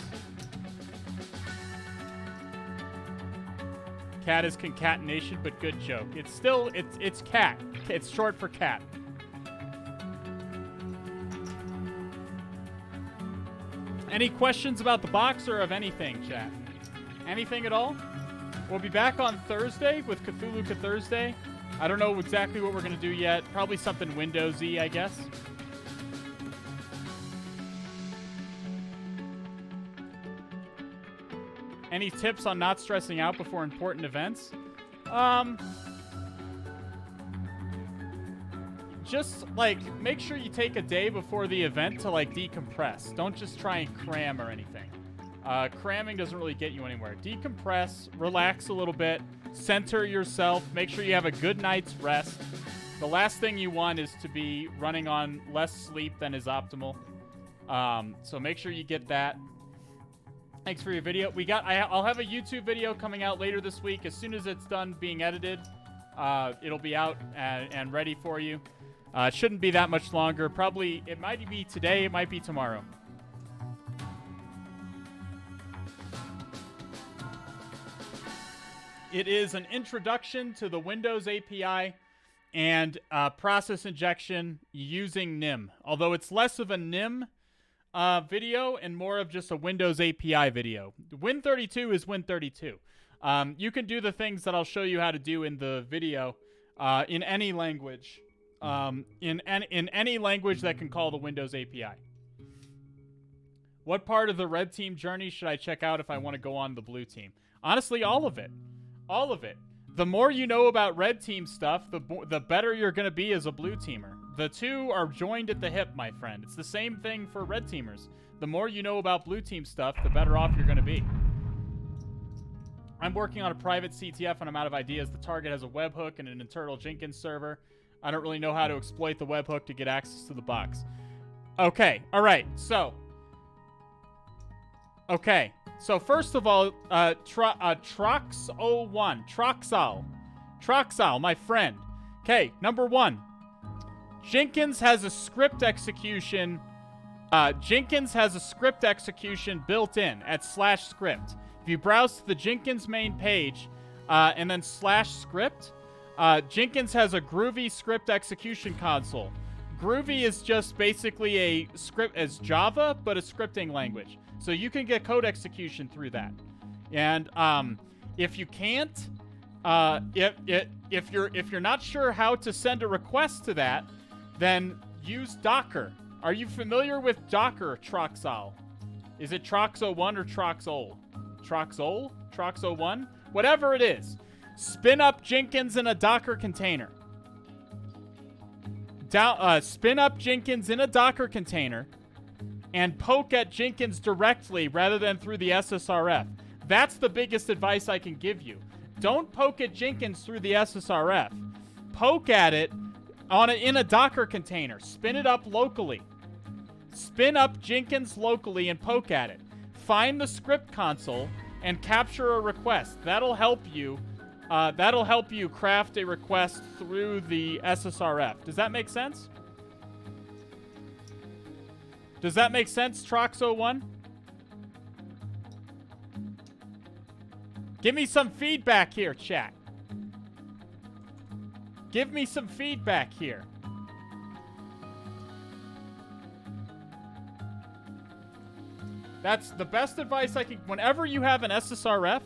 Cat is concatenation, but good joke. It's still, it's cat. It's short for cat. Any questions about the box or of anything, chat? Anything at all? We'll be back on Thursday with Cthulhu Thursday. I don't know exactly what we're going to do yet. Probably something Windowsy, I guess. Any tips on not stressing out before important events? Just, like, make sure you take a day before the event to, like, decompress. Don't just try and cram or anything. Cramming doesn't really get you anywhere. Decompress, relax a little bit, center yourself, make sure you have a good night's rest. The last thing you want is to be running on less sleep than is optimal. So make sure you get that. Thanks for your video. I'll have a YouTube video coming out later this week. As soon as it's done being edited, it'll be out and ready for you. It shouldn't be that much longer. Probably, it might be today, it might be tomorrow. It is an introduction to the Windows API and process injection using NIM. Although it's less of a NIM video and more of just a Windows API video. Win32 is Win32. You can do the things that I'll show you how to do in the video in any language. In any language that can call the Windows API. What part of the red team journey should I check out if I want to go on the blue team? Honestly, all of it. All of it. The more you know about red team stuff, the better you're going to be as a blue teamer. The two are joined at the hip, my friend. It's the same thing for red teamers. The more you know about blue team stuff, the better off you're going to be. I'm working on a private CTF and I'm out of ideas. The target has a webhook and an internal Jenkins server. I don't really know how to exploit the webhook to get access to the box. Okay, all right, so. Okay, so first of all, Troxal, my friend. Okay, number one. Jenkins has a script execution. Jenkins has a script execution built in at /script. If you browse to the Jenkins main page and then /script, Jenkins has a Groovy script execution console. Groovy is just basically a script as Java, but a scripting language. So you can get code execution through that. And if you can't, if you're not sure how to send a request to that, then use Docker. Are you familiar with Docker, Troxal? Is it Trox01 or Troxol? Troxol? Trox01? Whatever it is. Spin up Jenkins in a Docker container. Spin up Jenkins in a Docker container and poke at Jenkins directly rather than through the SSRF. That's the biggest advice I can give you. Don't poke at Jenkins through the SSRF. Poke at it in a Docker container. Spin it up locally. Spin up Jenkins locally and poke at it. Find the script console and capture a request. That'll help you. That'll help you craft a request through the SSRF. Does that make sense? Does that make sense, Troxo1? Give me some feedback here, chat. Give me some feedback here. That's the best advice I can... Whenever you have an SSRF,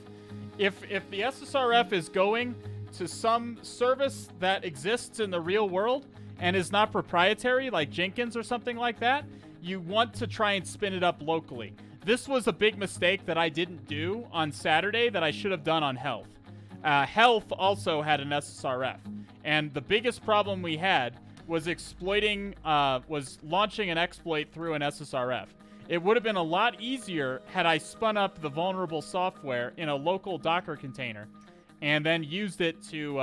if the SSRF is going to some service that exists in the real world and is not proprietary, like Jenkins or something like that, you want to try and spin it up locally. This was a big mistake that I didn't do on Saturday that I should have done on Health. Health also had an SSRF. And the biggest problem we had was was launching an exploit through an SSRF. It would have been a lot easier had I spun up the vulnerable software in a local Docker container and then used it to,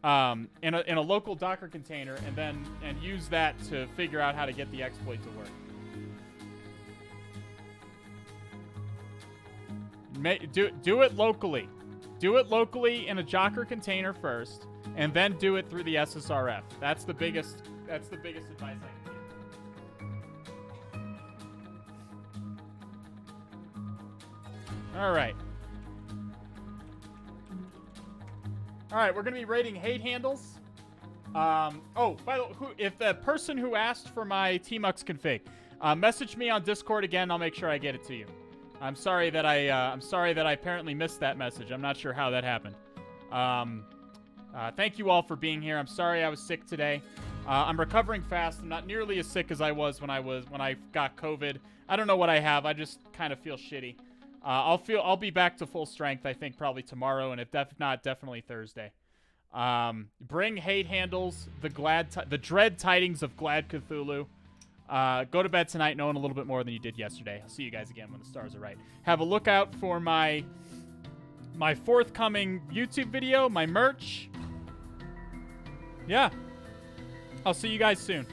in a local Docker container and use that to figure out how to get the exploit to work. Do it locally. Do it locally in a Docker container first, and then do it through the SSRF. That's the biggest advice I can give. All right. All right, we're going to be rating hate handles. Oh, by the way, if the person who asked for my Tmux config, message me on Discord again, I'll make sure I get it to you. I'm sorry that I apparently missed that message. I'm not sure how that happened. Thank you all for being here. I'm sorry I was sick today. I'm recovering fast. I'm not nearly as sick as I was when I got COVID. I don't know what I have. I just kind of feel shitty. I'll be back to full strength, I think, probably tomorrow, and if not, definitely Thursday. Bring hate handles, the dread tidings of Glad Cthulhu. Go to bed tonight knowing a little bit more than you did yesterday. I'll see you guys again when the stars are right. Have a look out for my forthcoming YouTube video, my merch. Yeah. I'll see you guys soon.